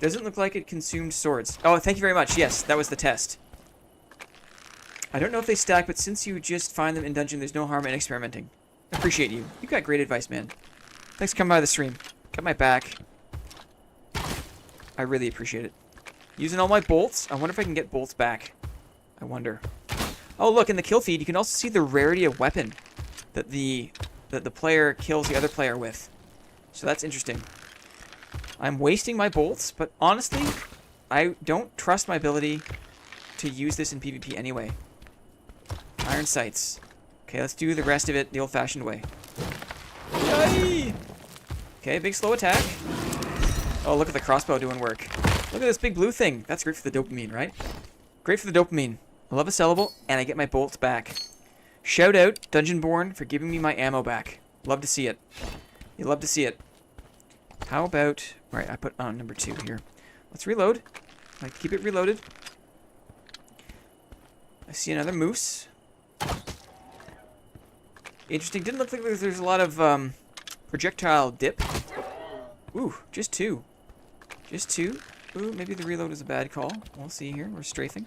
Doesn't look like it consumed swords. Oh, thank you very much. Yes, that was the test. I don't know if they stack, but since you just find them in dungeon, there's no harm in experimenting. Appreciate you. You got great advice, man. Thanks for coming by the stream. Got my back. I really appreciate it. Using all my bolts. I wonder if I can get bolts back. I wonder. Oh, look, in the kill feed, you can also see the rarity of weapon that the player kills the other player with. So that's interesting. I'm wasting my bolts, but honestly, I don't trust my ability to use this in PvP anyway. Iron sights. Okay, let's do the rest of it the old-fashioned way. Yay! Okay, big slow attack. Oh, look at the crossbow doing work. Look at this big blue thing. That's great for the dopamine, right? Great for the dopamine. I love a sellable, and I get my bolts back. Shout out, Dungeonborne, for giving me my ammo back. Love to see it. You love to see it. How about... Right, I put on number 2 here. Let's reload. Like, keep it reloaded. I see another moose. Interesting. Didn't look like there's a lot of projectile dip. Ooh, just 2. Just 2. Ooh, maybe the reload is a bad call. We'll see here. We're strafing.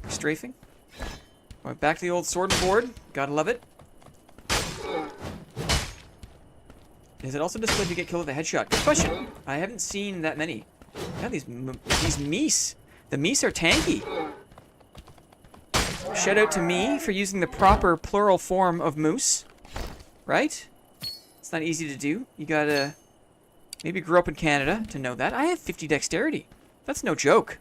We're strafing. Right, back to the old sword and board. Gotta love it. Is it also displayed if you get killed with a headshot? Good question. I haven't seen that many. Yeah, these meese. The meese are tanky. Shout out to me for using the proper plural form of moose. Right? It's not easy to do. You gotta maybe grow up in Canada to know that. I have 50 dexterity. That's no joke.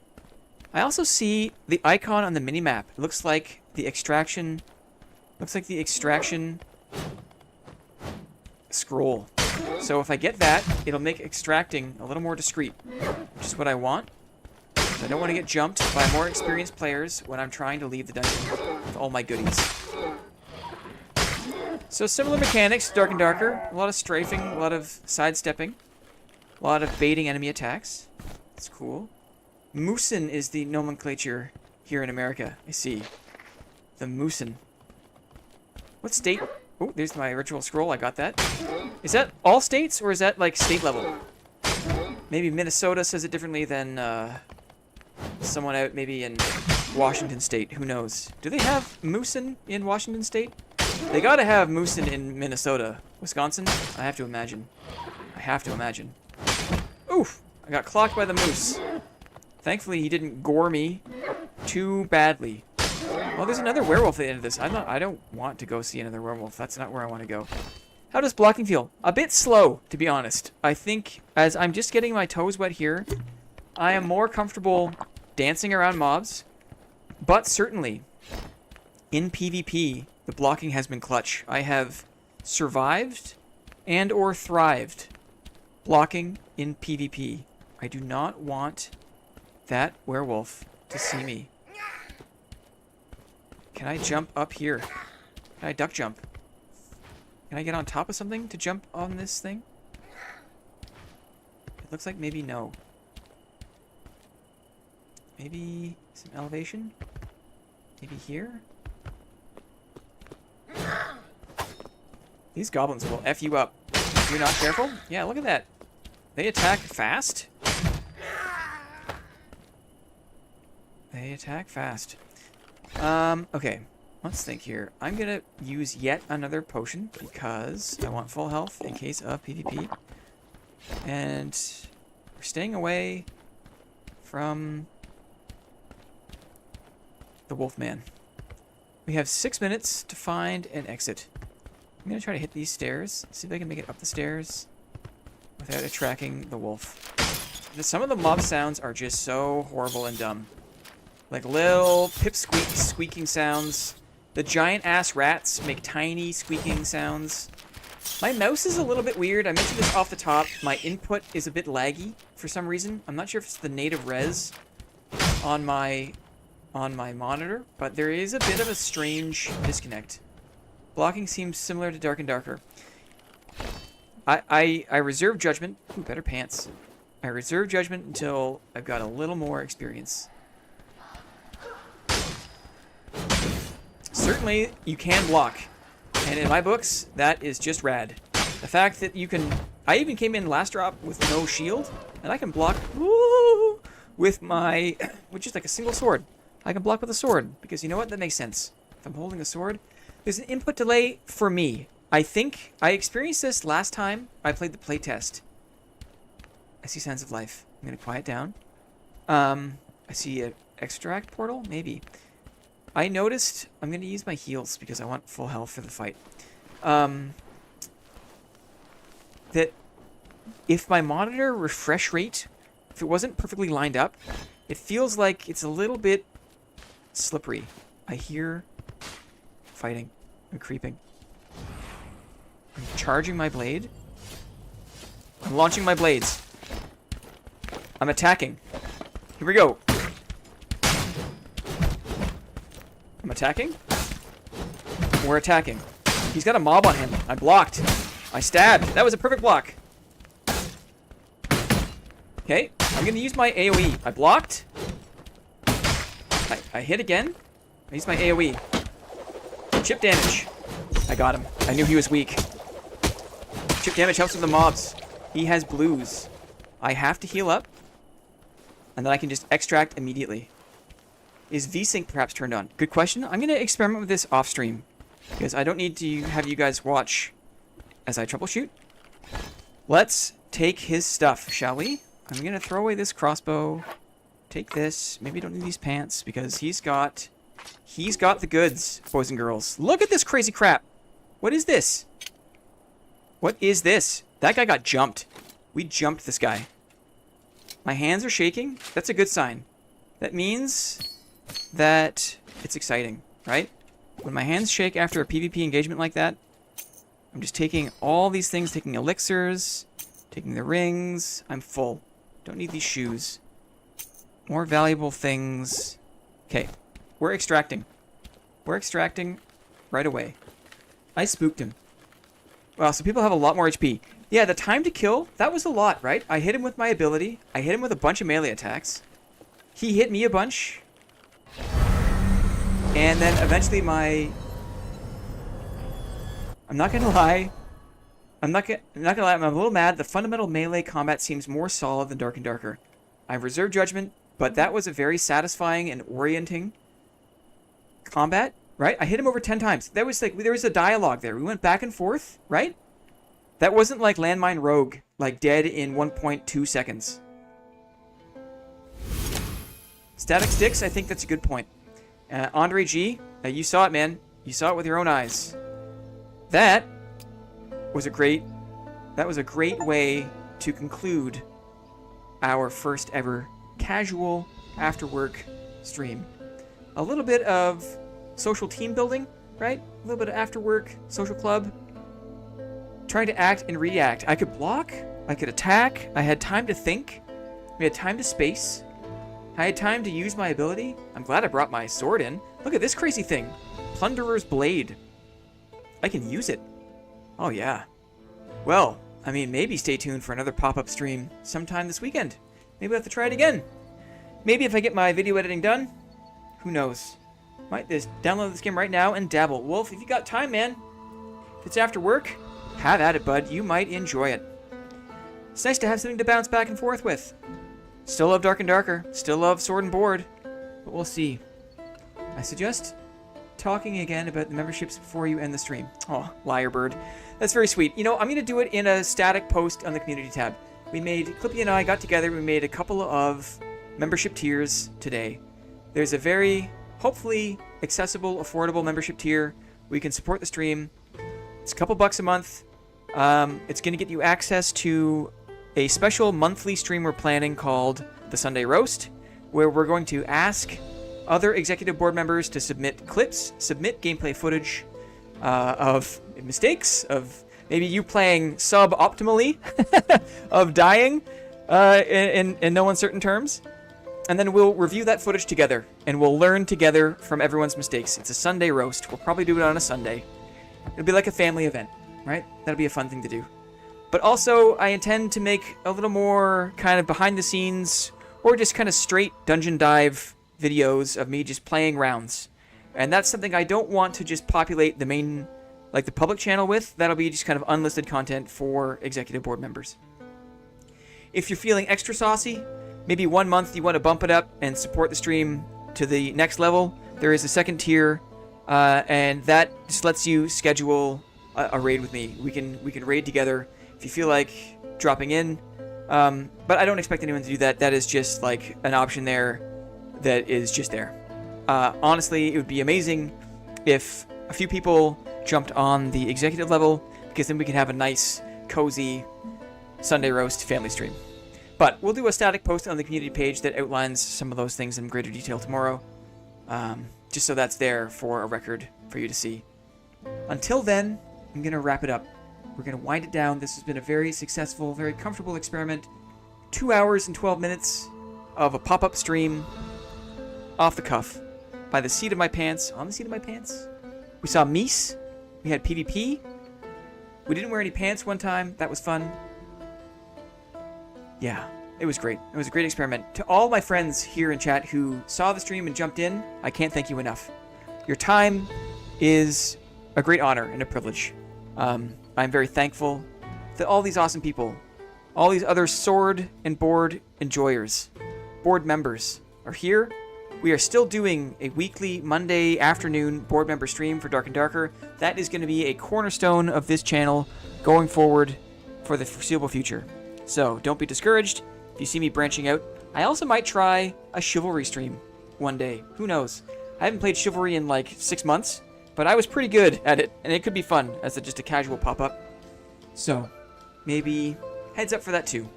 I also see the icon on the minimap. It looks like the extraction... scroll. So if I get that, it'll make extracting a little more discreet, which is what I want. I don't want to get jumped by more experienced players when I'm trying to leave the dungeon with all my goodies. So similar mechanics, Dark and Darker. A lot of strafing, a lot of sidestepping, a lot of baiting enemy attacks. That's cool. Moosin is the nomenclature here in America. I see. The Moosin. What state? Oh, there's my ritual scroll. I got that. Is that all states, or is that, like, state level? Maybe Minnesota says it differently than someone out maybe in Washington State. Who knows? Do they have Moosin in Washington State? They gotta have Moosin in Minnesota. Wisconsin? I have to imagine. I have to imagine. Oof! I got clocked by the moose. Thankfully, he didn't gore me too badly. Oh, there's another werewolf at the end of this. I don't want to go see another werewolf. That's not where I want to go. How does blocking feel? A bit slow, to be honest. I think as I'm just getting my toes wet here, I am more comfortable dancing around mobs. But certainly, in PvP, the blocking has been clutch. I have survived and or thrived blocking in PvP. I do not want that werewolf to see me. Can I jump up here? Can I duck jump? Can I get on top of something to jump on this thing? It looks like maybe no. Maybe some elevation? Maybe here? These goblins will F you up if you're not careful. Yeah, look at that. They attack fast. They attack fast. Okay. Let's think here. I'm gonna use yet another potion because I want full health in case of PvP. And we're staying away from the Wolfman. We have 6 minutes to find an exit. I'm gonna try to hit these stairs. See if I can make it up the stairs without attracting the wolf. Some of the mob sounds are just so horrible and dumb. Like little pipsqueak squeaking sounds. The giant ass rats make tiny squeaking sounds. My mouse is a little bit weird. I mentioned this off the top. My input is a bit laggy for some reason. I'm not sure if it's the native res on my monitor, but there is a bit of a strange disconnect. Blocking seems similar to Dark and Darker. I reserve judgment. Ooh, better pants. I reserve judgment until I've got a little more experience. certainly you can block. And in my books, that is just rad. The fact that you can... I even came in last drop with no shield, and I can block with my... with just like a single sword. I can block with a sword, because you know what? That makes sense. If I'm holding a sword, there's an input delay for me. I think I experienced this last time I played the playtest. I see signs of life. I'm going to quiet down. I see an extract portal? Maybe. I noticed... I'm going to use my heals because I want full health for the fight. That if my monitor refresh rate, if it wasn't perfectly lined up, it feels like it's a little bit slippery. I hear fighting and creeping. I'm charging my blade. I'm launching my blades. I'm attacking. Here we go. I'm attacking. We're attacking. He's got a mob on him. I blocked. I stabbed. That was a perfect block. Okay. I'm going to use my AoE. I blocked. I hit again. I used my AoE. Chip damage. I got him. I knew he was weak. Chip damage helps with the mobs. He has blues. I have to heal up. And then I can just extract immediately. Is VSync perhaps turned on? Good question. I'm going to experiment with this off stream. Because I don't need to have you guys watch as I troubleshoot. Let's take his stuff, shall we? I'm going to throw away this crossbow. Take this. Maybe don't need these pants because he's got the goods, boys and girls. Look at this crazy crap. What is this? What is this? That guy got jumped. We jumped this guy. My hands are shaking. That's a good sign. That means that it's exciting, right? When my hands shake after a PvP engagement like that, I'm just taking all these things, taking elixirs, taking the rings. I'm full. Don't need these shoes. More valuable things. Okay, we're extracting. We're extracting right away. I spooked him. Wow, so people have a lot more HP. Yeah, the time to kill, that was a lot, right? I hit him with my ability. I hit him with a bunch of melee attacks. He hit me a bunch. And then eventually my... I'm not gonna lie. I'm not gonna lie, I'm a little mad. The fundamental melee combat seems more solid than Dark and Darker. I have reserved judgment, but that was a very satisfying and orienting combat, right? I hit him over 10 times. That was like, there was a dialogue there. We went back and forth, right? That wasn't like Landmine Rogue, like dead in 1.2 seconds. Static sticks, I think that's a good point. Andre G, you saw it, man. You saw it with your own eyes. That was a great way to conclude our first ever casual after work stream. A little bit of social team building, right? A little bit of after work, social club. Trying to act and react. I could block, I could attack, I had time to think, we had time to space, I had time to use my ability. I'm glad I brought my sword in. Look at this crazy thing. Plunderer's Blade. I can use it. Oh yeah. Well, I mean, maybe stay tuned for another pop-up stream sometime this weekend. Maybe we'll have to try it again. Maybe if I get my video editing done. Who knows? Might just download this game right now and dabble. Wolf, if you got time, man. If it's after work, have at it, bud. You might enjoy it. It's nice to have something to bounce back and forth with. Still love Dark and Darker. Still love Sword and Board. But we'll see. I suggest talking again about the memberships before you end the stream. Oh, liar bird. That's very sweet. You know, I'm going to do it in a static post on the community tab. Clippy and I got together. We made a couple of membership tiers today. There's a very, hopefully, accessible, affordable membership tier where you can support the stream. It's a couple bucks a month. It's going to get you access to a special monthly stream we're planning called the Sunday Roast, where we're going to ask other executive board members to submit clips, submit gameplay footage of mistakes, of maybe you playing sub-optimally, of dying in no uncertain terms. And then we'll review that footage together, and we'll learn together from everyone's mistakes. It's a Sunday Roast. We'll probably do it on a Sunday. It'll be like a family event, right? That'll be a fun thing to do. But also, I intend to make a little more kind of behind the scenes or just kind of straight dungeon dive videos of me just playing rounds. And that's something I don't want to just populate the main, like the public channel with. That'll be just kind of unlisted content for executive board members. If you're feeling extra saucy, maybe 1 month you want to bump it up and support the stream to the next level, there is a second tier, and that just lets you schedule a raid with me. We can raid together if you feel like dropping in. But I don't expect anyone to do that. That is just like an option there that is just there. Honestly, it would be amazing if a few people jumped on the executive level, because then we could have a nice, cozy Sunday roast family stream. But we'll do a static post on the community page that outlines some of those things in greater detail tomorrow, just so that's there for a record for you to see. Until then, I'm going to wrap it up. We're going to wind it down. This has been a very successful, very comfortable experiment. 2 hours and 12 minutes of a pop-up stream off the cuff by the seat of my pants. On the seat of my pants. We saw Mies. We had PvP. We didn't wear any pants one time. That was fun. Yeah, it was great. It was a great experiment. To all my friends here in chat who saw the stream and jumped in, I can't thank you enough. Your time is a great honor and a privilege. I'm very thankful that all these awesome people, all these other sword and board enjoyers, board members, are here. We are still doing a weekly Monday afternoon board member stream for Dark and Darker. That is going to be a cornerstone of this channel going forward for the foreseeable future. So don't be discouraged if you see me branching out. I also might try a Chivalry stream one day. Who knows? I haven't played Chivalry in like 6 months, but I was pretty good at it, and it could be fun as just a casual pop-up. So maybe heads up for that too.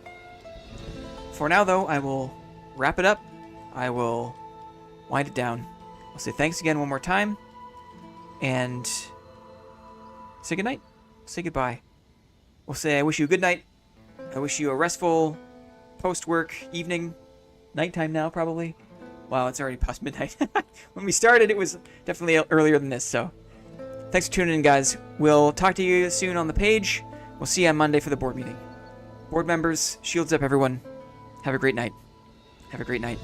For now, though, I will wrap it up. I will wind it down. I'll say thanks again one more time, and say goodnight. Say goodbye. We'll say I wish you a good night. I wish you a restful post-work evening. Nighttime now, probably. Wow, it's already past midnight. When we started, it was definitely earlier than this, so thanks for tuning in, guys. We'll talk to you soon on the page. We'll see you on Monday for the board meeting. Board members, shields up, everyone. Have a great night. Have a great night.